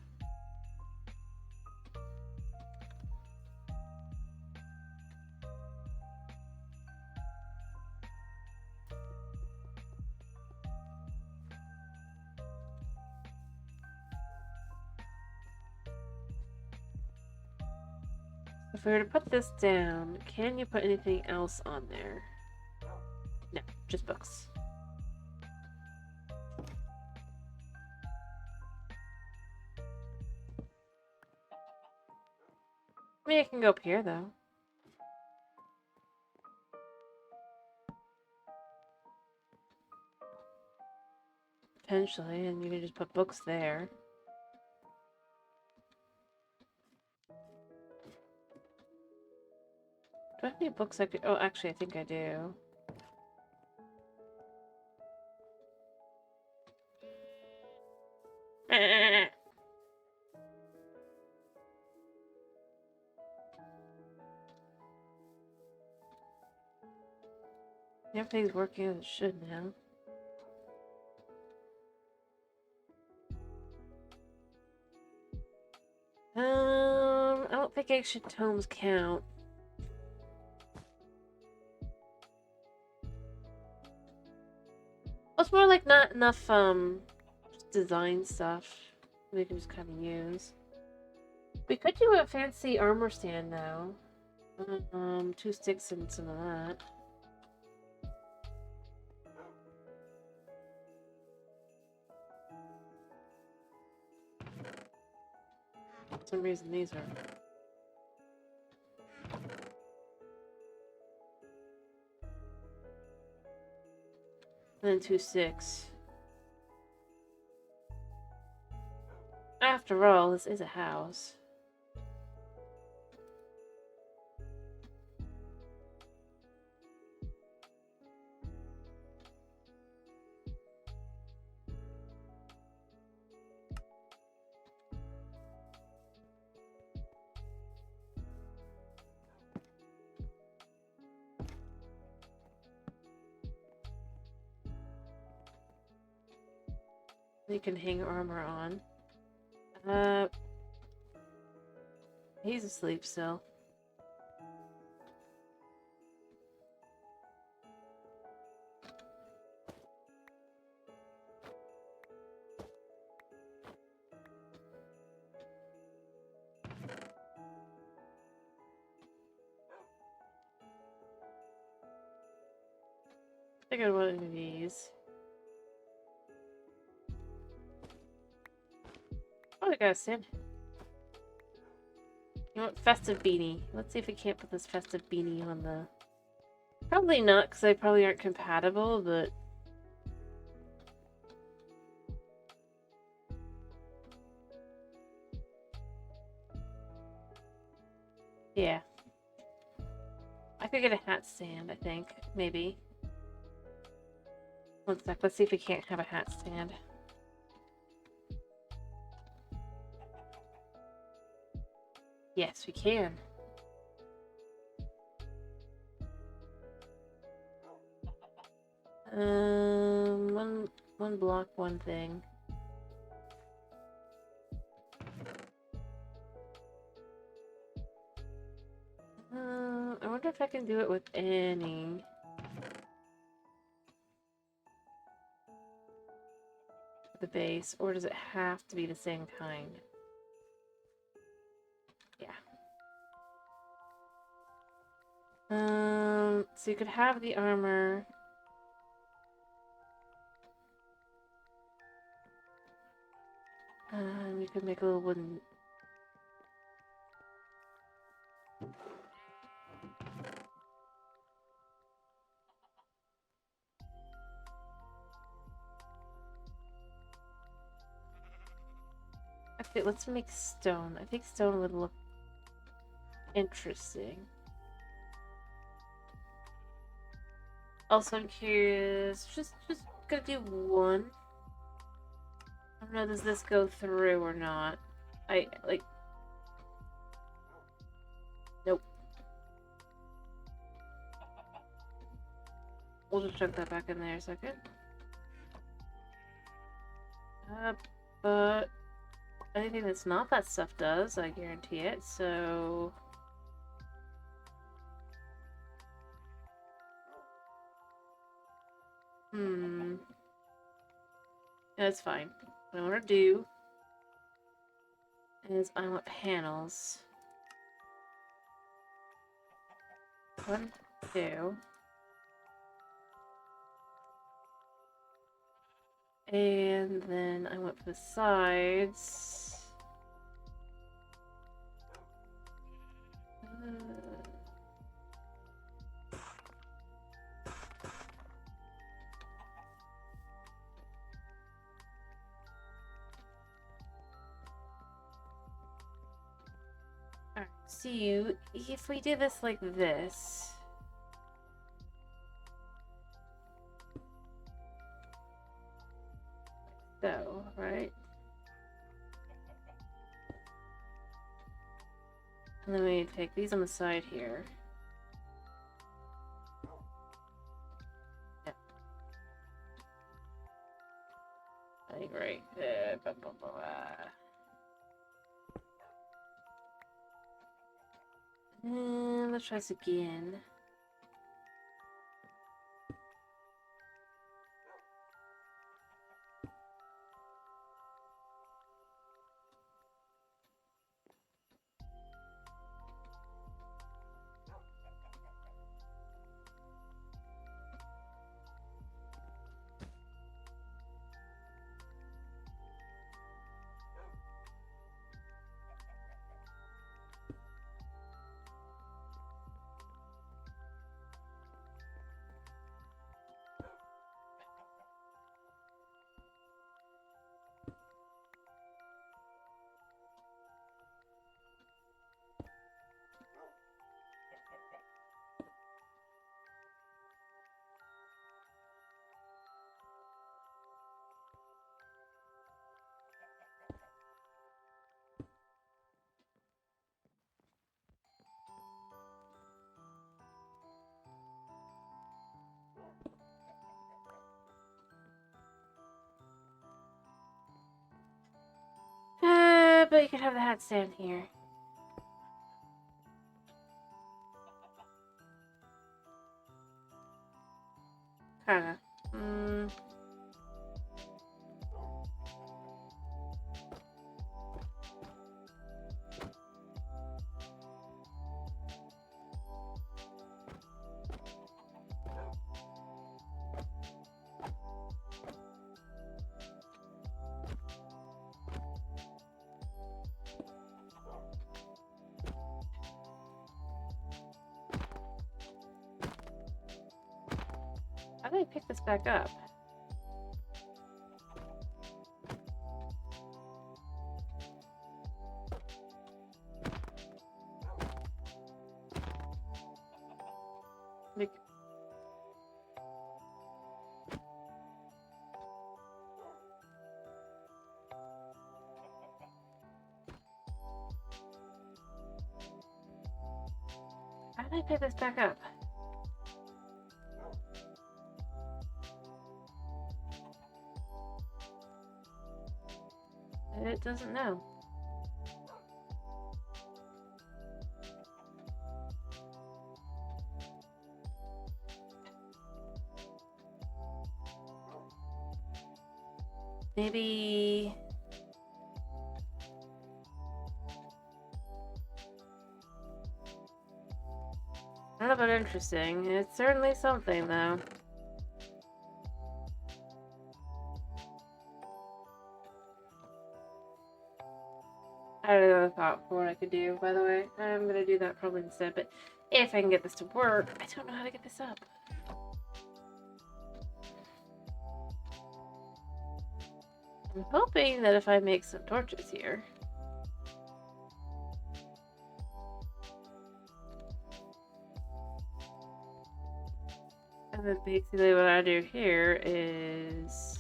If we were to put this down, can you put anything else on there? No, just books. I mean, I can go up here, though. Potentially, and you can just put books there. Do I have any books I could... Oh, actually, I think I do. Everything's working as it should now. I don't think ancient tomes count. Well, it's more like not enough, just design stuff we can just kind of use. We could do a fancy armor stand, though. 2 sticks and some of that. For some reason, these are... And then 2 sticks. After all, this is a house. You can hang armor on. He's asleep still. I think I want one of these. Oh, I got a stand. You want festive beanie? Let's see if we can't put this festive beanie on the... Probably not, because they probably aren't compatible, but... Yeah. I could get a hat stand, I think. Maybe. One sec, let's see if we can't have a hat stand. Yes, we can. One block, one thing. I wonder if I can do it with any. The base, or does it have to be the same kind? Yeah. So you could have the armor. You could make a little wooden. Okay, let's make stone. I think stone would look interesting. Also, I'm curious. Just gonna do one. I don't know. Does this go through or not? Nope. We'll just chuck that back in there a second. But anything that's not that stuff does, I guarantee it, so... That's fine. What I want to do is I want panels. 1, 2. And then I want the sides. Alright, so if we do this like this. So, right? And then we take these on the side here. Yeah. I think right. Let's try this again. about you could have the hat stand here? Kinda. How do I pick this back up? Like, how do I pick this back up? It doesn't know. Maybe... I don't know about interesting. It's certainly something, though. I had another thought for what I could do, by the way. I'm gonna do that probably instead, but if I can get this to work, I don't know how to get this up. I'm hoping that if I make some torches here... And then basically what I do here is...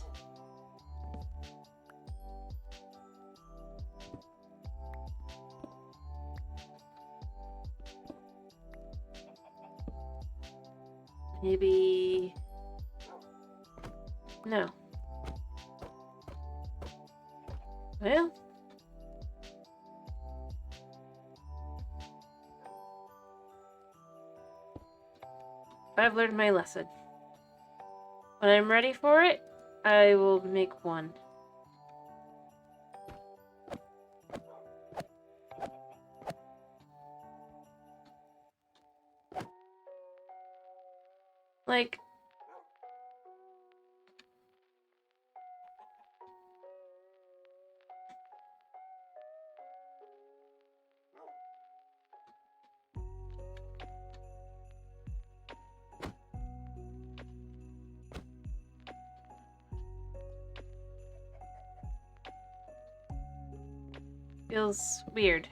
Maybe... No. Well... I've learned my lesson. When I'm ready for it, I will make one. Like... Feels weird.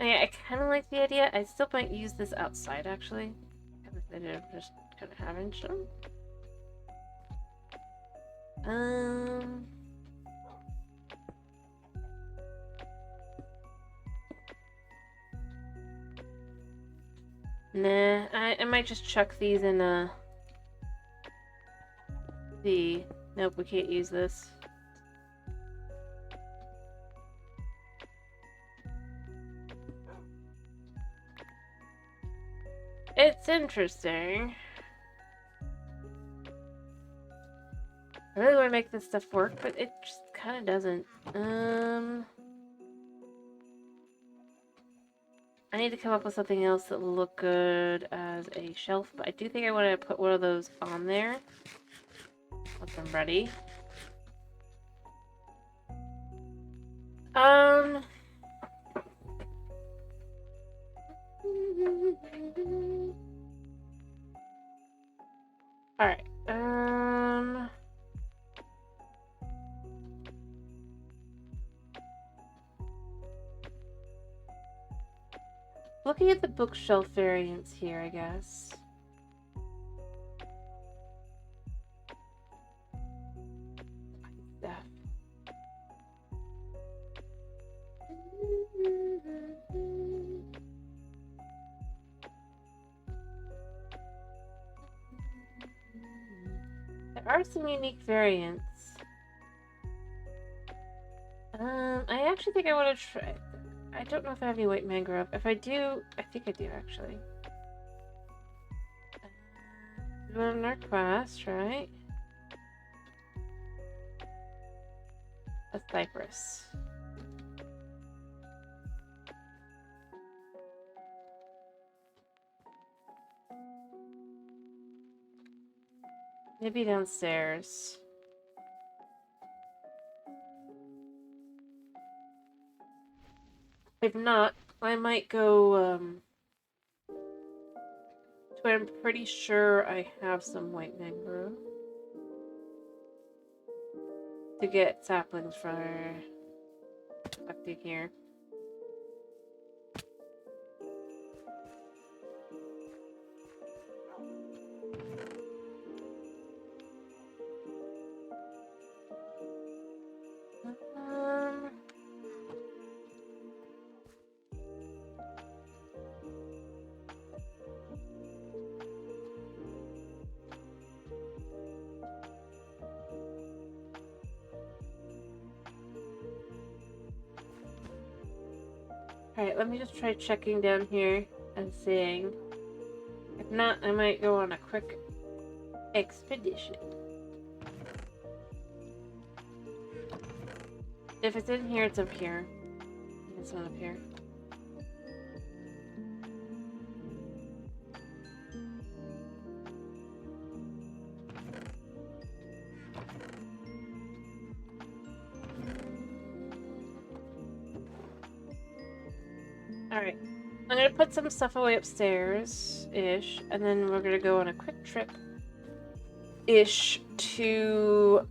I kind of like the idea. I still might use this outside, actually. Just kind of having some. Nah, I might just chuck these in nope, we can't use this. It's interesting. I really want to make this stuff work, but it just kind of doesn't. I need to come up with something else that will look good as a shelf, but I do think I want to put one of those on there once I'm ready. Alright, looking at the bookshelf variants here, I guess. Stuff. There are some unique variants. I actually think I want to try. I don't know if I have any white mangrove. If I do, I think I do actually. Learn our quest, right? A cypress. Maybe downstairs. If not, I might go, to where I'm pretty sure I have some white mangrove. To get saplings for collecting here. Um, Alright, let me just try checking down here and seeing. If not, I might go on a quick expedition. If it's in here, it's up here. It's not up here. Alright. I'm gonna put some stuff away upstairs-ish, and then we're gonna go on a quick trip-ish to,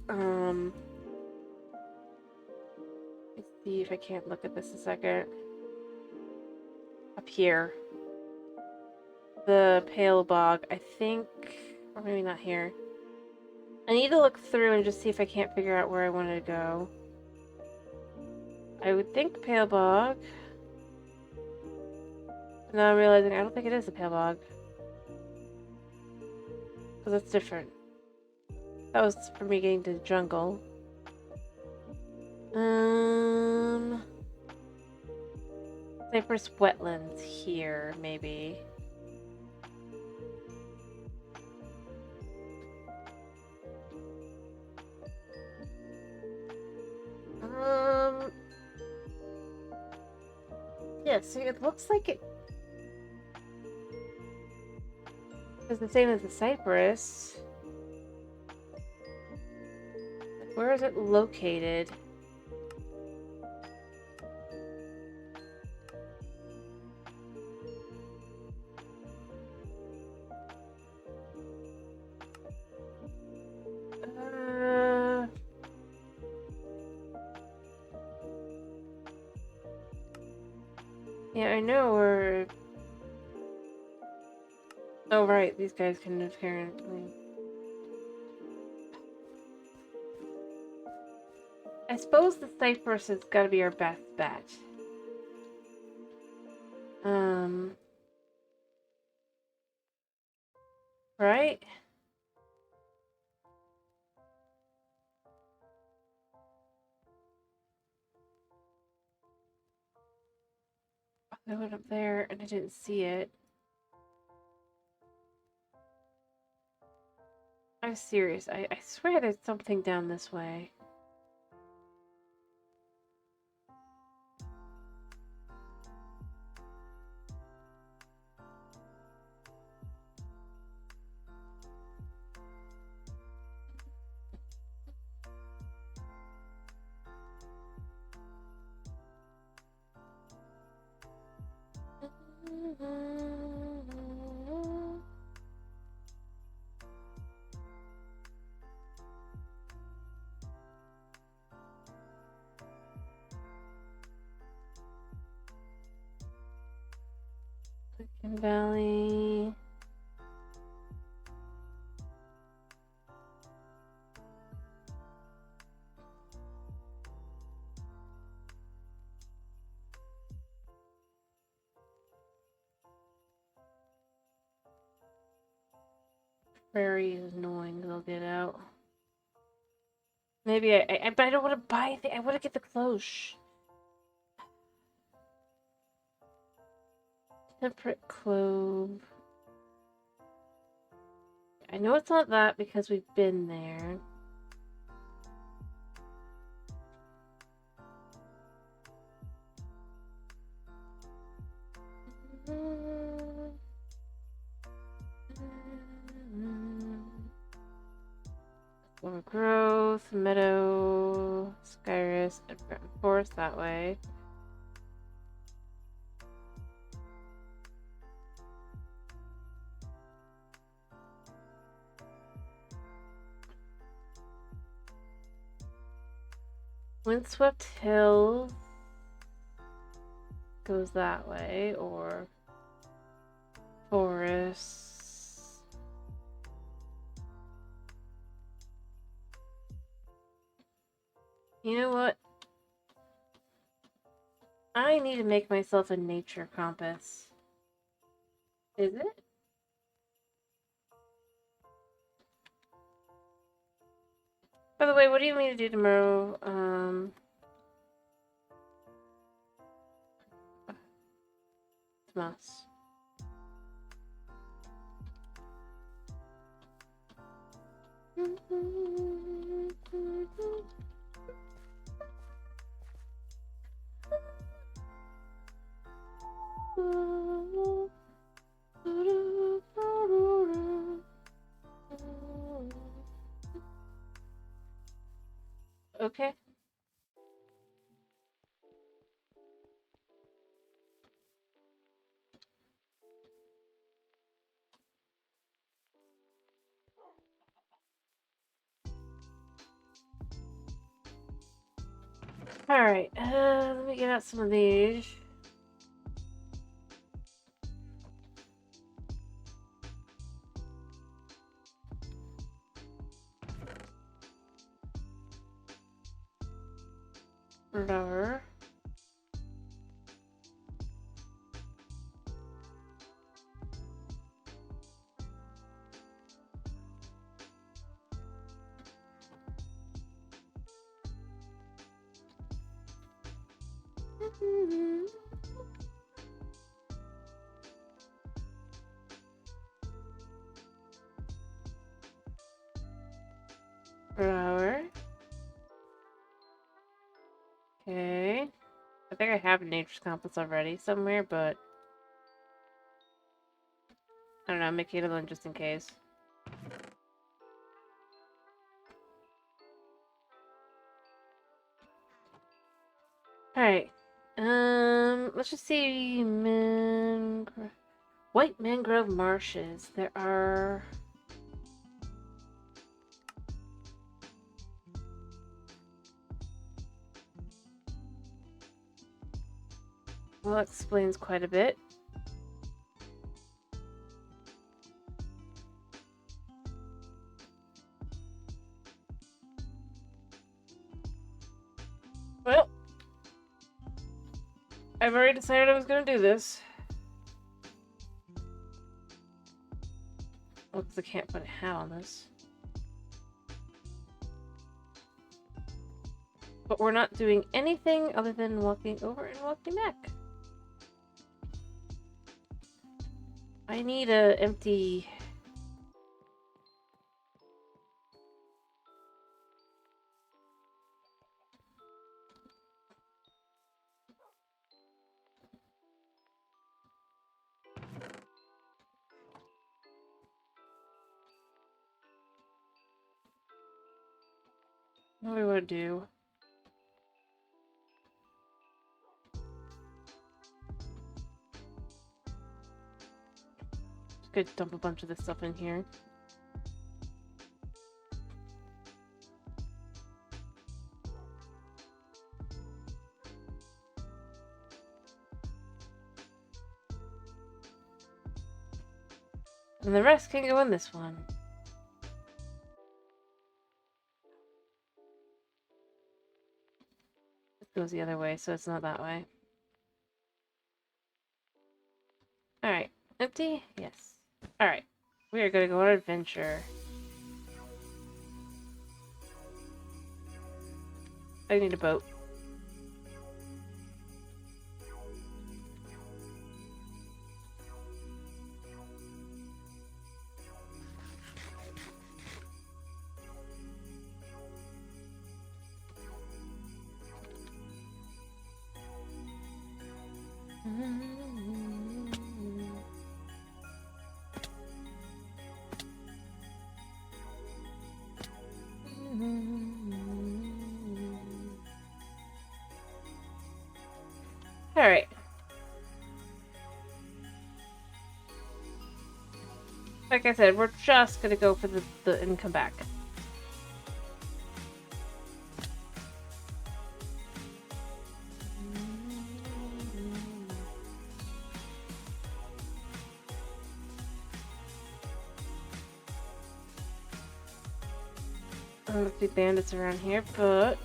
let's see if I can't look at this a second. Up here. The Pale Bog, I think, or maybe not here. I need to look through and just see if I can't figure out where I wanted to go. I would think Pale Bog. Now I'm realizing I don't think it is a Pale Bog. Because it's different. That was for me getting to the jungle. Cypress wetlands here, maybe. Yeah, see, it looks like it is the same as the cypress. Where is it located? Yeah, I know where. Oh, right, these guys can apparently. I suppose the cypress has got to be our best bet. Right? I went up there and I didn't see it. I'm serious. I swear there's something down this way. Valley. Prairie is annoying, they'll get out. Maybe but I don't want to buy anything. I want to get the cloche. Temperate clove. I know it's not that because we've been there. More growth, meadow, skyrus, and forest that way. Windswept Hills goes that way, or forests. You know what? I need to make myself a nature compass. Is it? By the way, what do you mean to do tomorrow? Mouse. Okay. Alright, let me get out some of these. Lower. Flower. Okay. I think I have a nature's compass already somewhere, but I don't know, make it one just in case. Alright. Let's just see white mangrove marshes. There are well, that explains quite a bit. Well, I've already decided I was gonna do this. Well, because I can't put a hat on this. But we're not doing anything other than walking over and walking back. I need a empty... What do we want to do? Just gonna dump a bunch of this stuff in here. And the rest can go in this one. It goes the other way, so it's not that way. Alright. Empty? Yes. Alright. We are gonna go on an adventure. I need a boat. All right. Like I said, we're just gonna go for the and come back. I don't see bandits around here, but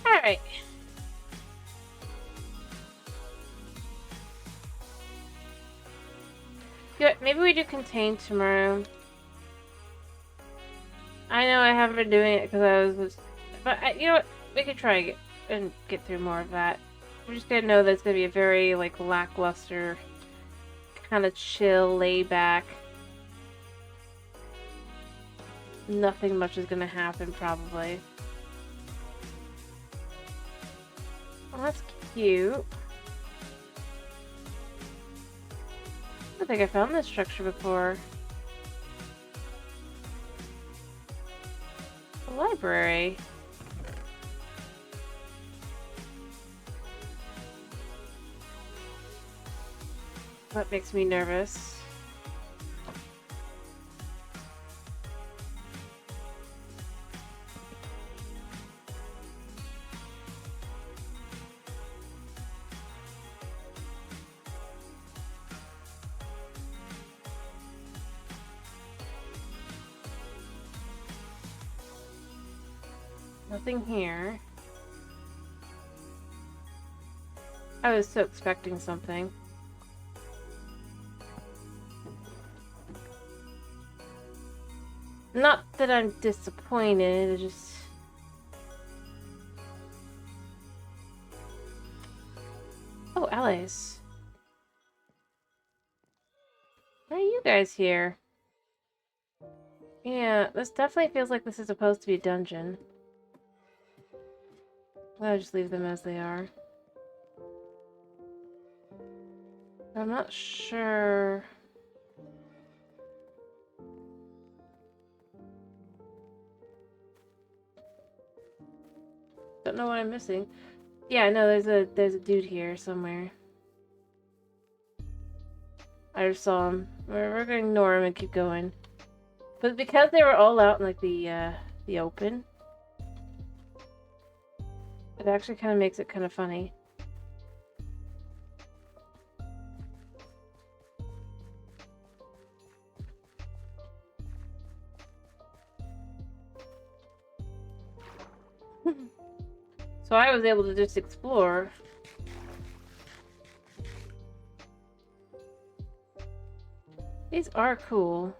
all right. Yeah, maybe we do contain tomorrow. I know I haven't been doing it because I was but you know what? We could try and get through more of that. We're just gonna know that it's gonna be a very like lackluster, kind of chill, lay back. Nothing much is gonna happen probably. Well, that's cute. I don't think I found this structure before. A library. That makes me nervous. Nothing here. I was so expecting something. Not that I'm disappointed, it's just... Oh, allies. Why are you guys here? Yeah, this definitely feels like this is supposed to be a dungeon. I'll just leave them as they are. I'm not sure... Don't know what I'm missing. Yeah, no, there's a dude here somewhere. I just saw him. We're gonna ignore him and keep going. But because they were all out in like the open, it actually kind of makes it kind of funny. So I was able to just explore. These are cool.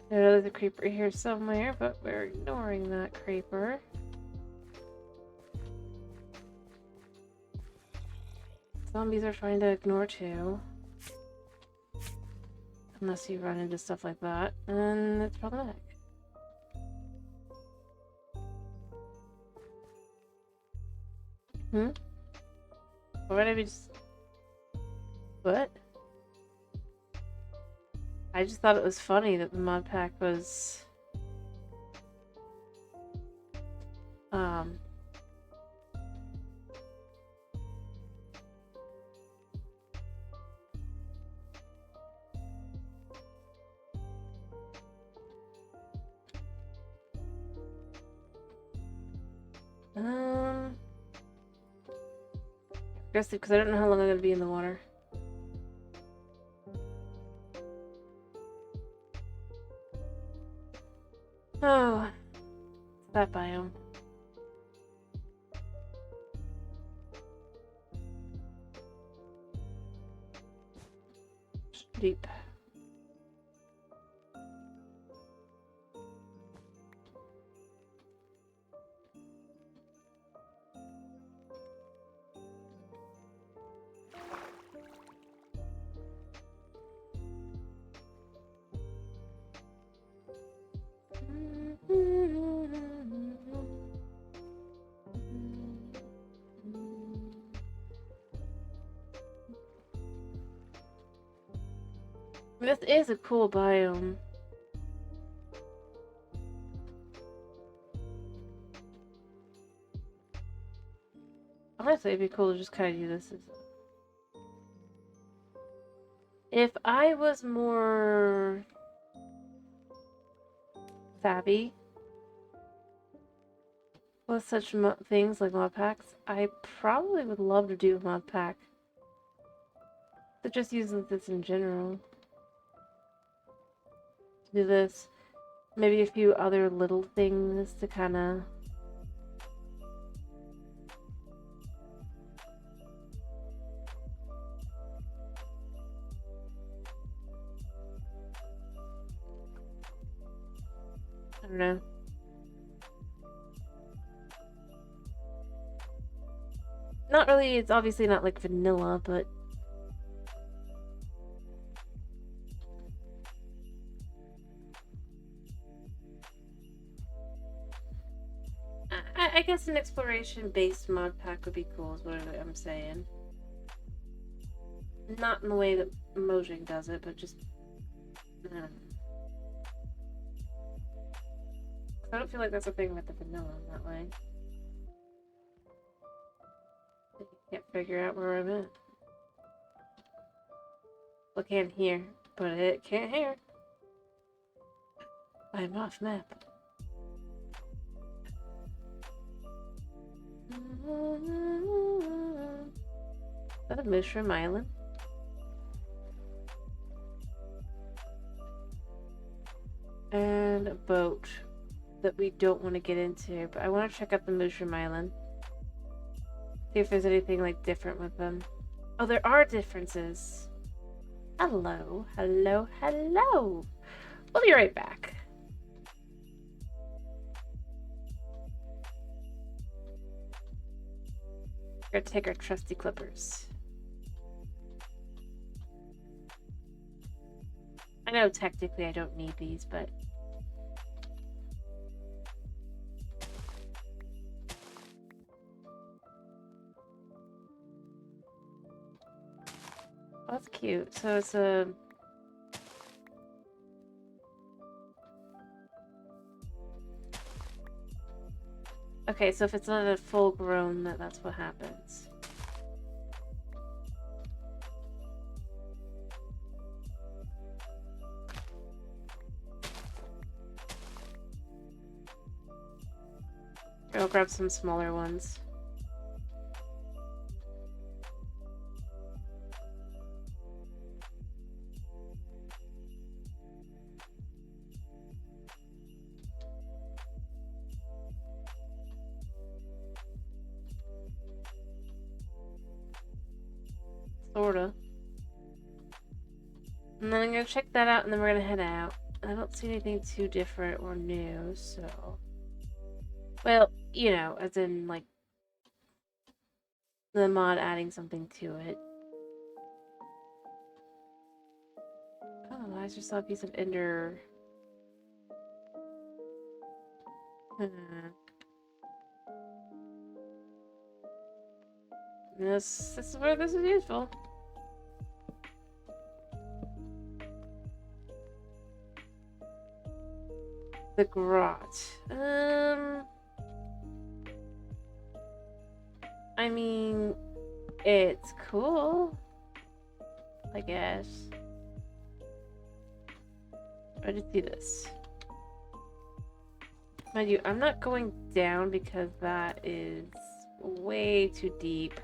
There's a creeper here somewhere, but we're ignoring that creeper. Zombies are fine to ignore too. Unless you run into stuff like that, and it's problematic. Why would I be just... What? I just thought it was funny that the mod pack was... Guess because I don't know how long I'm gonna be in the water. Oh, it's that biome. Deep. This is a cool biome. Honestly, it'd be cool to just kind of do this as... If I was more savvy with such things like mod packs, I probably would love to do a mod pack that just uses this in general. Do this, maybe a few other little things to kind of... I don't know. Not really, it's obviously not like vanilla, but... I guess an exploration-based mod pack would be cool, is what I'm saying. Not in the way that Mojang does it, but just... I don't feel like that's a thing with the vanilla in that way. I can't figure out where I'm at. Well, I can hear, but it can't hear. I'm off map. Is that a mushroom island? And a boat that we don't want to get into, but I want to check out the mushroom island. See if there's anything like different with them. Oh, there are differences. Hello, hello, hello. We'll be right back. We're gonna take our trusty clippers. I know technically I don't need these, but... Oh, that's cute. So it's a... Okay, so if it's not a full grown, that's what happens. I'll grab some smaller ones. Sorta. And then I'm gonna check that out and then we're gonna head out. I don't see anything too different or new, so... Well, you know, as in, like, the mod adding something to it. Oh, I just saw a piece of ender. This is where this is useful. The grot. I mean, it's cool, I guess. I just see this. Mind you, I'm not going down because that is way too deep.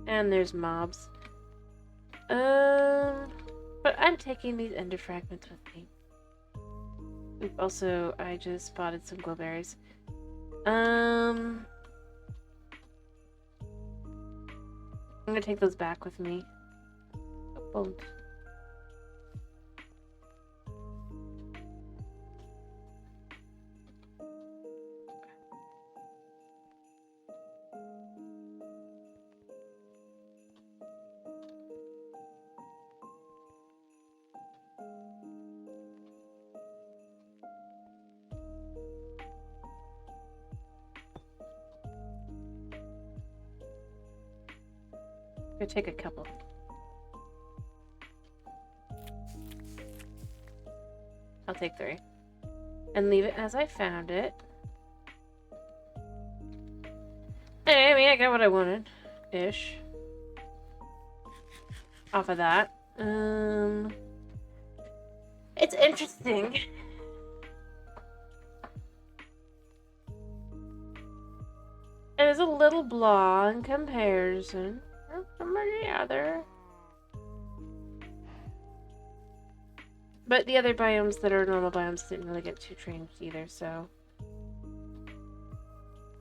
And there's mobs. But I'm taking these ender fragments with me. Oop, also, I just spotted some glowberries. I'm gonna take those back with me. Oh, bones. I'm gonna take a couple. I'll take 3. And leave it as I found it. Hey, I mean, I got what I wanted. Ish. Off of that. It's interesting. It is a little blah in comparison from the other. But the other biomes that are normal biomes didn't really get too trained either, so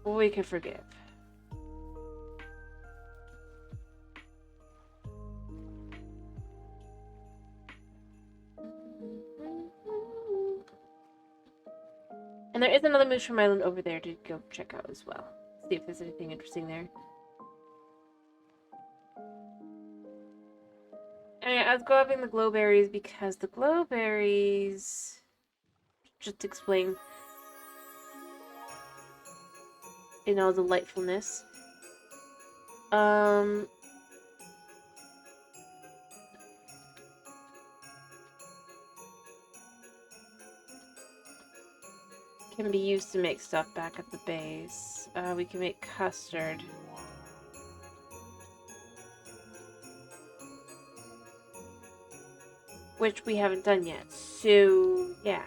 we can forgive. And there is another Mushroom Island over there to go check out as well. See if there's anything interesting there. Anyway, I was grabbing the glowberries because the glowberries, just to explain, in all delightfulness, can be used to make stuff back at the base. We can make custard. Which we haven't done yet, so yeah.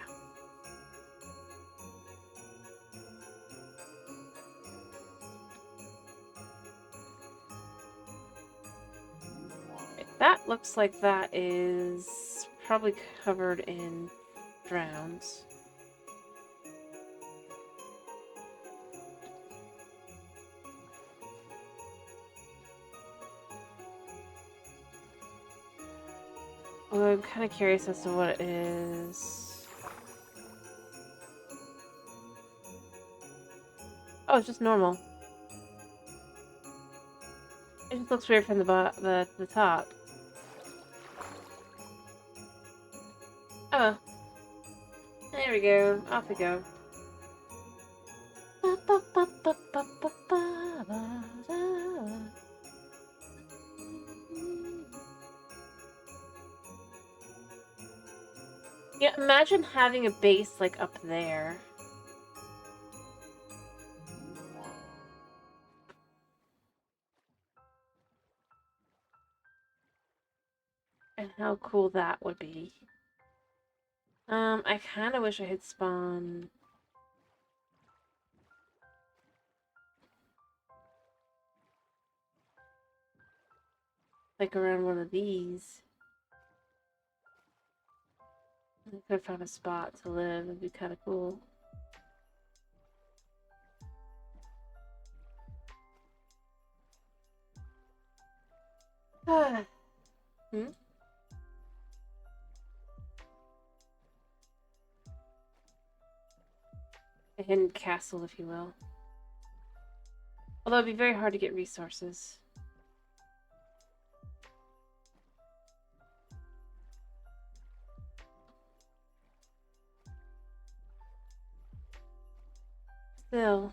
Right, that looks like that is probably covered in drowns. Although I'm kind of curious as to what it is. Oh, it's just normal. It just looks weird from the top. Oh. There we go. Off we go. Yeah, imagine having a base like up there. And how cool that would be. I kind of wish I had spawned like around one of these. I could have found a spot to live. It'd be kind of cool. Hmm? A hidden castle, if you will. Although it'd be very hard to get resources. Still.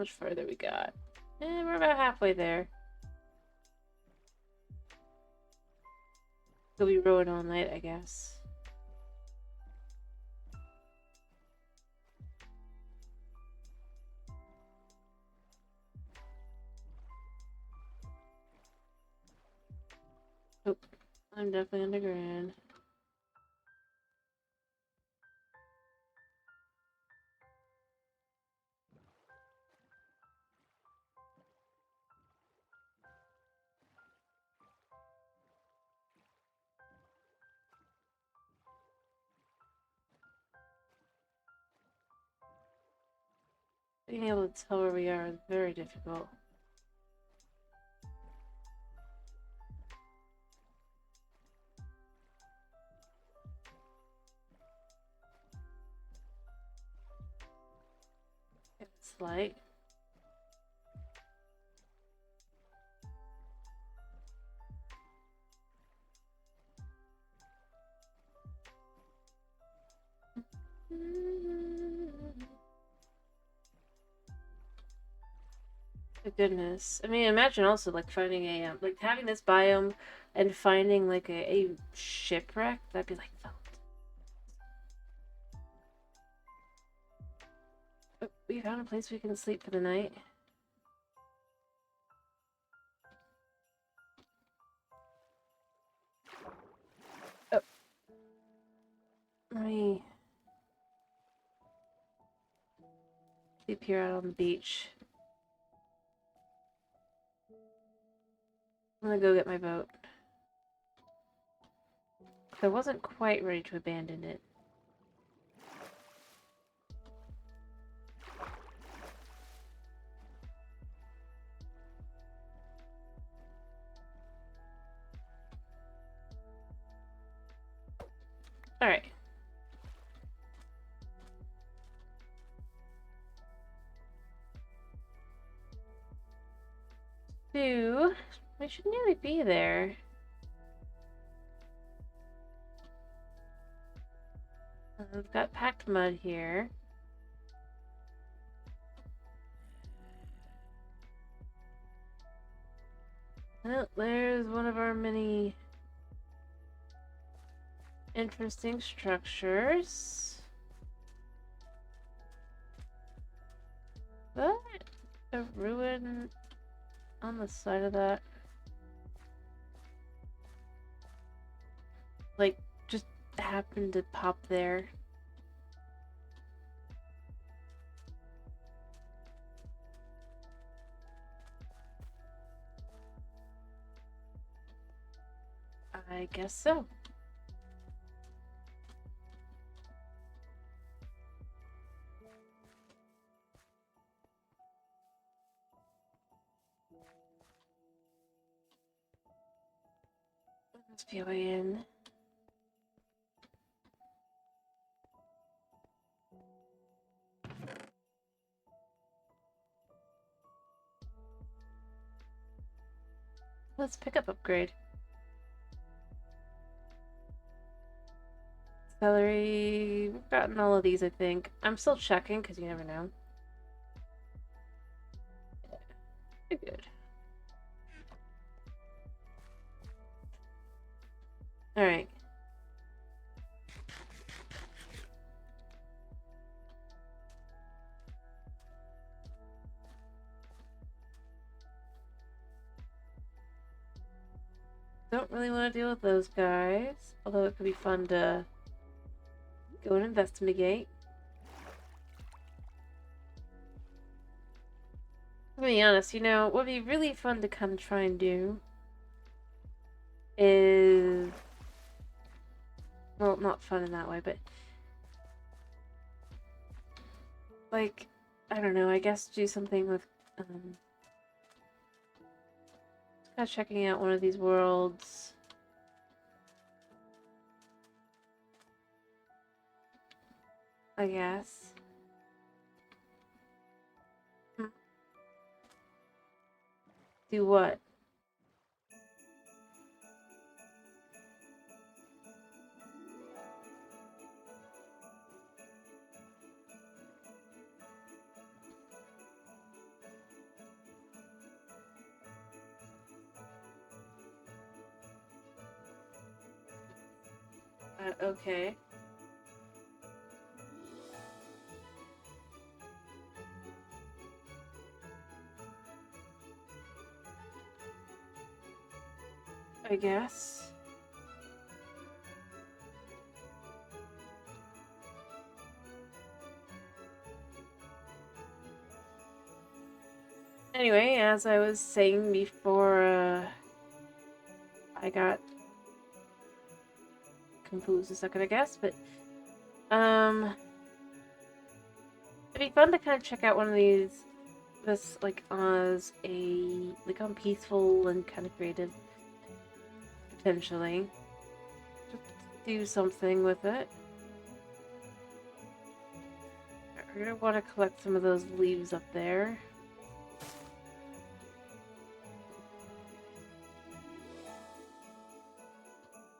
much further we got? We're about halfway there. We'll be rowing all night, I guess. Oh, I'm definitely underground. Being able to tell where we are is very difficult. It's light. Goodness. I mean, imagine also like finding a like having this biome and finding like a shipwreck. That'd be like felt. Oh, we found a place we can sleep for the night. Oh. Let me sleep here out on the beach. I'm gonna go get my boat. I wasn't quite ready to abandon it. Alright. So, we should nearly be there. We've got packed mud here. Oh, there's one of our many interesting structures. What? A ruin on the side of that? Like, just happened to pop there. I guess so. Must be a way in. Let's pick up upgrade. Celery. We've gotten all of these, I think. I'm still checking because you never know. You're good. Alright. Don't really want to deal with those guys, although it could be fun to go and investigate. To be honest, you know, what would be really fun to kind of try and do is... Well, not fun in that way, but... Like, I don't know, I guess do something with... kind of checking out one of these worlds. I guess. Do what? Okay. I guess. Anyway, as I was saying before, I got confused a second, I guess, but, it'd be fun to kind of check out one of these, this, like, as a, like, on peaceful and kind of creative, potentially. Just do something with it. We're gonna want to collect some of those leaves up there.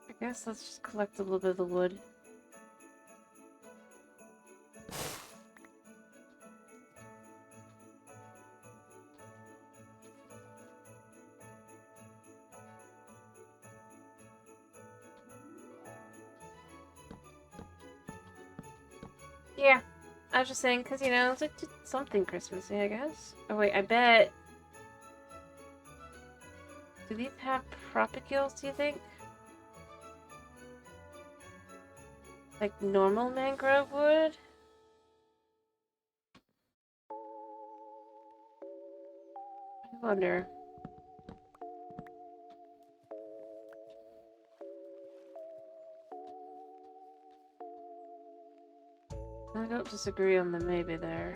I guess let's just collect a little bit of the wood. Yeah, I was just saying, because, you know, it's like just something Christmassy, I guess. Oh, wait, I bet... Do these have propagules, do you think? Like normal mangrove wood? I wonder. I don't disagree on the maybe there.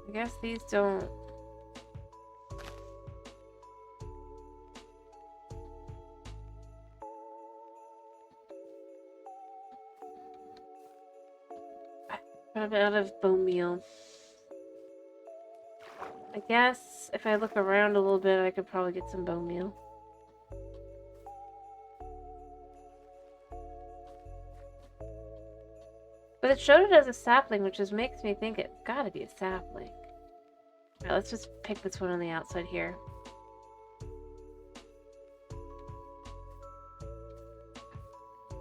I guess these don't. I'm out of bone meal. I guess if I look around a little bit, I could probably get some bone meal. But it showed it as a sapling, which just makes me think it's gotta be a sapling. Alright, let's just pick this one on the outside here.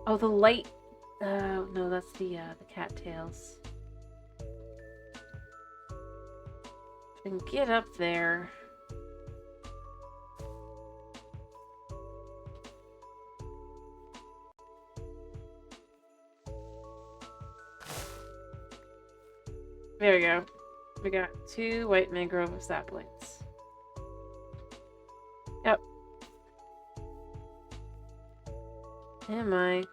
Oh, the light. Oh, no, that's the cattails. I can get up there. There we go. We got 2 white mangrove saplings. Yep. Am I?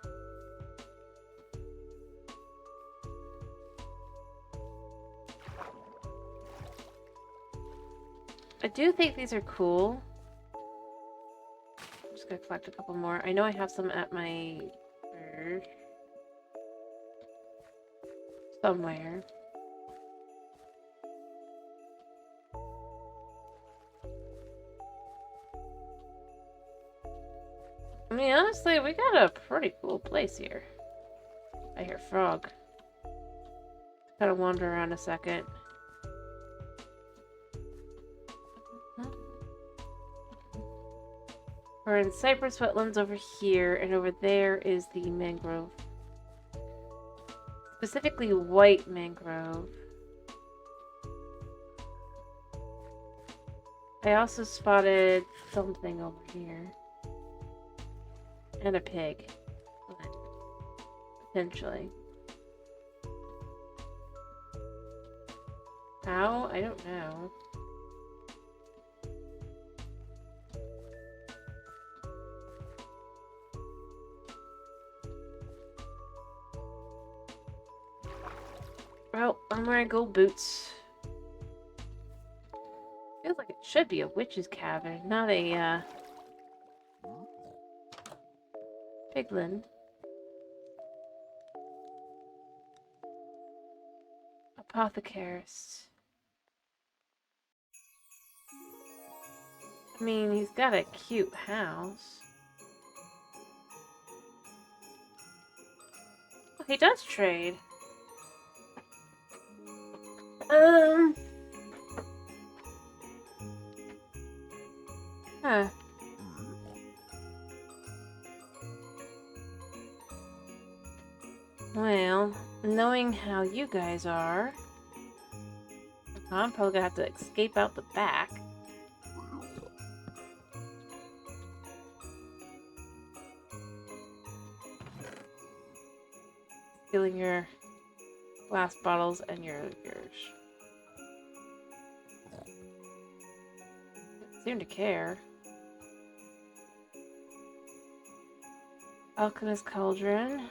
I do think these are cool. I'm just gonna collect a couple more. I know I have some at my... somewhere. I mean, honestly, we got a pretty cool place here. I hear frog. Gotta wander around a second. We're in cypress wetlands over here, and over there is the mangrove. Specifically white mangrove. I also spotted something over here. And a pig. Potentially. How? I don't know. Well, I'm wearing gold boots. Feels like it should be a witch's cavern, not a, piglin. Apothecarist. I mean, he's got a cute house. Oh, he does trade. Huh. Well, knowing how you guys are, I'm probably gonna have to escape out the back. Stealing your glass bottles and yours. Seem to care. Alchemist Cauldron.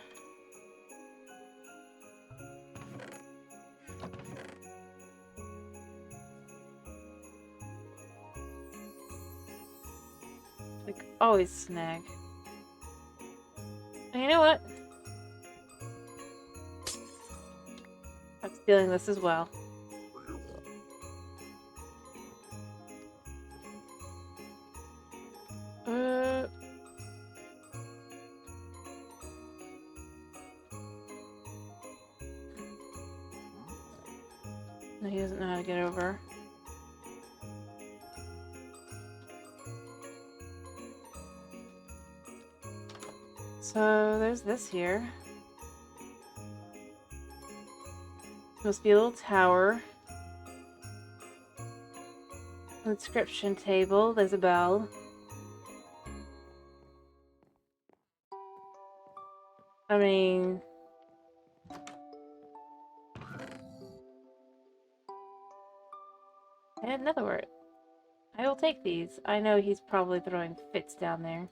Like, always snag. And you know what? I'm stealing this as well. No, he doesn't know how to get over. So there's this here. Must be a little tower. Inscription table. There's a bell. I mean... and another word. I will take these. I know he's probably throwing fits down there.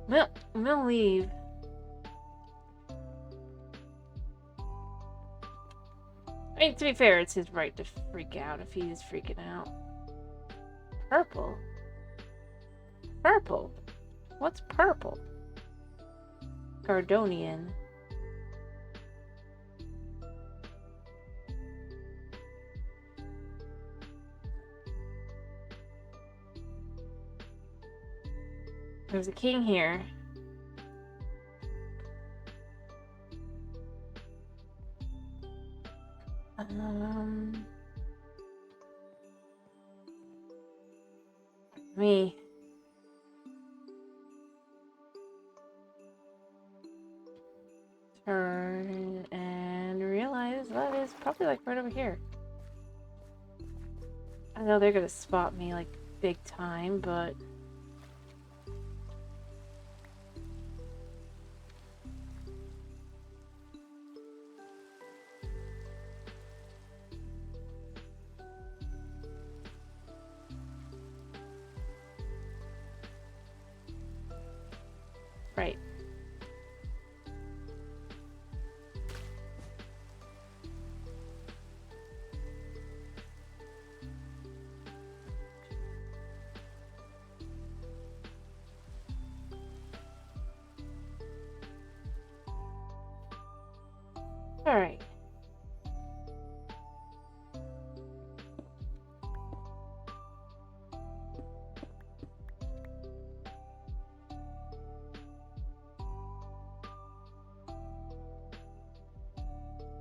Well, I'm gonna leave. I mean, to be fair, it's his right to freak out if he is freaking out. Purple? Purple? What's purple? Gardonian. There's a king here. Me. Turn and realize that is probably like right over here. I know they're gonna spot me like big time, but right. All right.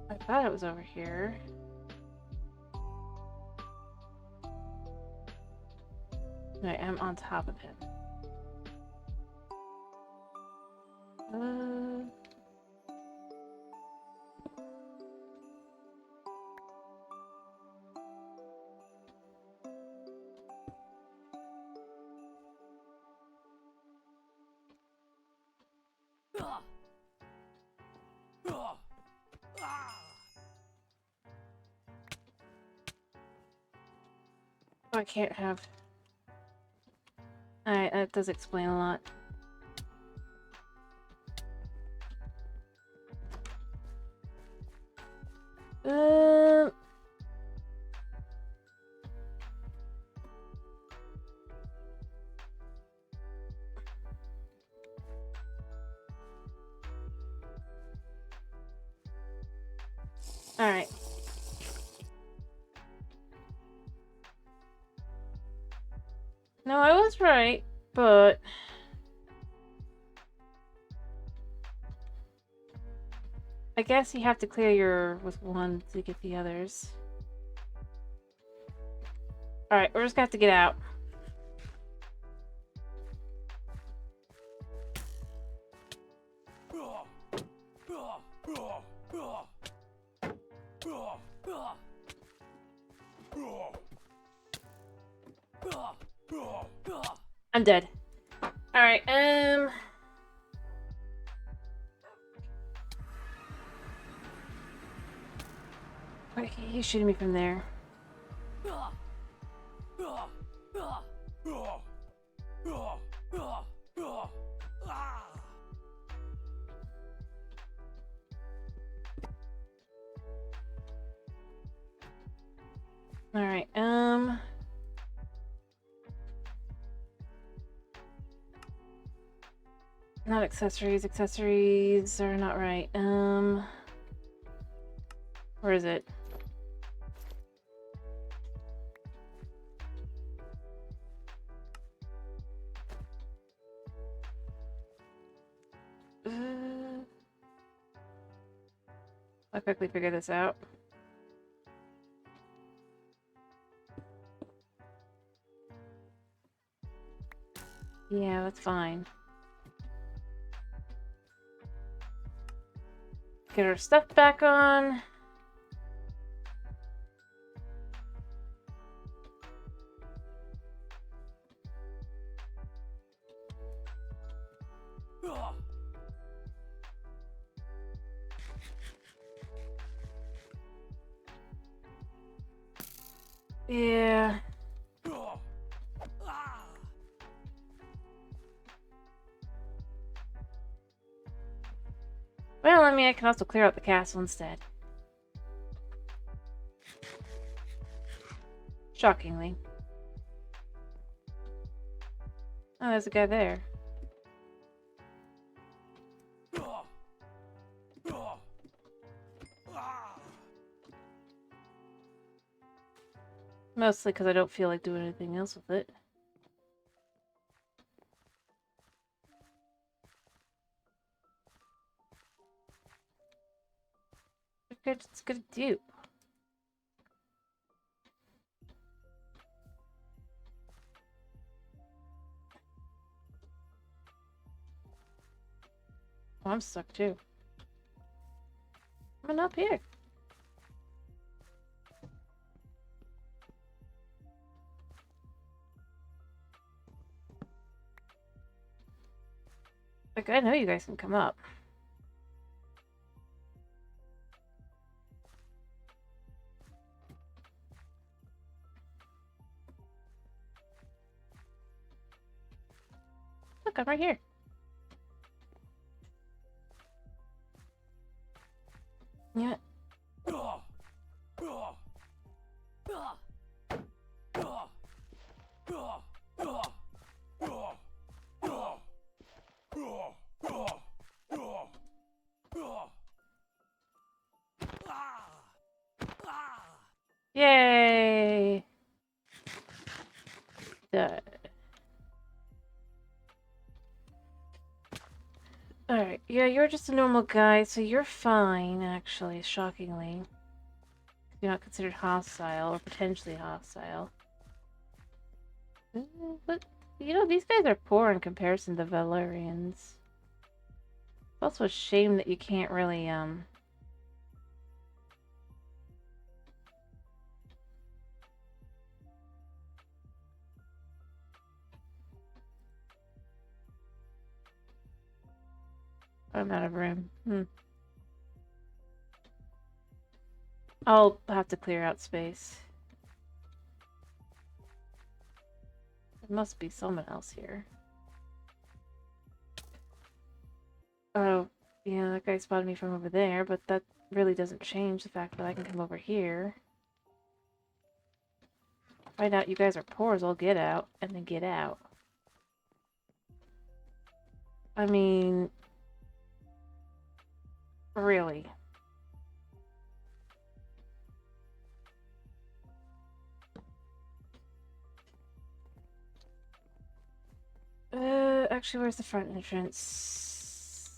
I thought it was over here. I am on top of him. Oh, I can't have... Alright, that does explain a lot. Alright. No, I was right, but... I guess you have to clear your with one to get the others. Alright, we're just gonna have to get out. I'm dead. Alright, okay, he's shooting me from there. Alright, not accessories. Accessories are not right. Where is it? I'll quickly figure this out. Yeah, that's fine. Get our stuff back on. Yeah. Well, I mean, I can also clear out the castle instead. Shockingly. Oh, there's a guy there. Mostly because I don't feel like doing anything else with it. What it's gonna do? Oh, I'm stuck too. I'm up here. Like, I know you guys can come up. Look, I'm right here. Yeah. Yay! Duh. Alright, yeah, you're just a normal guy, so you're fine, actually, shockingly. You're not considered hostile, or potentially hostile. But, you know, these guys are poor in comparison to Valerians. It's also a shame that you can't really, I'm out of room. I'll have to clear out space. There must be someone else here. Oh, yeah, that guy spotted me from over there, but that really doesn't change the fact that I can come over here. Find out you guys are poor as all get out, and then get out. I mean... Really. Actually, where's the front entrance?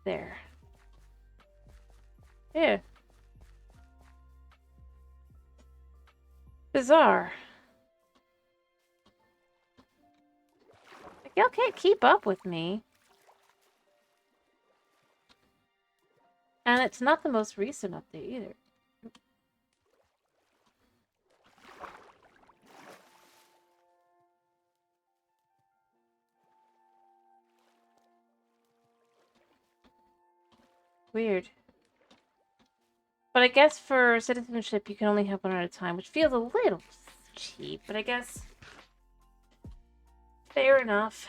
There. Yeah. Bizarre. Like, y'all can't keep up with me. And it's not the most recent update either. Weird. But I guess for citizenship, you can only have one at a time, which feels a little cheap, but I guess fair enough.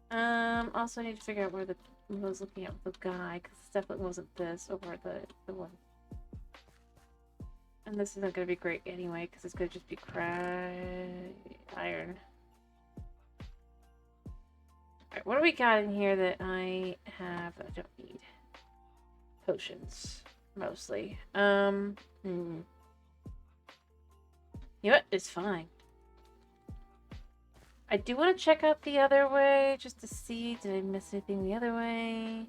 Also, I need to figure out where I was looking at with the guy, because it definitely wasn't this over the one. And this isn't going to be great anyway, because it's going to just be iron. Alright, what do we got in here that I have that I don't need? Potions, mostly. You know what? It's fine. I do want to check out the other way, just to see, did I miss anything the other way?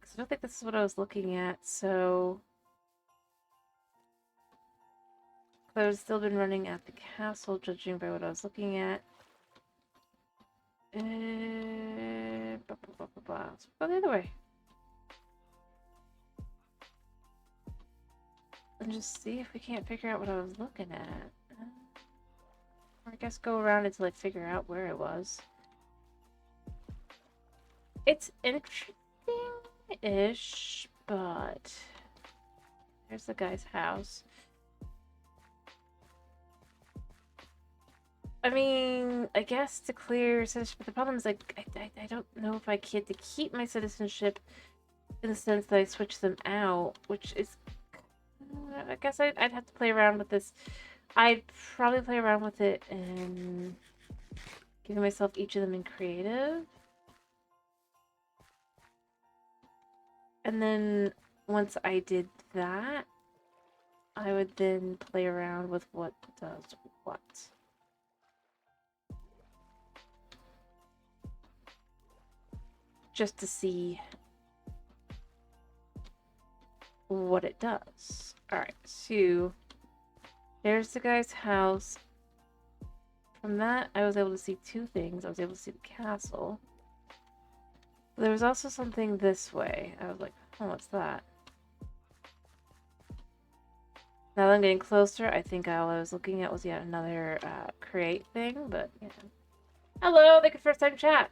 Because I don't think this is what I was looking at, so... I would have still been running at the castle, judging by what I was looking at. Let's go the other way. And just see if we can't figure out what I was looking at. Or I guess go around until I figure out where it was. It's interesting-ish, but... There's the guy's house. I mean, I guess to clear citizenship, but the problem is, like, I don't know if I get to keep my citizenship in the sense that I switch them out, which is... I guess I'd have to play around with this. I'd probably play around with it and giving myself each of them in creative. And then once I did that, I would then play around with what does what. Just to see what it does. Alright, so there's the guy's house. From that, I was able to see two things. I was able to see the castle. There was also something this way. I was like, oh, what's that? Now that I'm getting closer, I think all I was looking at was yet another create thing, but yeah. Hello, thank you for first time chat.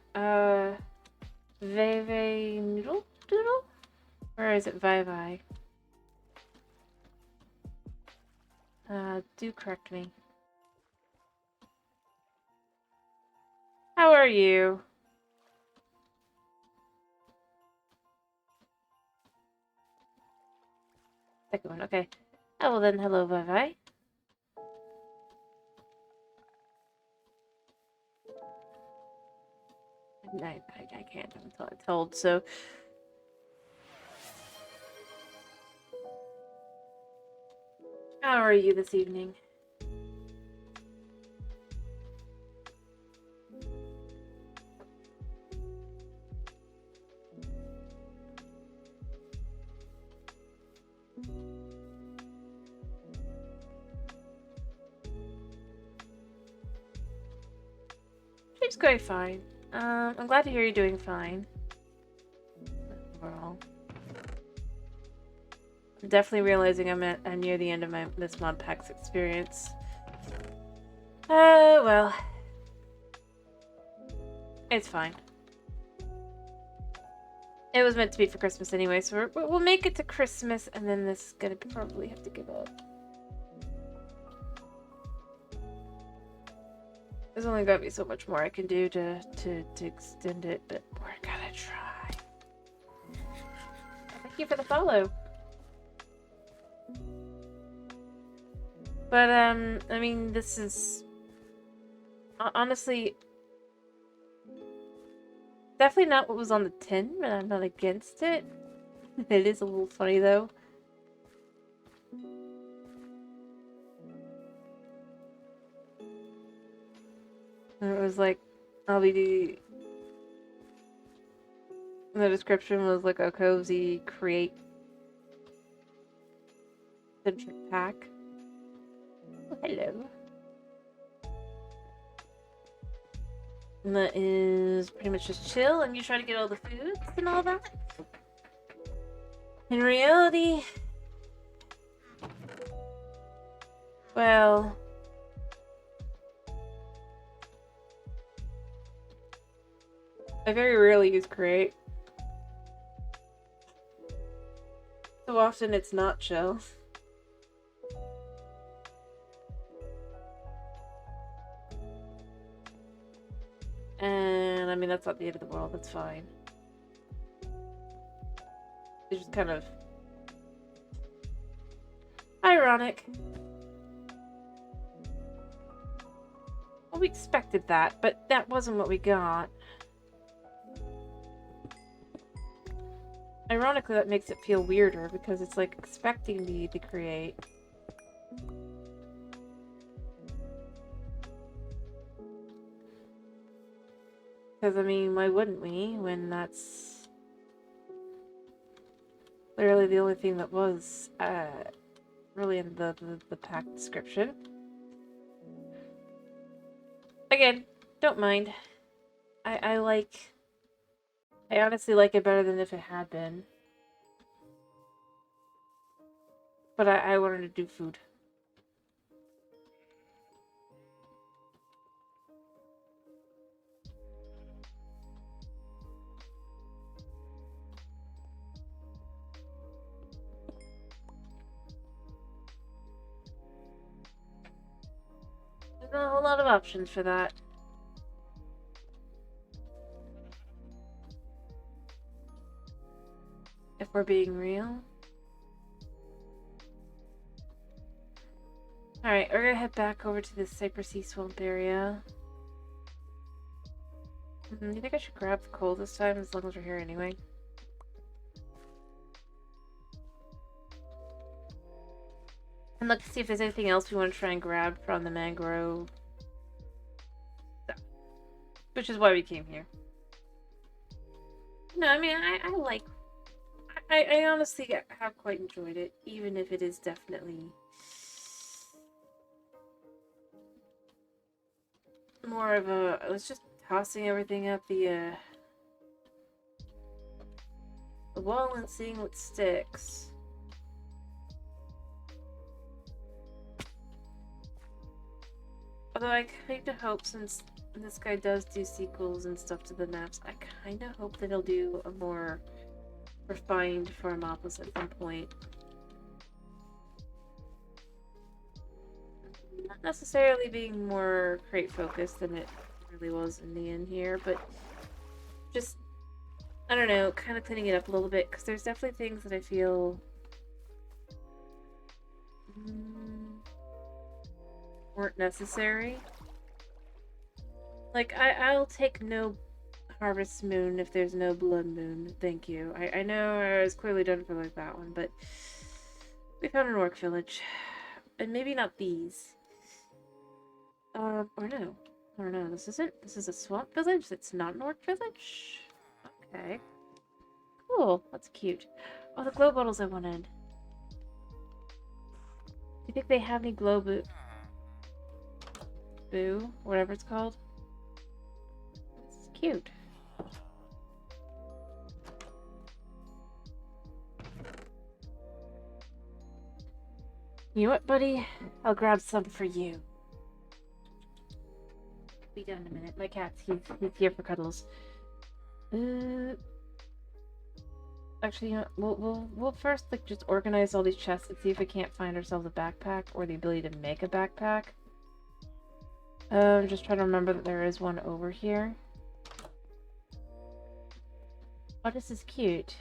Veve Noodle Doodle? Or is it Vivi? Do correct me. How are you? Second one, okay. Oh, well then, hello, Vivi. I can't until I'm told, so... How are you this evening? She's going fine. I'm glad to hear you're doing fine. Overall. I'm definitely realizing I'm near the end of this mod pack's experience. Well. It's fine. It was meant to be for Christmas anyway, so we'll make it to Christmas, and then this is gonna probably have to give up. There's only gotta be so much more I can do to extend it, but we're gonna try. Thank you for the follow. But, I mean, this is... honestly... definitely not what was on the tin, but I'm not against it. It is a little funny, though. And it was like, I'll be the description was like a cozy create centric pack. Oh, hello. And that is pretty much just chill and you try to get all the foods and all that. In reality, well, I very rarely use create. So often it's not chill. And I mean, that's not the end of the world, that's fine. It's just kind of ironic. Well, we expected that, but that wasn't what we got. Ironically, that makes it feel weirder because it's like expecting me to create. Because, I mean, why wouldn't we when that's literally the only thing that was really in the pack description. Again, don't mind. I honestly like it better than if it had been. But I wanted to do food. There's not a whole lot of options for that. If we're being real. Alright, we're gonna head back over to this cypressy swamp area. You think I should grab the coal this time as long as we're here anyway? And look to see if there's anything else we want to try and grab from the mangrove. Which is why we came here. No, I mean, I honestly have quite enjoyed it, even if it is definitely more of a... I was just tossing everything up the wall and seeing what sticks. Although I kind of hope, since this guy does do sequels and stuff to the maps, I kind of hope that he'll do a more refined Farmopolis at some point. Not necessarily being more crate focused than it really was in the end here, but just, I don't know, kind of cleaning it up a little bit, because there's definitely things that I feel weren't necessary. Like, I'll take no Harvest Moon if there's no Blood Moon. Thank you. I know I was clearly done for like that one, but we found an orc village. And maybe not these. Or no. Or no, this isn't. This is a swamp village? It's not an orc village? Okay. Cool. That's cute. Oh, the glow bottles I wanted. Do you think they have any glow boo? Whatever it's called. It's cute. You know what, buddy? I'll grab some for you. Be done in a minute. My cat's he's here for cuddles. Actually, you know, we'll first like just organize all these chests and see if we can't find ourselves a backpack or the ability to make a backpack. Just trying to remember that there is one over here. Oh, this is cute.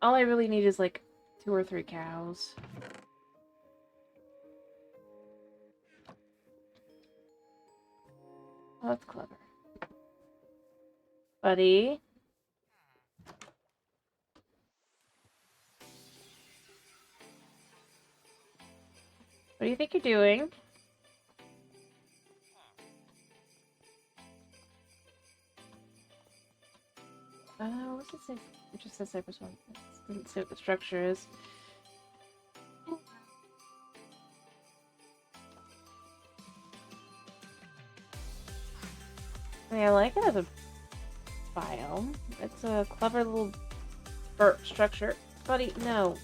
All I really need is like 2 or 3 cows. Oh, that's clever. Buddy. What do you think you're doing? What's it say? It just says Cypress one. It doesn't say what the structure is. I mean, I like it as a biome. It's a clever little birch structure. Buddy, no.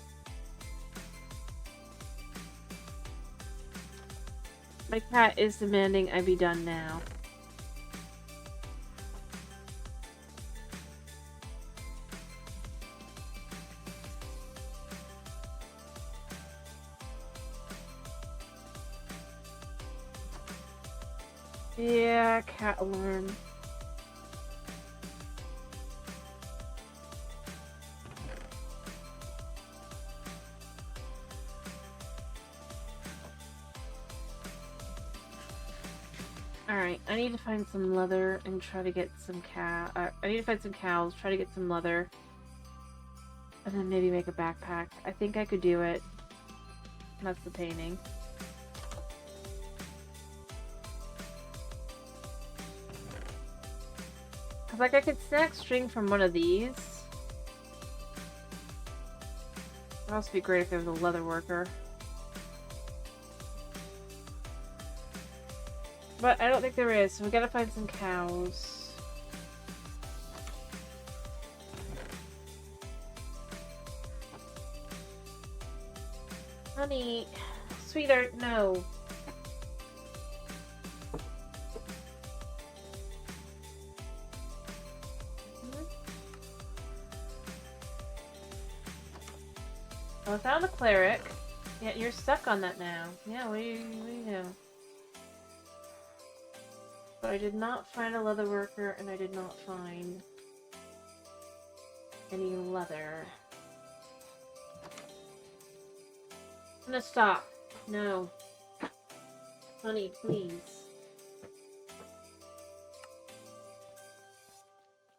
My cat is demanding I be done now. Yeah, cat alarm. Alright, I need to find some leather and try to get some I need to find some cows, try to get some leather. And then maybe make a backpack. I think I could do it. That's the painting. Like, I could snag string from one of these. It would also be great if there was a leather worker. But I don't think there is, so we gotta find some cows. Honey, sweetheart, no. Well, I found a cleric. Yeah, you're stuck on that now. Yeah, we know. But I did not find a leather worker, and I did not find any leather. I'm gonna stop. No. Honey, please.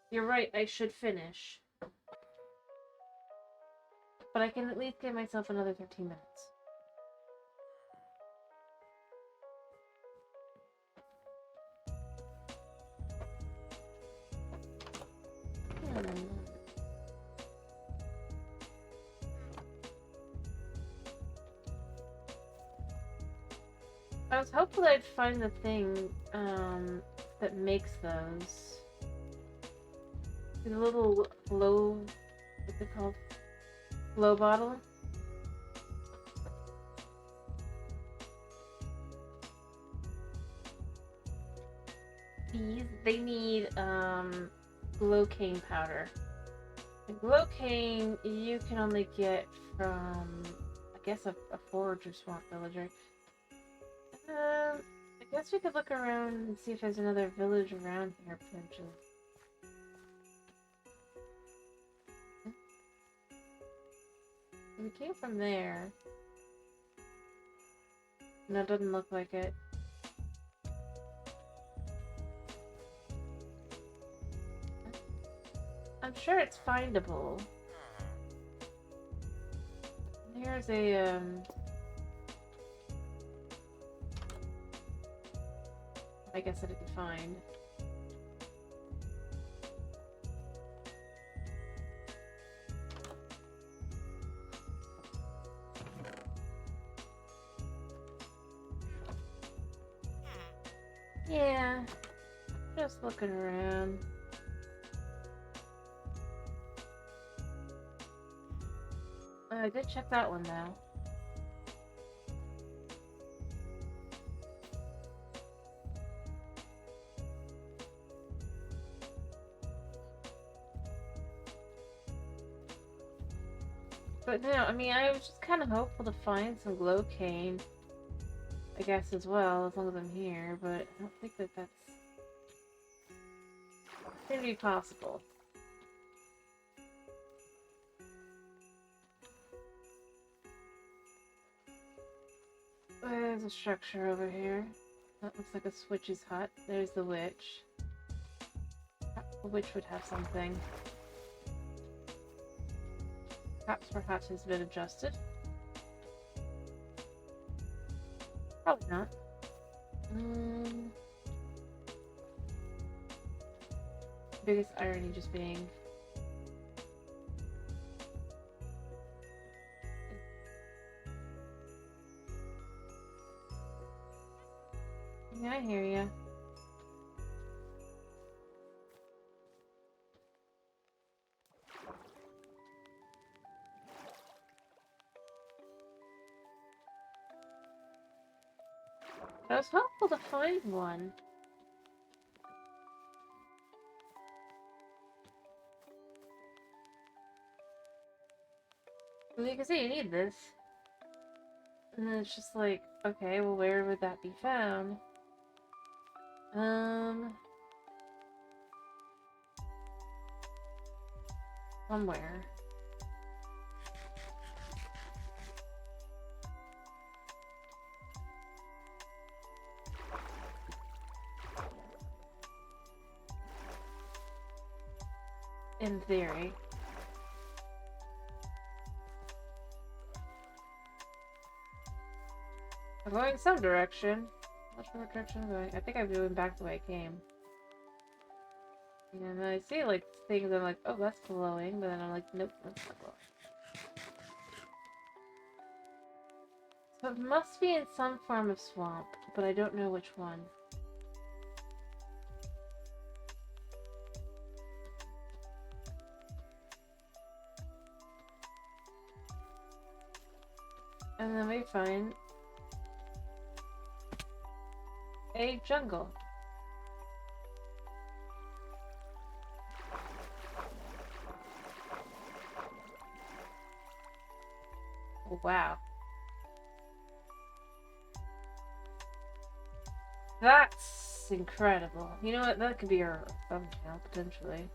You're right, I should finish. But I can at least give myself another 13 minutes. I was hopeful I'd find the thing that makes those. The little glow, what's it called? Glow bottle. These, they need glow cane powder. The glow cane you can only get from, I guess, a forage or swamp villager. I guess we could look around and see if there's another village around here, potentially. We came from there. No, it doesn't look like it. I'm sure it's findable. Here's a, I guess that it could find. Yeah, just looking around. I did check that one though. But no, I mean, I was just kind of hopeful to find some glow cane, I guess, as well, as long as I'm here, but I don't think that that's going to be possible. There's a structure over here. That looks like a witch's hut. There's the witch. The witch would have something. Perhaps her hut has been adjusted. Probably not. Um, biggest irony just being. Yeah, I hear ya. I was hopeful to find one. Well, you can see you need this. And then it's just like, okay, well, where would that be found? Somewhere. In theory. I'm going some direction. Not sure what direction I'm going. I think I'm going back the way I came. And then I see like things, I'm like, oh, that's glowing, but then I'm like, nope, that's not glowing. So it must be in some form of swamp, but I don't know which one. And then we find a jungle. Wow. That's incredible. You know what? That could be our thumbnail, potentially.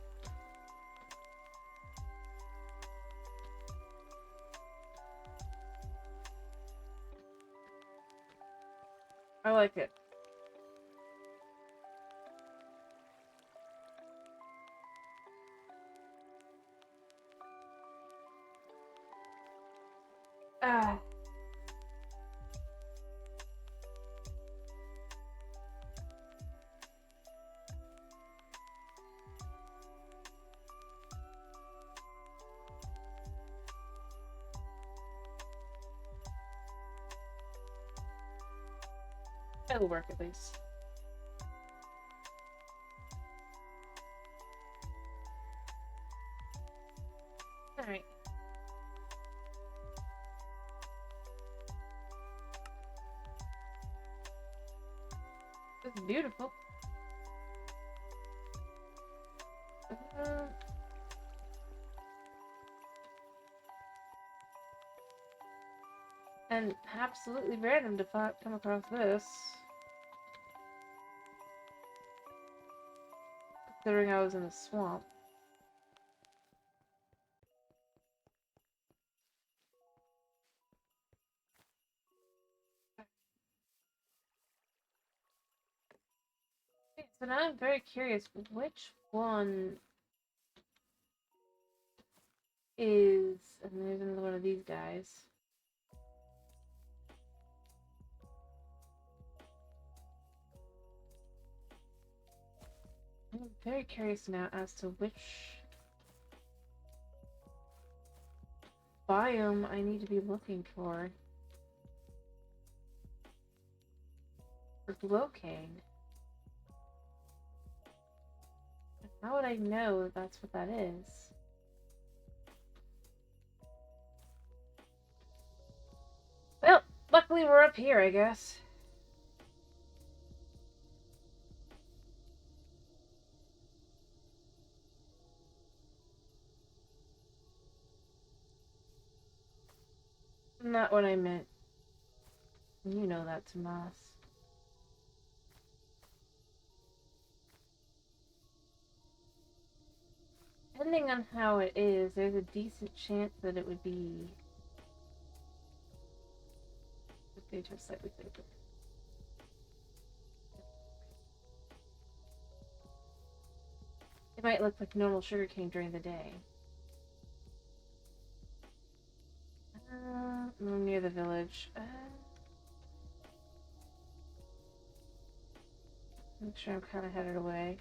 I like it. Ah. It'll work at least. Alright. This is beautiful. And absolutely random to come across this. Considering I was in a swamp. Okay, so now I'm very curious, which one is... And there's another one of these guys. I'm very curious now as to which biome I need to be looking for glowcane. How would I know that that's what that is? Well, luckily we're up here, I guess. Not what I meant. You know that, Tomas. Depending on how it is, there's a decent chance that it would be... slightly thicker. It might look like normal sugarcane during the day. Near the village. Make sure I'm kind of headed away.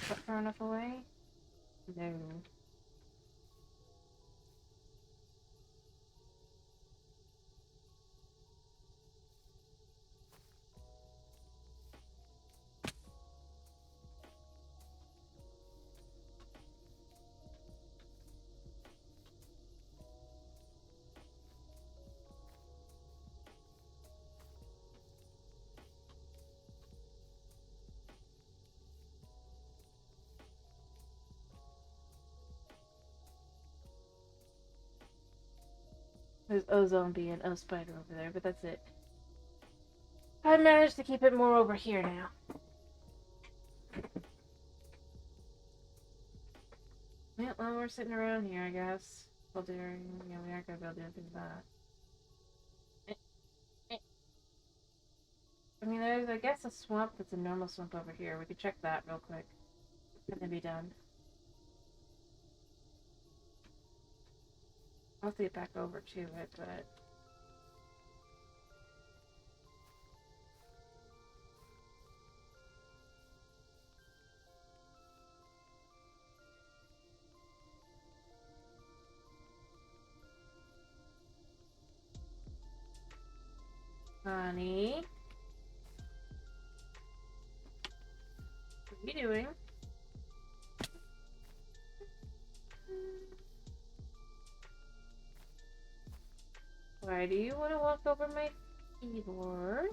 Not far enough away? No. There's O zombie and O spider over there, but that's it. I managed to keep it more over here now. Yeah, well, we're sitting around here, I guess. Well, we aren't gonna be able to do anything about it. I mean, there's, I guess, a swamp that's a normal swamp over here. We could check that real quick. And then be done. I'll have to get back over to it, but... Honey? What are you doing? Why do you want to walk over my keyboard?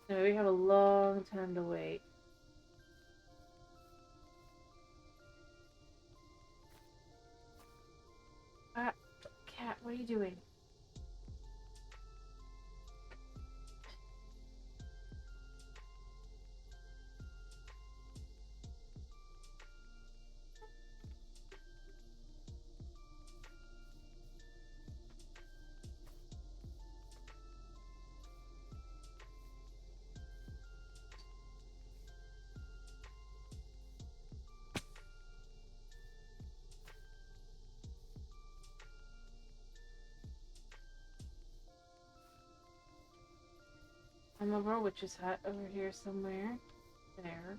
No, we have a long time to wait. Cat, what are you doing? I'm over a witch's hut over here somewhere. There.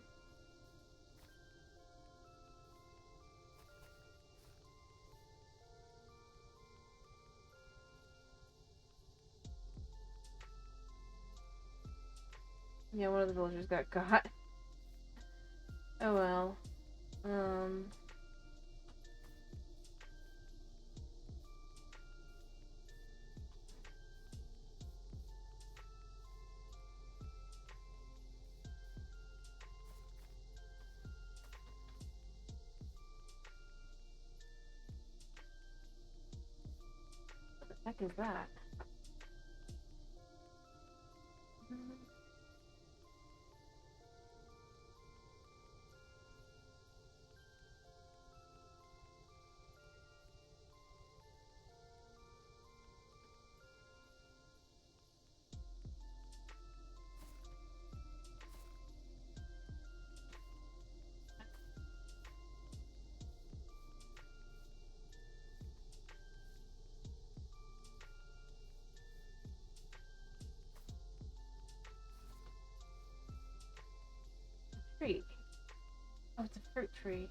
Yeah, one of the villagers got caught. Oh well. What the heck is that? Tree. Oh, it's a fruit tree.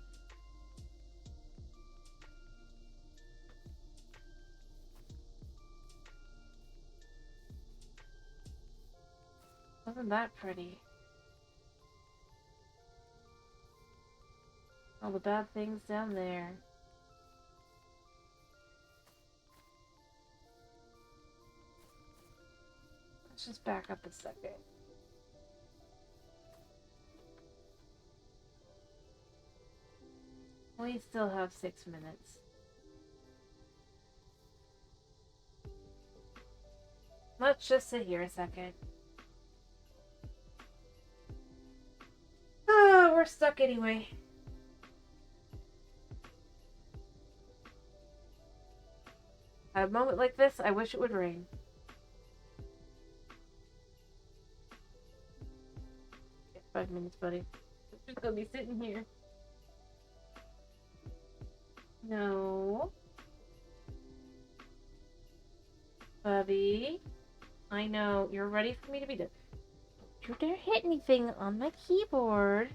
Wasn't that pretty? All the bad things down there. Let's just back up a second. We still have 6 minutes. Let's just sit here a second. Oh, we're stuck anyway. At a moment like this, I wish it would rain. Okay, 5 minutes, buddy. I'm just gonna be sitting here. No. Bubby. I know. You're ready for me to be done. Don't you dare hit anything on my keyboard.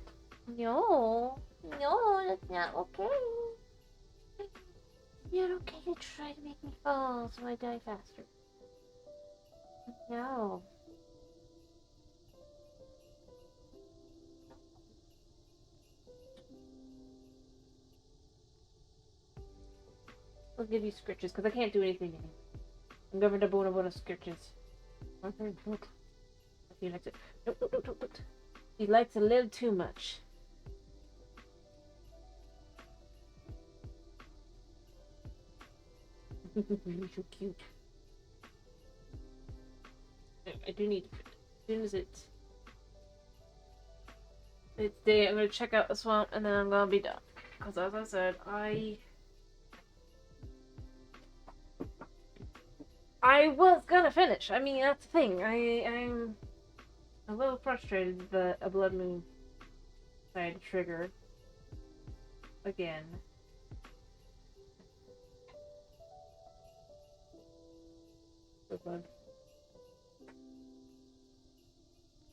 No. No, that's not okay. You're okay to try to make me fall so I die faster. No. I'll give you scritches because I can't do anything anymore. I'm going to bona scritches. He likes it. Nope. He likes a little too much. You're so cute. I do need to, as soon as it's day, I'm gonna check out the swamp and then I'm gonna be done. Because as I said, I was gonna finish. I mean, that's the thing. I'm a little frustrated that a blood moon decided to trigger again.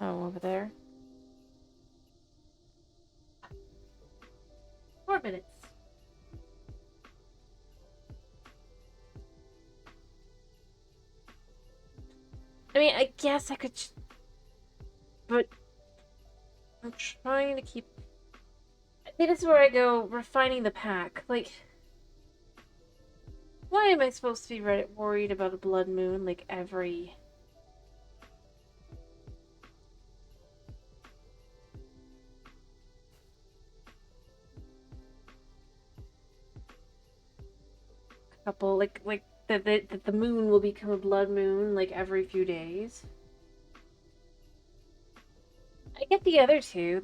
Oh, over there. 4 minutes. I mean, I guess I could, but I'm trying to keep. I think this is where I go refining the pack. Like, why am I supposed to be worried about a blood moon like every? Couple like that the moon will become a blood moon like every few days. I get the other two.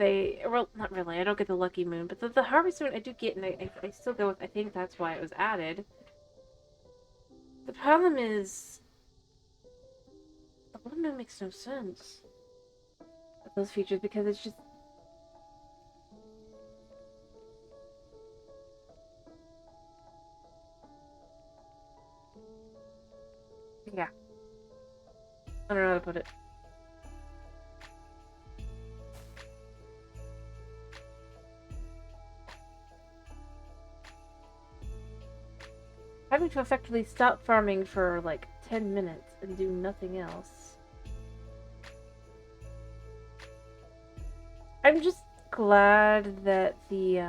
Well, not really. I don't get the lucky moon, but the harvest moon I do get, and I still go with. I think that's why it was added. The problem is, the blood moon makes no sense with those features because it's just. Yeah. I don't know how to put it. Having to effectively stop farming for like 10 minutes and do nothing else. I'm just glad that the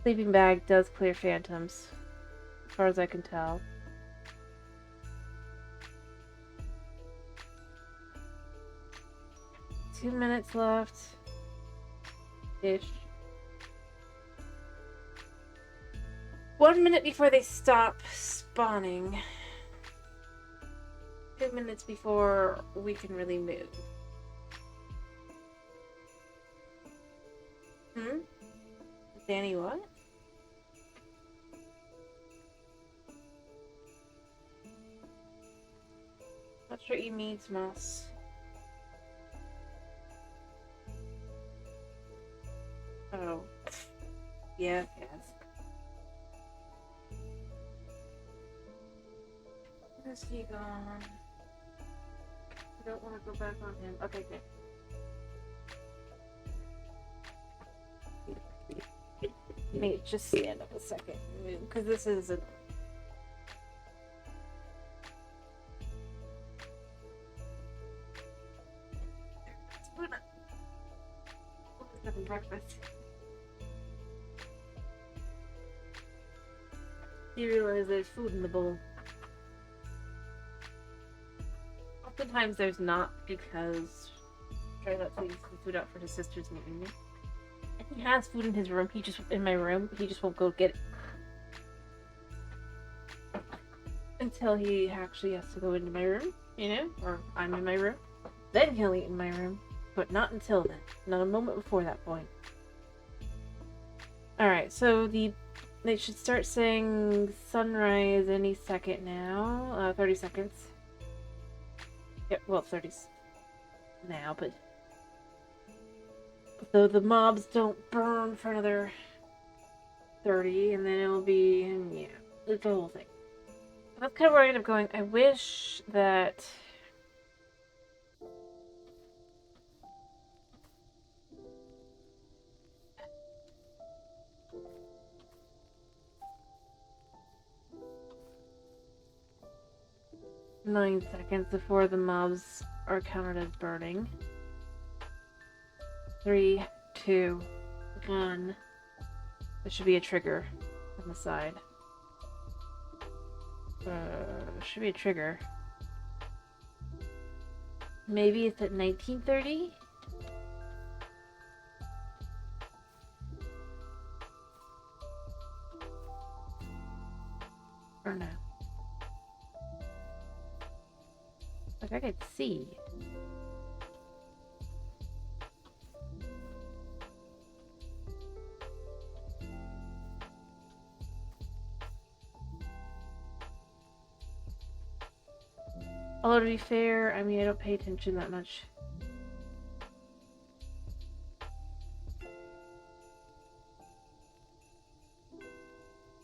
sleeping bag does clear phantoms, as far as I can tell. Two minutes left. Ish. 1 minute before they stop spawning. 2 minutes before we can really move. Danny, what? Not sure what you mean, Moss. Oh. Yes. Where's he gone? I don't want to go back on him. Okay, good. Let me just stand up a second and move, because this is a... Having breakfast. You realize there's food in the bowl. Oftentimes there's not, because Charlotte leaves the food out for his sister's meeting. And he has food in his room. In my room. He just won't go get it. Until he actually has to go into my room, you know? Or I'm in my room. Then he'll eat in my room. But not until then. Not a moment before that point. Alright, so they should start saying sunrise any second now. 30 seconds. Yep, well, 30 now, but... Though the mobs don't burn for another 30, and then it'll be... yeah, it's the whole thing. That's kind of where I end up going. I wish that... "9 seconds before the mobs are counted as burning. 3, 2, 1. There should be a trigger on the side. Should be a trigger. Maybe it's at 1930? Or no? Like, I could see. Although, to be fair, I mean, I don't pay attention that much.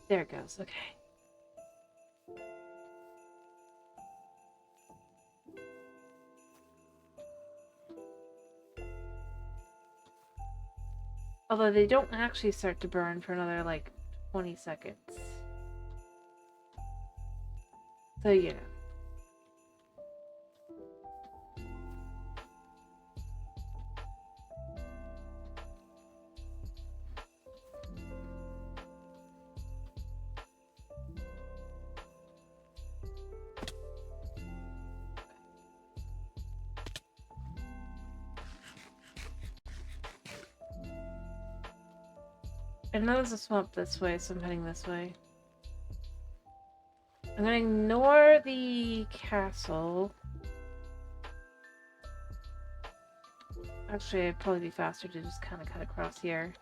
There it goes, okay. Although they don't actually start to burn for another, like, 20 seconds. So, yeah. I know there's a swamp this way, so I'm heading this way. I'm gonna ignore the castle. Actually, it'd probably be faster to just kind of cut across here.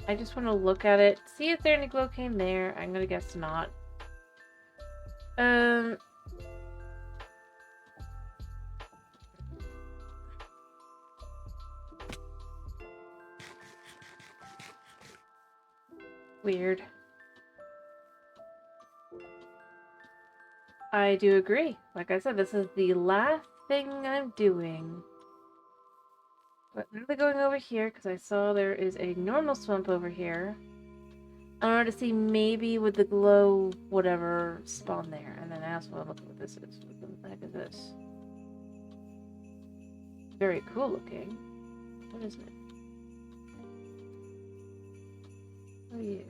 I just want to look at it, see if there's any glowcane there. I'm gonna guess not. Weird. I do agree. Like I said, this is the last thing I'm doing. But I'm really going over here because I saw there is a normal swamp over here. I wanted to see maybe would the glow whatever spawn there. And then I also want to look at what this is. What the heck is this? Very cool looking. What is it? What are you?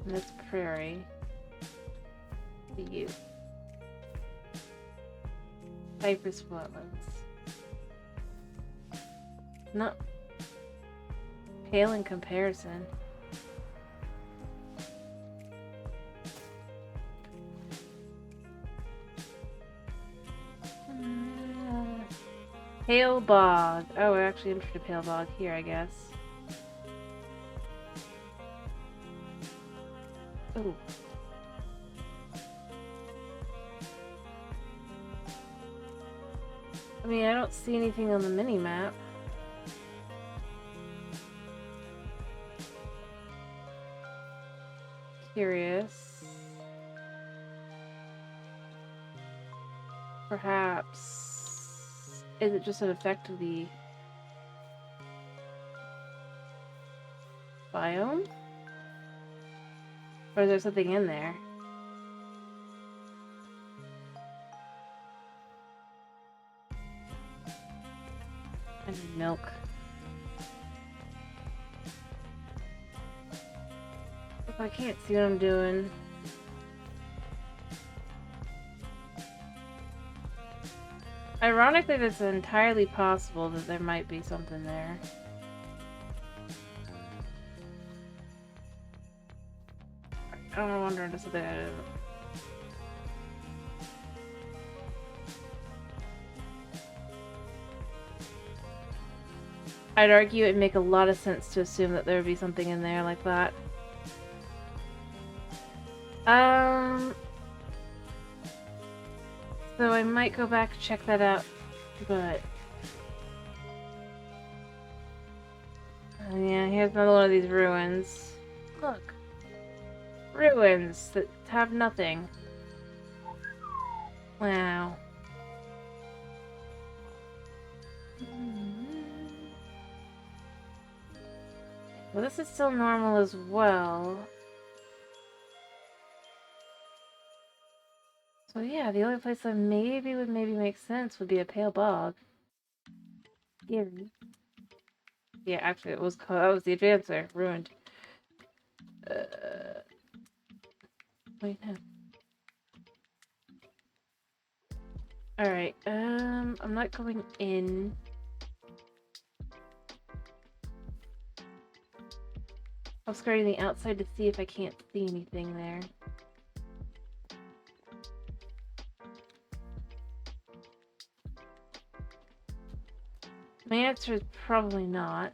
And that's prairie. To you. Cypress wetlands. Not pale in comparison. Pale bog. Oh, we're actually entered a pale bog here, I guess. Ooh. I mean, I don't see anything on the mini-map. Curious. Perhaps... Is it just an effect of the biome? Or is there something in there? I need milk. If I can't see what I'm doing. Ironically, it's entirely possible that there might be something there. I don't know, wondering just that. I'd argue it'd make a lot of sense to assume that there would be something in there like that. So I might go back and check that out, but... yeah, here's another one of these ruins. Look. Ruins that have nothing. Wow. Well, this is still normal as well. So yeah, the only place that maybe would make sense would be a pale bog. Yeah. Yeah, actually, it was called, that was the advancer. Ruined. Wait, no. Alright, I'm not going in. I'm scouring the outside to see if I can't see anything there. My answer is probably not.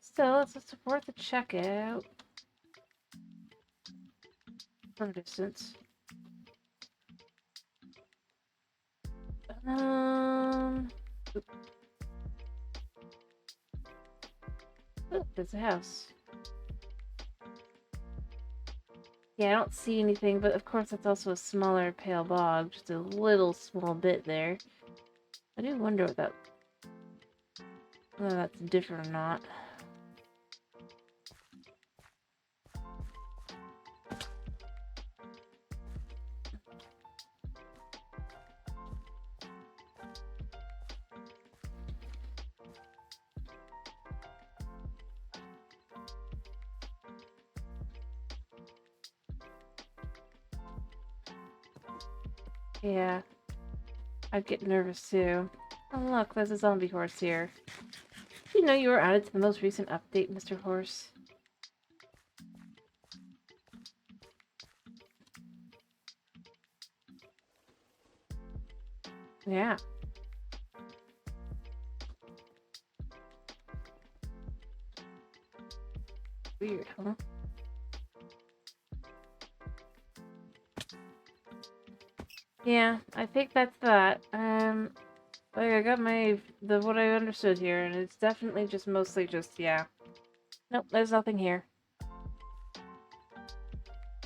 Still, it's worth a check out. From a distance. Oh, there's a house. Yeah, I don't see anything, but of course that's also a smaller pale bog, just a little small bit there. I do wonder what that... whether that's different or not. Yeah, I'd get nervous too. Oh look, there's a zombie horse here. Did you know you were added to the most recent update, Mr. Horse? Yeah. Weird, huh? Yeah, I think that's that. Like I got what I understood here, and it's definitely just mostly just, yeah. Nope, there's nothing here.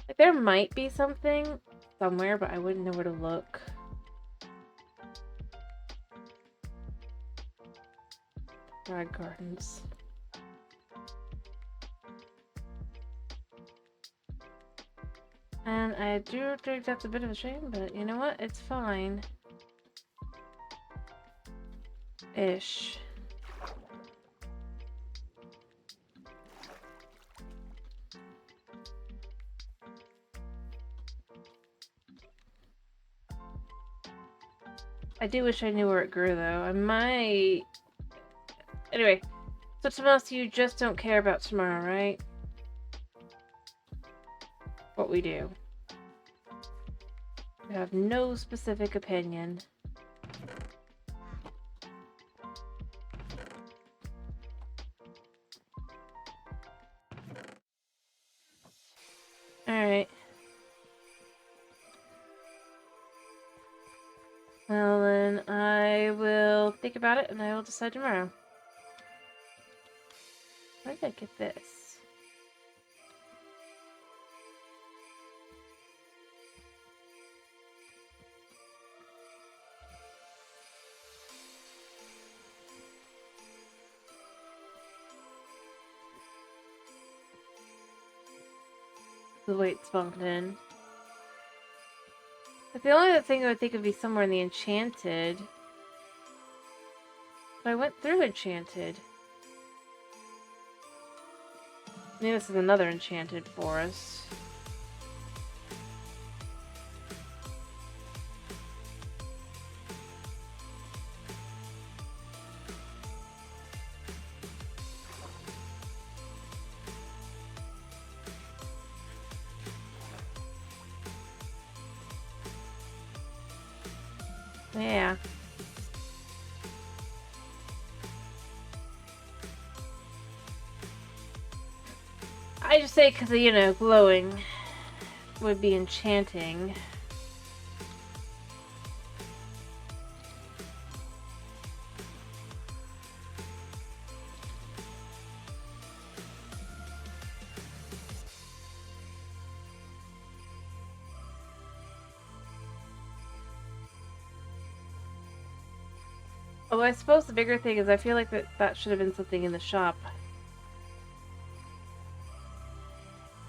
Like, there might be something somewhere, but I wouldn't know where to look. Rag gardens. And I do think that's a bit of a shame, but you know what? It's fine. Ish. I do wish I knew where it grew, though. I might... Anyway, so Tomas, you just don't care about tomorrow, right? What we do. You have no specific opinion. Alright. Well then, I will think about it and I will decide tomorrow. Where did I get this? The way it spawned in. But the only other thing I would think would be somewhere in the Enchanted. But I went through Enchanted. I mean, this is another Enchanted forest. Yeah. I just say because, you know, glowing would be enchanting. Oh, I suppose the bigger thing is I feel like that should have been something in the shop.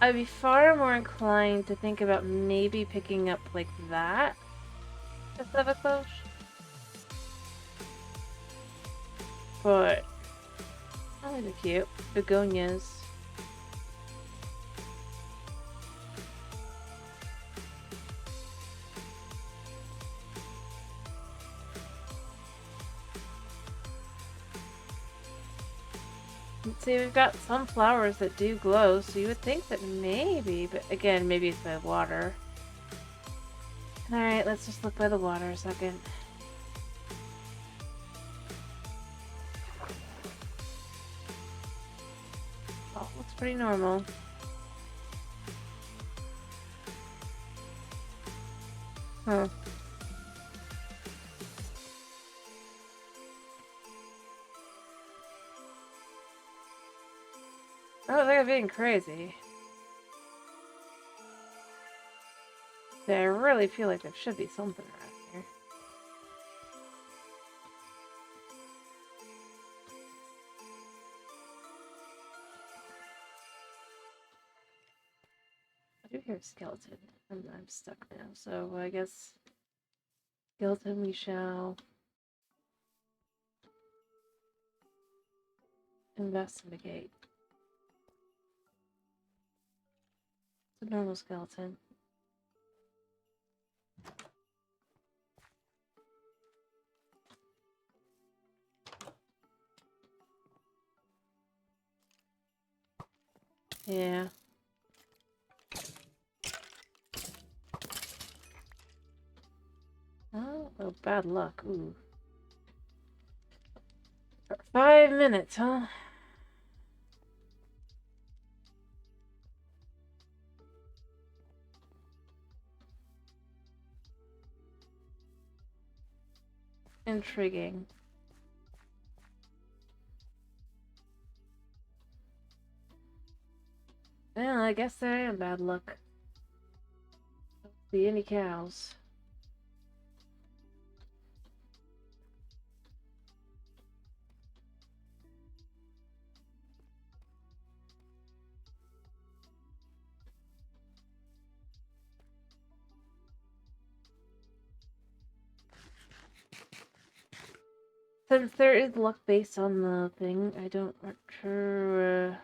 I'd be far more inclined to think about maybe picking up like that instead of a cloche. But oh, these are cute. Begonias. See, we've got some flowers that do glow, so you would think that maybe, but again, maybe it's by water. Alright, let's just look by the water a second. Oh, looks pretty normal. Huh. Oh, they're being crazy. I really feel like there should be something around here. I do hear a skeleton. I'm stuck now, so I guess skeleton we shall investigate. It's a normal skeleton. Yeah. Oh, bad luck. Ooh. For 5 minutes, huh? Intriguing. Well, I guess there ain't bad luck. Don't see any cows. Since there is luck based on the thing, I don't sure.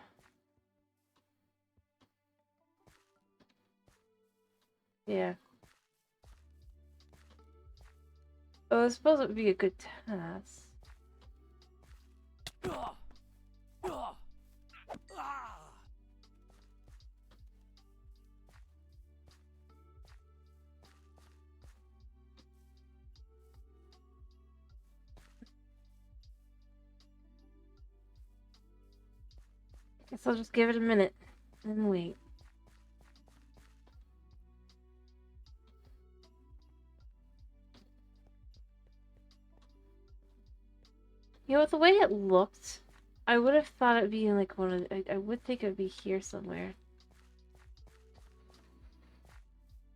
Yeah. Oh, I suppose it would be a good task. Guess I'll just give it a minute and wait. You know, with the way it looked, I would have thought it'd be in like one of the, I would think it would be here somewhere.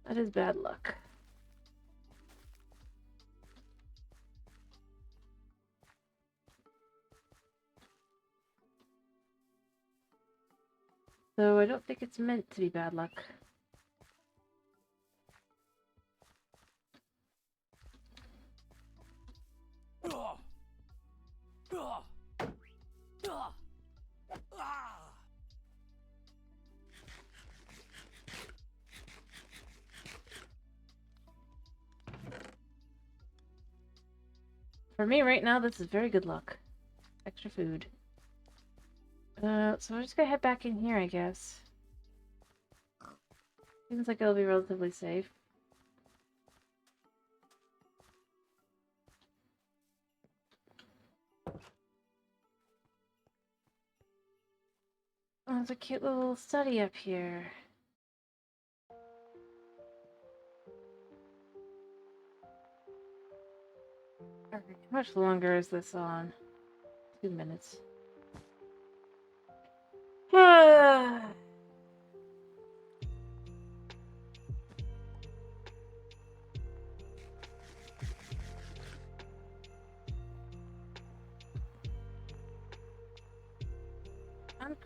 That is bad luck. So I don't think it's meant to be bad luck. For me right now, this is very good luck. Extra food. So we're just gonna head back in here, I guess. Seems like it'll be relatively safe. There's a cute little study up here. Alright, how much longer is this on? 2 minutes.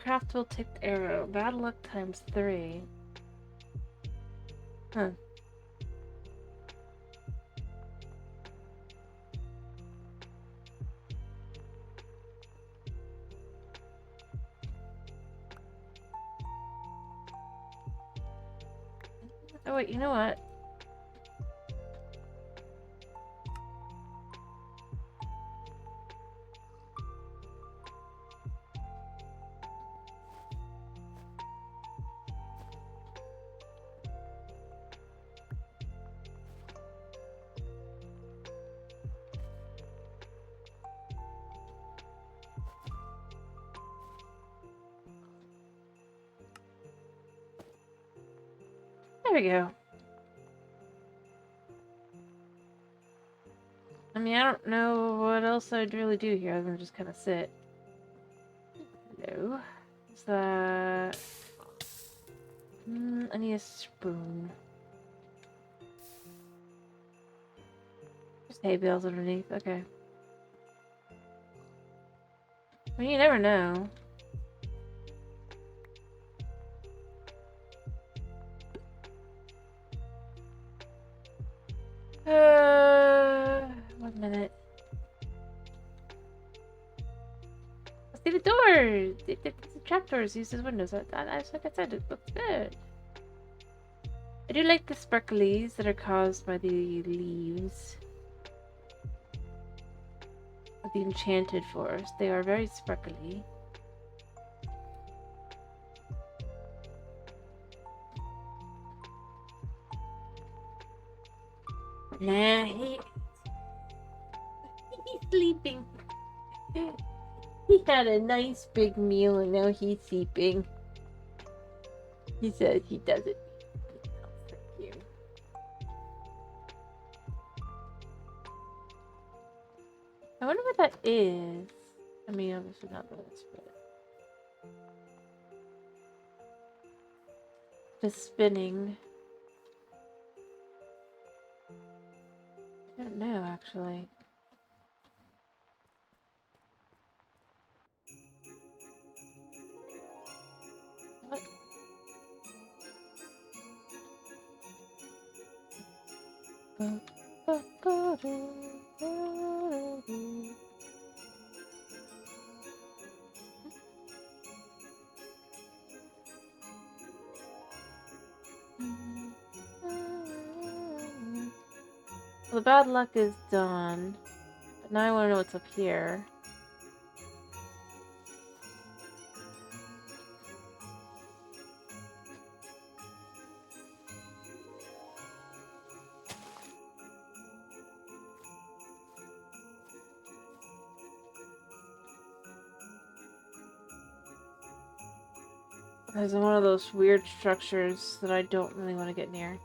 Uncraftable ticked arrow. Bad luck times 3. Huh. Oh wait, you know what? There we go. I mean, I don't know what else I'd really do here other than just kind of sit. Hello. What's that? I need a spoon. There's hay bales underneath. Okay. I mean, you never know. One minute. See the door! The trapdoors use as windows. Like I said, it looks good. I do like the sparklies that are caused by the leaves of the enchanted forest. They are very sparkly. Nah, he's sleeping. He had a nice big meal and now he's sleeping. He says he doesn't. Thank you. I wonder what that is. I mean, obviously not this, but the spinning. I don't know, actually. What? Well, the bad luck is done. But now I want to know what's up here. There's one of those weird structures that I don't really want to get near.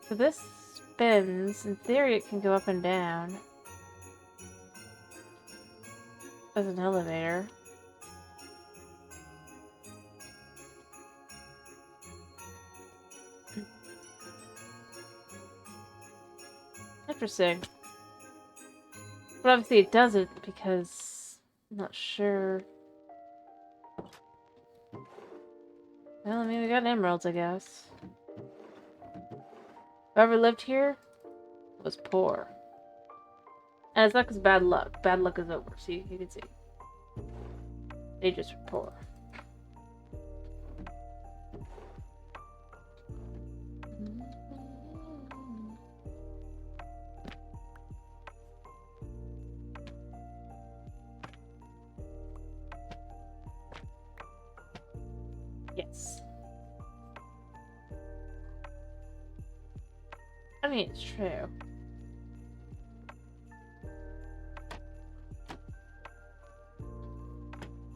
So this spins. In theory, it can go up and down. As an elevator. Interesting. But obviously it doesn't because I'm not sure. Well, I mean, we got emeralds, I guess. Whoever lived here was poor. And it's not because bad luck. Bad luck is over. See, you can see. They just were poor. I mean, it's true.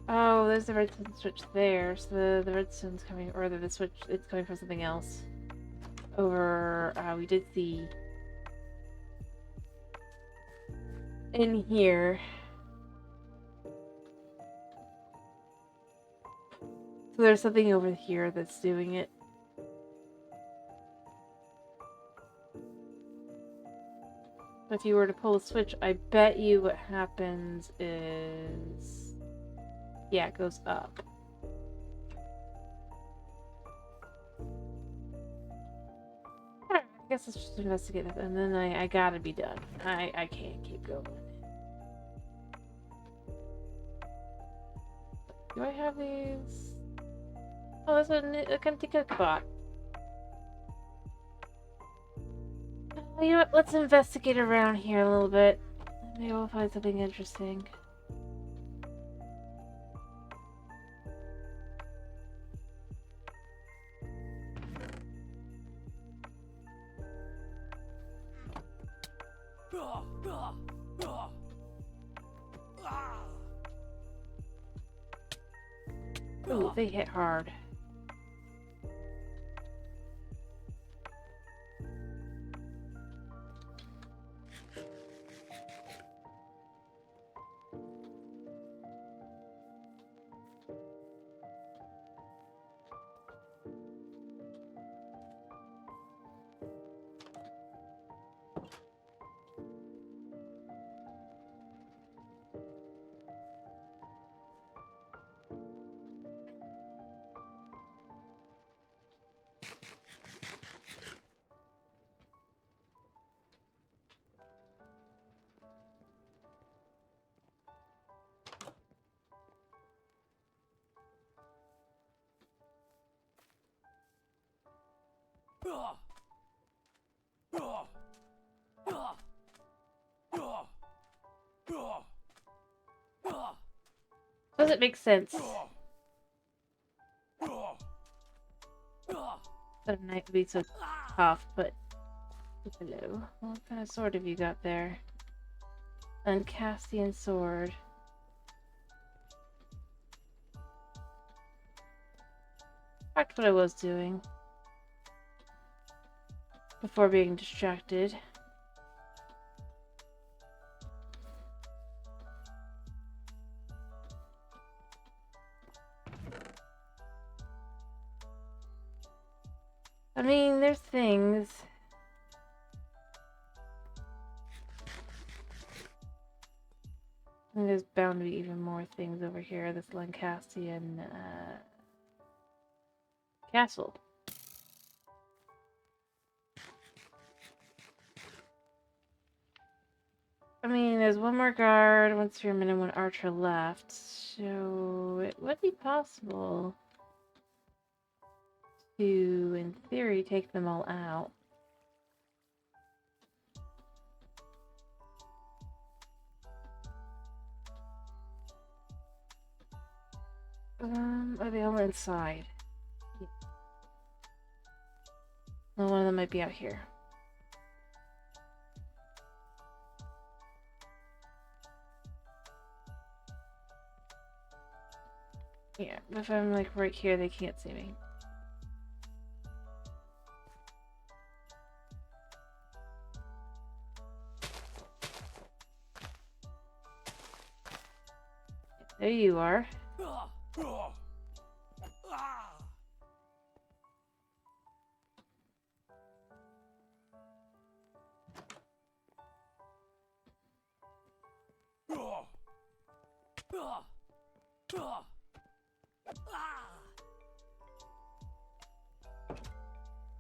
Oh, there's the redstone switch there. So the redstone's coming, or the switch, it's coming from something else. Over, we did see in here. So there's something over here that's doing it. If you were to pull a switch, I bet you what happens is... yeah, it goes up. I guess let's just investigate it, and then I gotta be done. I can't keep going. Do I have these? Oh, there's an empty cookbot. You know what? Let's investigate around here a little bit. Maybe we'll find something interesting. Ooh, they hit hard. Does it make sense? That a knife would be so tough, but hello. What kind of sword have you got there? Uncastian sword. Back to what I was doing before being distracted. I mean, there's things. I think there's bound to be even more things over here. This Lancastrian castle. I mean, there's one more guard, one spearman, and one archer left. So it would be possible to, in theory, take them all out. Are they all inside? Yeah. Well, one of them might be out here. Yeah, if I'm like right here, they can't see me. There you are.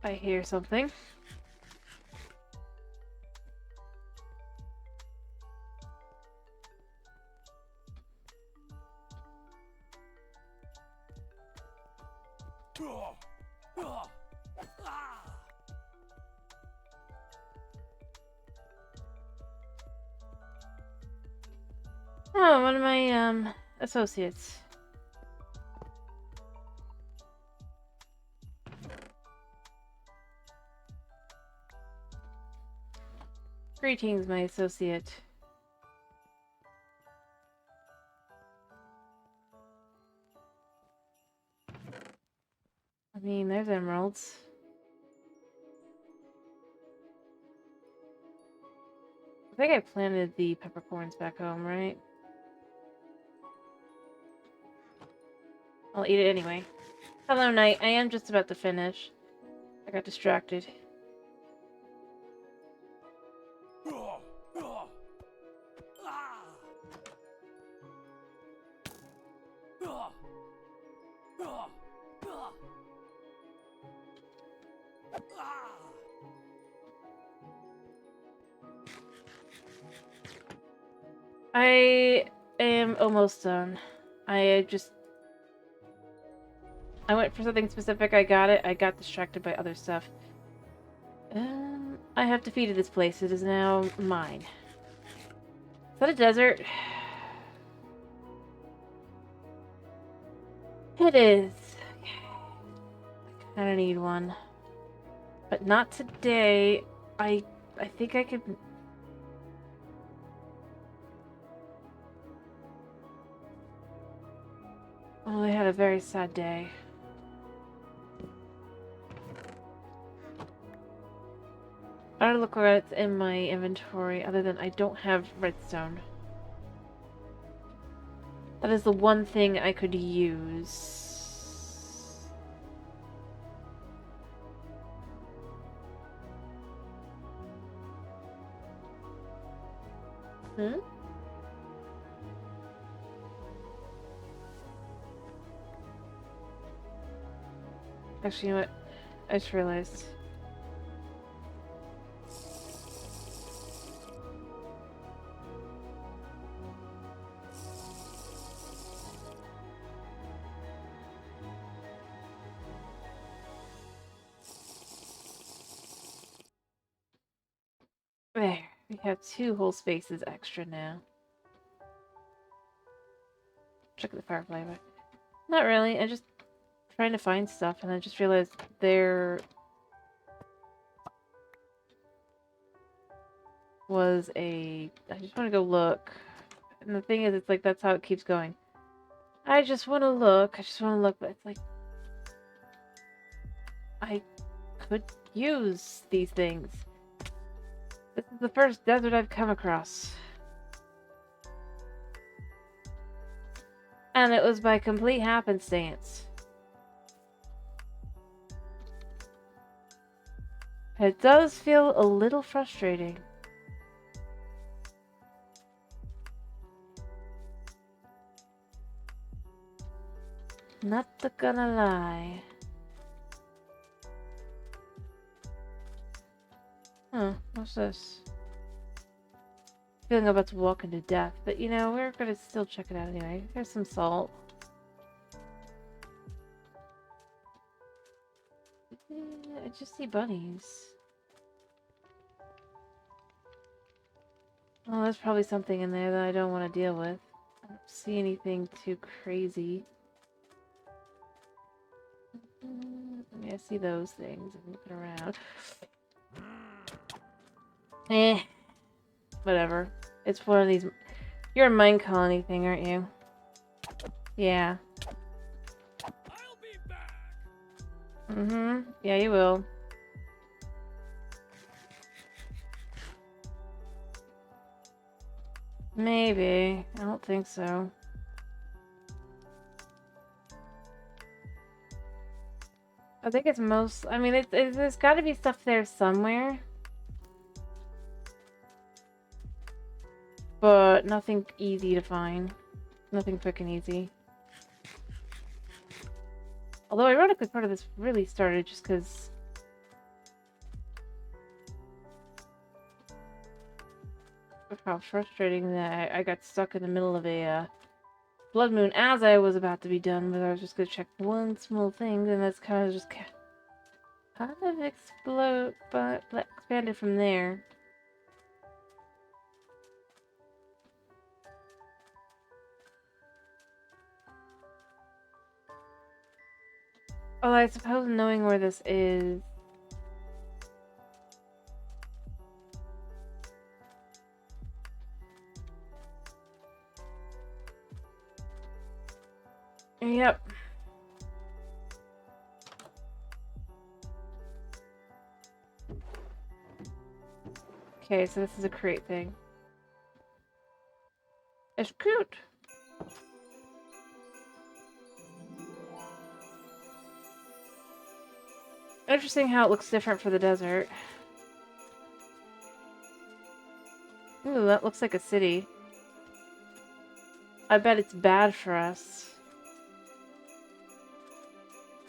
I hear something. Oh, one of my associates. Greetings, my associate. I mean, there's emeralds. I think I planted the peppercorns back home, right? I'll eat it anyway. Hello, Knight. I am just about to finish. I got distracted. I am almost done. I went for something specific, I got it. I got distracted by other stuff. I have defeated this place. It is now mine. Is that a desert? It is. I kinda need one. But not today. I think I could... Oh, I had a very sad day. I don't look what's in my inventory other than I don't have redstone. That is the one thing I could use. Hmm? Actually, you know what? I just realized. There. We have 2 whole spaces extra now. Check the firefly, but not really. I just trying to find stuff and I just realized there was a... I just want to go look. And the thing is, it's like that's how it keeps going. I just want to look, but it's like I could use these things. This is the first desert I've come across. And it was by complete happenstance. It does feel a little frustrating. Not gonna lie. Huh, what's this? Feeling I'm about to walk into death, but you know, we're gonna still check it out anyway. There's some salt. I just see bunnies. Oh, there's probably something in there that I don't want to deal with. I don't see anything too crazy. Yeah, I see those things. I'm looking around. Whatever. It's one of these... You're a mine colony thing, aren't you? Yeah. I'll be back. Mm-hmm. Yeah, you will. Maybe. I don't think so. I think it's most... I mean, there's got to be stuff there somewhere. But nothing easy to find. Nothing quick and easy. Although, ironically, part of this really started just because... of how frustrating that I got stuck in the middle of a blood moon as I was about to be done, but I was just going to check one small thing, and that's kind of just... kind of expanded from there. Well, I suppose knowing where this is... Yep. Okay, so this is a crate thing. It's cute. Interesting how it looks different for the desert. Ooh, that looks like a city. I bet it's bad for us.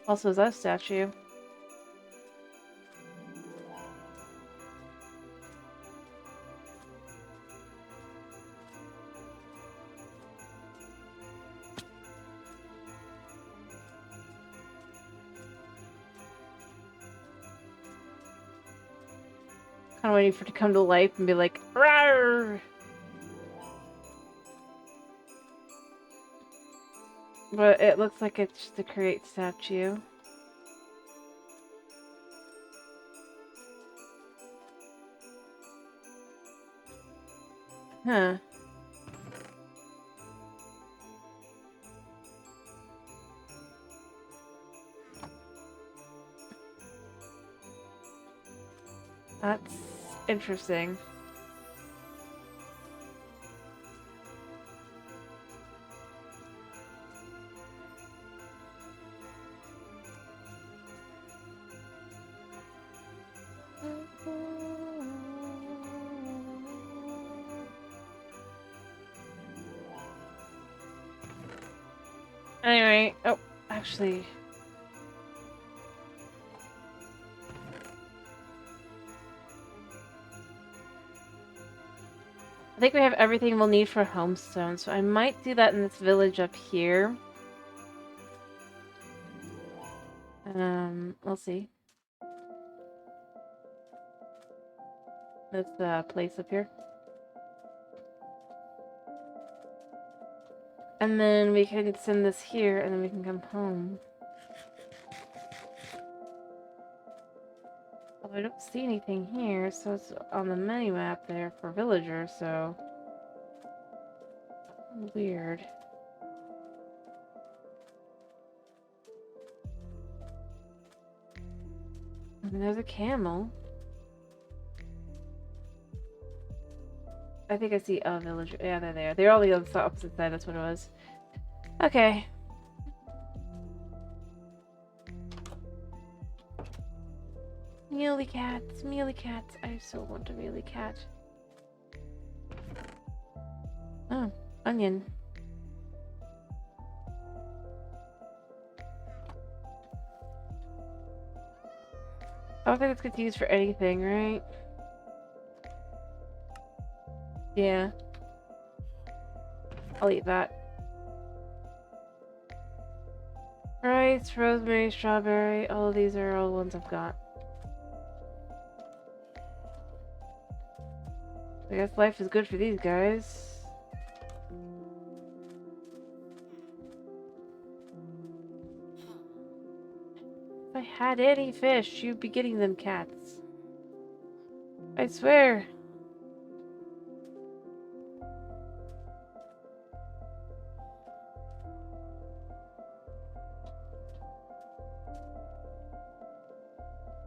Also, is that a statue? Kind of waiting for it to come to life and be like, rawr! But it looks like it's just a crate statue. Huh. That's interesting. Anyway, oh, actually... I think we have everything we'll need for homestone, so I might do that in this village up here. We'll see. This place up here. And then we can send this here, and then we can come home. Oh, I don't see anything here, so it's on the menu map there for villagers, so... Weird. And there's a camel. I think I see a villager. Yeah, they're there. They're all the opposite side, that's what it was. Okay. Mealy cats, mealy cats. I so want a mealy cat. Oh, onion. I don't think it's good to use for anything, right? Yeah. I'll eat that. Rice, rosemary, strawberry. All of these are all the ones I've got. I guess life is good for these guys. If I had any fish, you'd be getting them cats. I swear.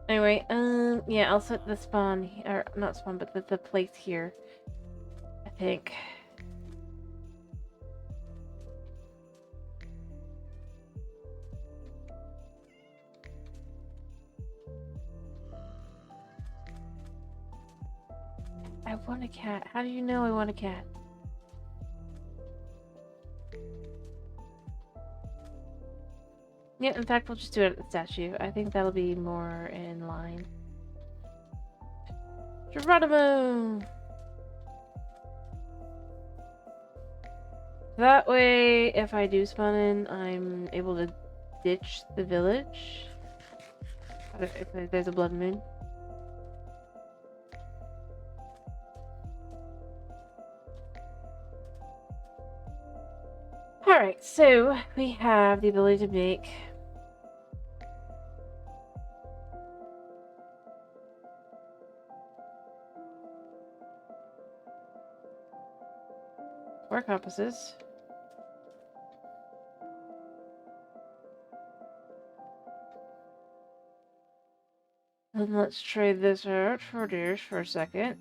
Anyway, yeah, I'll set the spawn, or not spawn, but the place here. I think. I want a cat. How do you know I want a cat? Yeah, in fact, we'll just do it at the statue. I think that'll be more in line. Geronimo! That way, if I do spawn in, I'm able to ditch the village. If there's a blood moon. Alright, so we have the ability to make four compasses. And let's try this out for this for a second.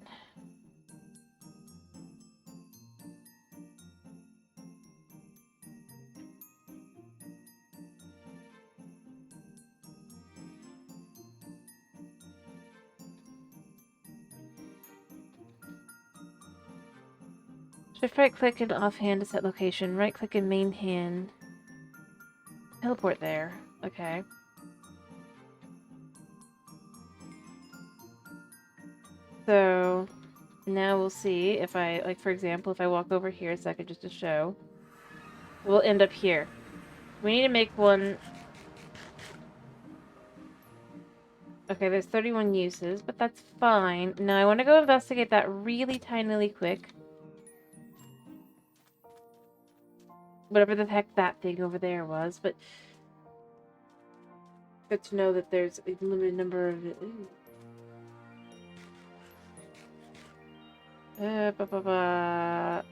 Shift right click in offhand to set location. Right click in main hand. Teleport there. Okay. So now we'll see if I, like, for example, if I walk over here a second just to show, we'll end up here. We need to make one. Okay, there's 31 uses, but that's fine. Now I want to go investigate that really tinily quick. Whatever the heck that thing over there was, but good to know that there's a limited number of it. Ba, ba, ba.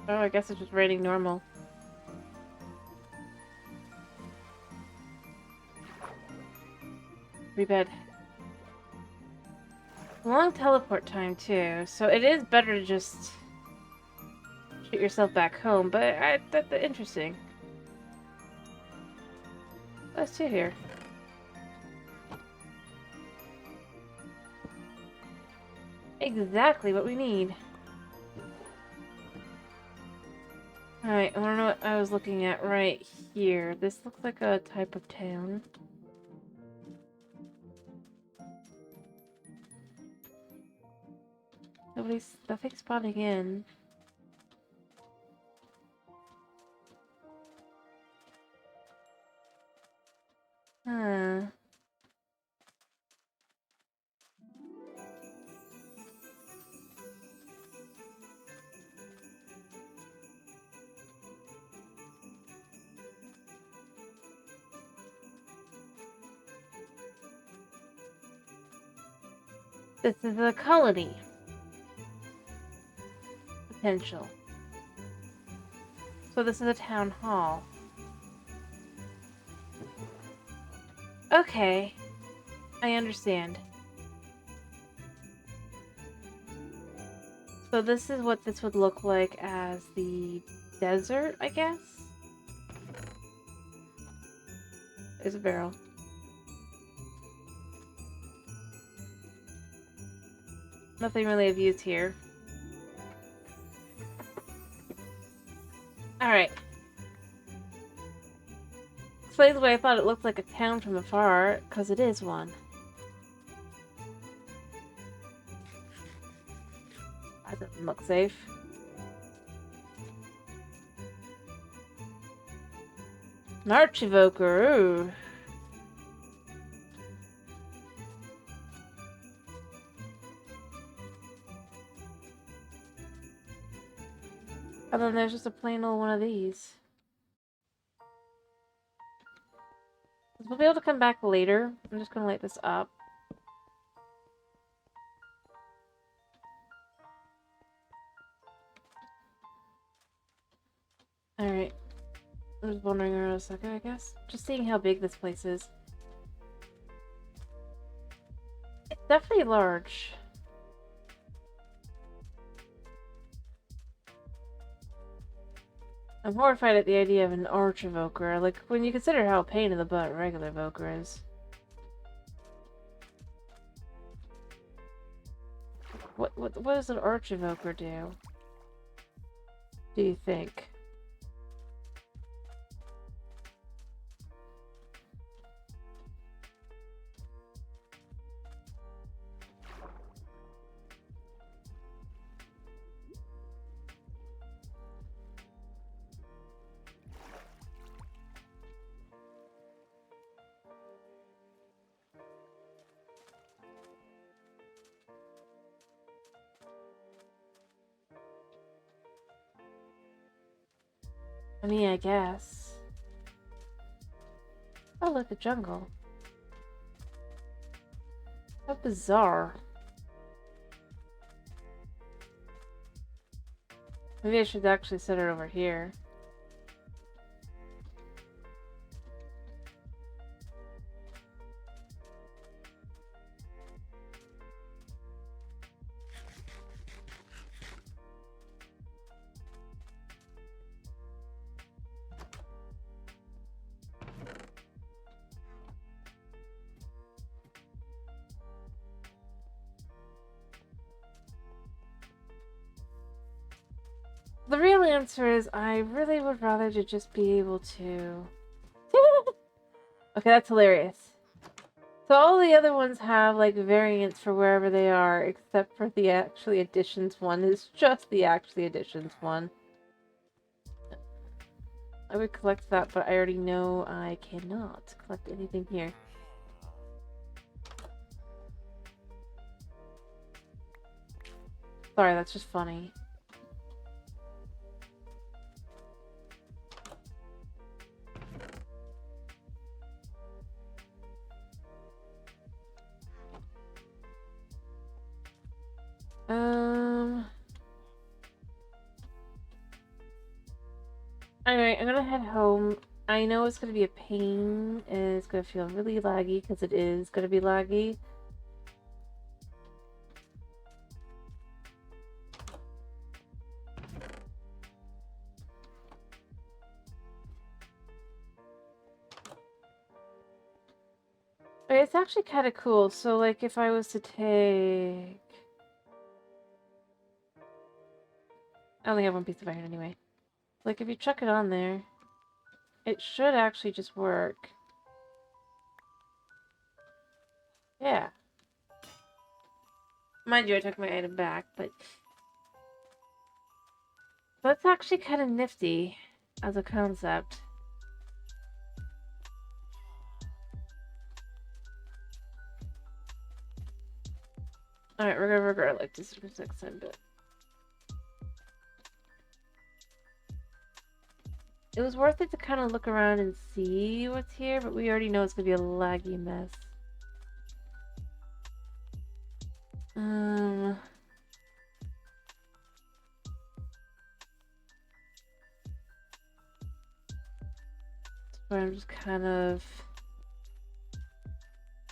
Oh, I guess it's just raining normal. Rebed. Long teleport time too, so it is better to just shoot yourself back home, but that's interesting. Let's see here. Exactly what we need. Alright, I wanna know what I was looking at right here. This looks like a type of town. Nothing's spawning in. Huh. This is a colony. Potential. So this is a town hall. Okay. I understand. So this is what this would look like as the desert, I guess? There's a barrel. Nothing really of use here. Alright. Explains why I thought it looked like a town from afar, because it is one. That doesn't look safe. An Archivoker, ooh. And then there's just a plain old one of these. We'll be able to come back later. I'm just gonna light this up. Alright. I was wandering around a second, I guess. Just seeing how big this place is. It's definitely large. I'm horrified at the idea of an Archivoker. Like, when you consider how a pain in the butt a regular Evoker is. What does an Archivoker do? Do you think? I mean, I guess. Oh, look, a jungle. How bizarre. Maybe I should actually set it over here. real answer is I really would rather to just be able to... Okay, that's hilarious. So all the other ones have like variants for wherever they are, except for the actually additions one is just the actually additions one. I would collect that, but I already know I cannot collect anything here. Sorry, that's just funny. Anyway, I'm gonna head home. I know it's gonna be a pain, and it's gonna feel really laggy, because it is gonna be laggy. It's actually kind of cool. So, like, if I was to take... I only have one piece of iron anyway. Like, if you chuck it on there, it should actually just work. Yeah. Mind you, I took my item back, but... That's actually kind of nifty as a concept. Alright, we're gonna regret like this next time, but... It was worth it to kind of look around and see what's here, but we already know it's gonna be a laggy mess. So I'm just kind of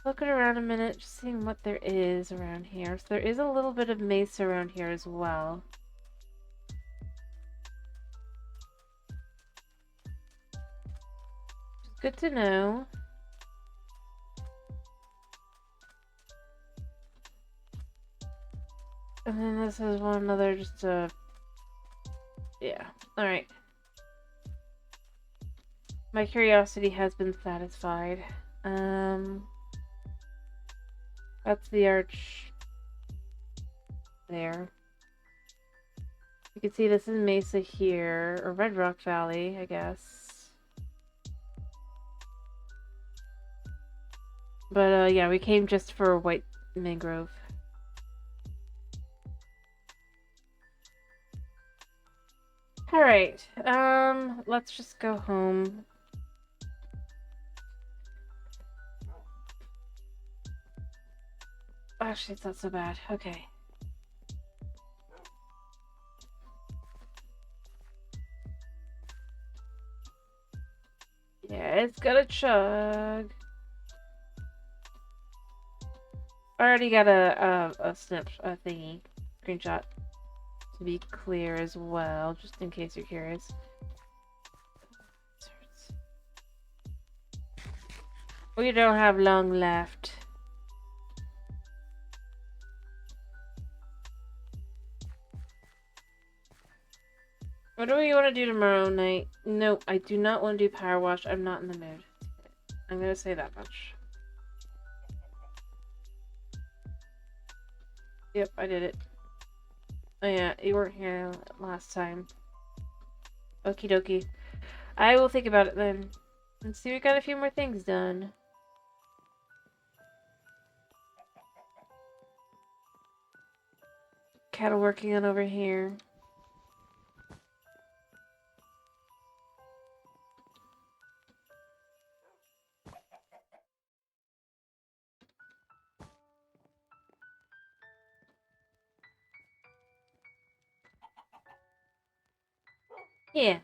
looking around a minute, just seeing what there is around here. So there is a little bit of mesa around here as well. Good to know. And then this is one other, just a... Yeah. Alright. My curiosity has been satisfied. That's the arch there. You can see this is Mesa here, or Red Rock Valley, I guess. But yeah, we came just for White Mangrove. Alright, let's just go home. Actually, it's not so bad. Okay. Yeah, it's gonna chug. I already got a thingy, screenshot, to be clear as well, just in case you're curious. We don't have long left. What do we want to do tomorrow night? No, I do not want to do power wash. I'm not in the mood. I'm gonna say that much. Yep, I did it. Oh yeah, you weren't here last time. Okie dokie. I will think about it then. Let's see, we got a few more things done. Cattle working on over here. Yeah.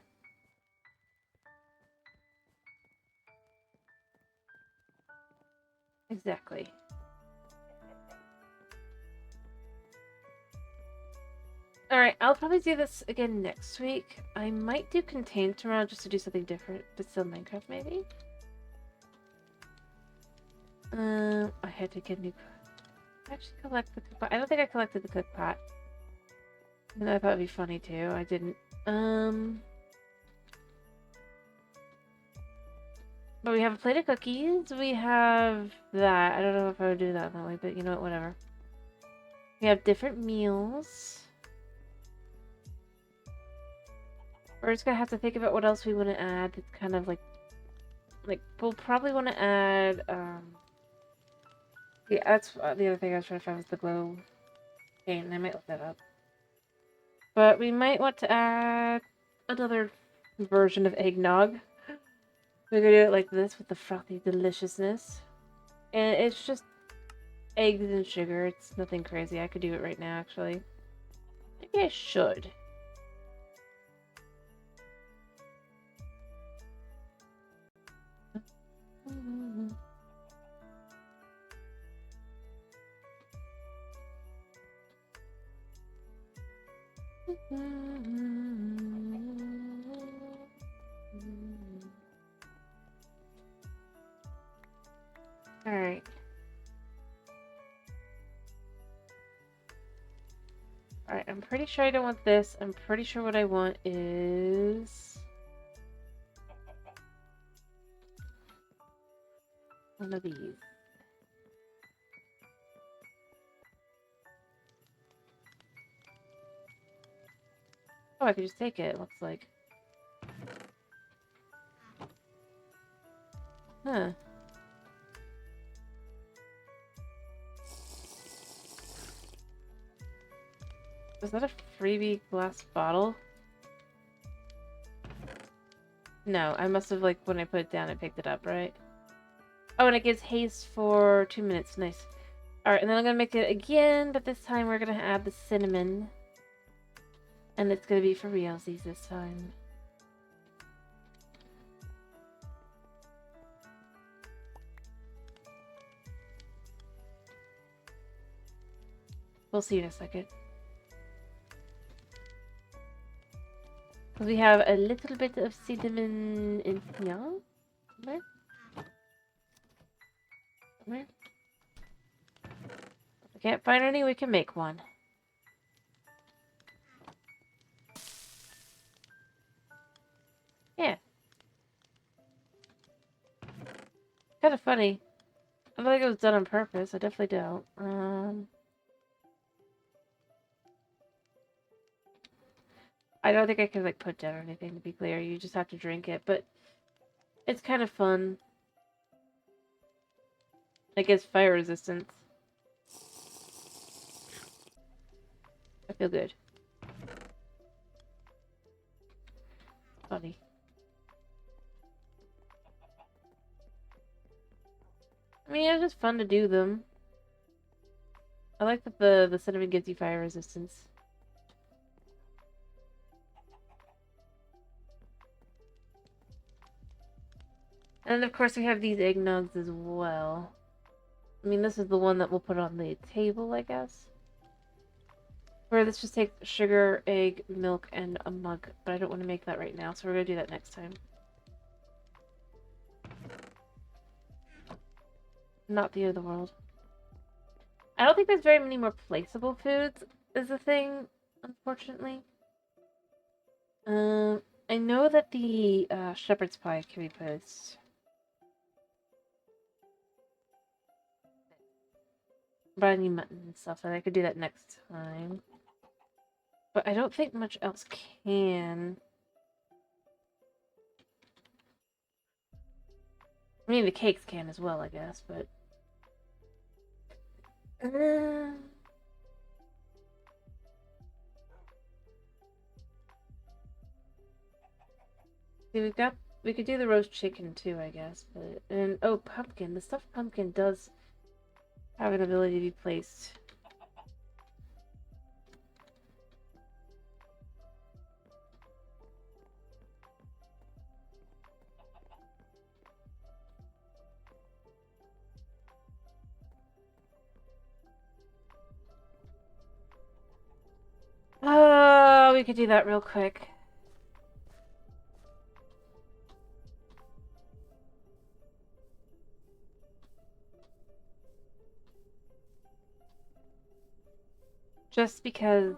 Exactly. Alright, I'll probably do this again next week. I might do Contain tomorrow just to do something different, but still Minecraft maybe? I had to get a new... Actually collect the cook pot. I don't think I collected the cook pot. And I thought it'd be funny too. I didn't. But we have a plate of cookies. We have that. I don't know if I would do that way, but you know what? Whatever. We have different meals. We're just gonna have to think about what else we want to add. It's kind of like we'll probably want to add. Yeah, that's the other thing I was trying to find was the glow paint. I might look that up. But we might want to add another version of eggnog. We're gonna do it like this with the frothy deliciousness. And it's just eggs and sugar. It's nothing crazy. I could do it right now, actually. Maybe I should. Alright. Alright, I'm pretty sure I don't want this. I'm pretty sure what I want is one of these. Oh, I could just take it, looks like. Huh. Is that a freebie glass bottle? No, I must have, like, when I put it down, I picked it up, right? Oh, and it gives haste for 2 minutes. Nice. Alright, and then I'm gonna make it again, but this time we're gonna add the cinnamon. And it's gonna be for realsies this time. We'll see in a second. We have a little bit of cinnamon in here. Somewhere? Somewhere? If I can't find any, we can make one. Yeah. Kind of funny. I don't think it was done on purpose. I definitely don't. I don't think I can, like, put down or anything, to be clear. You just have to drink it, but it's kind of fun. It gives fire resistance. I feel good. Funny. I mean, it's just fun to do them. I like that the cinnamon gives you fire resistance. And of course we have these eggnogs as well. I mean, this is the one that we'll put on the table, I guess. Where this just takes sugar, egg, milk, and a mug. But I don't want to make that right now, so we're going to do that next time. Not the end of the world. I don't think there's very many more placeable foods, is the thing, unfortunately. I know that the shepherd's pie can be placed. But I need mutton and stuff, and I could do that next time. But I don't think much else can. I mean, the cakes can as well, I guess, but... See, we could do the roast chicken too, I guess, but... And, oh, pumpkin. The stuffed pumpkin does have an ability to be placed. Oh, we could do that real quick. Just because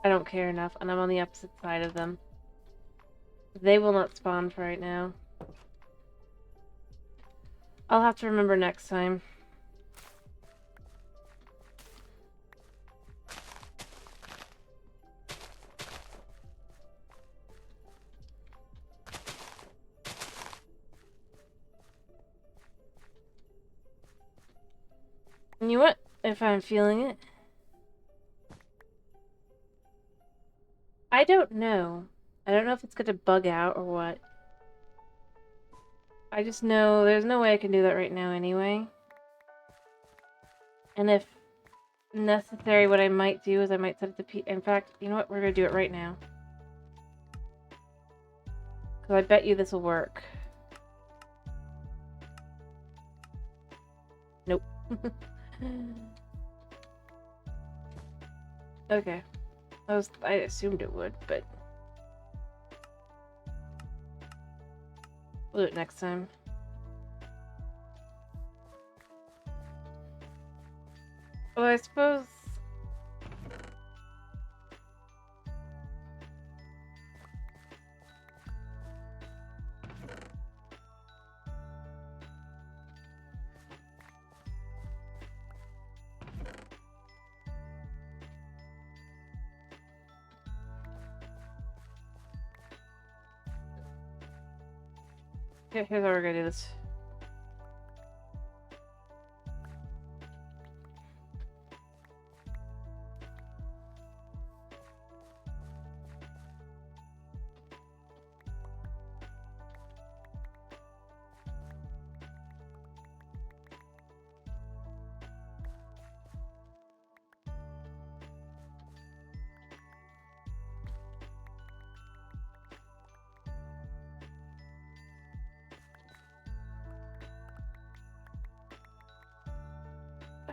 I don't care enough, and I'm on the opposite side of them. They will not spawn for right now. I'll have to remember next time. You know what? If I'm feeling it. I don't know. I don't know if it's gonna bug out or what. I just know there's no way I can do that right now anyway. And if necessary, what I might do is I might set it to in fact, you know what? We're gonna do it right now. Because I bet you this will work. Nope. Okay. I assumed it would, but we'll do it next time. Well, I suppose... Okay, here's how we're gonna do this.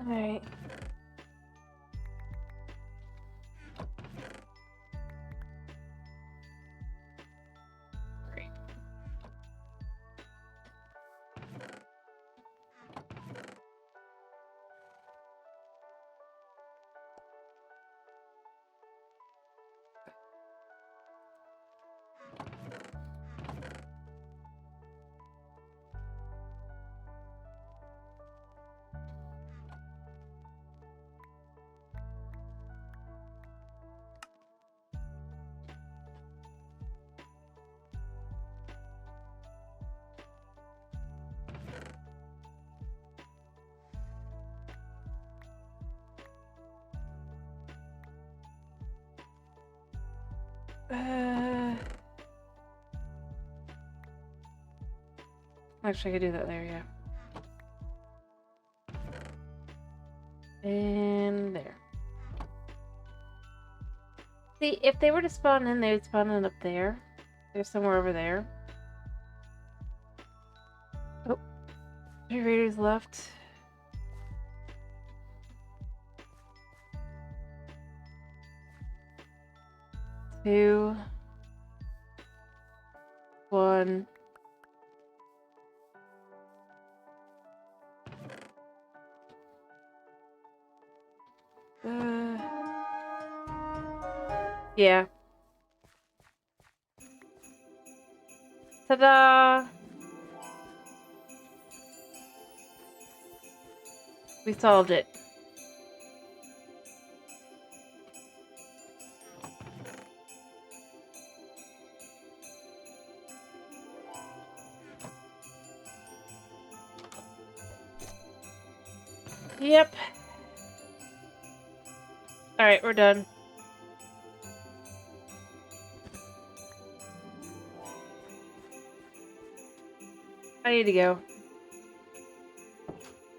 Alright. Great. Actually, I could do that there, yeah. And there. See, if they were to spawn in, they would spawn in up there. There's somewhere over there. Oh. 3 raiders left. Two. 1. Yeah. Ta-da! We solved it. Yep. Alright, we're done. I need to go.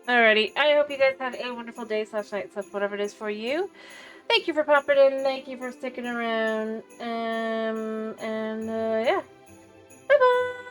Alrighty. I hope you guys have a wonderful day / night / whatever it is for you. Thank you for popping in. Thank you for sticking around. Yeah. Bye-bye!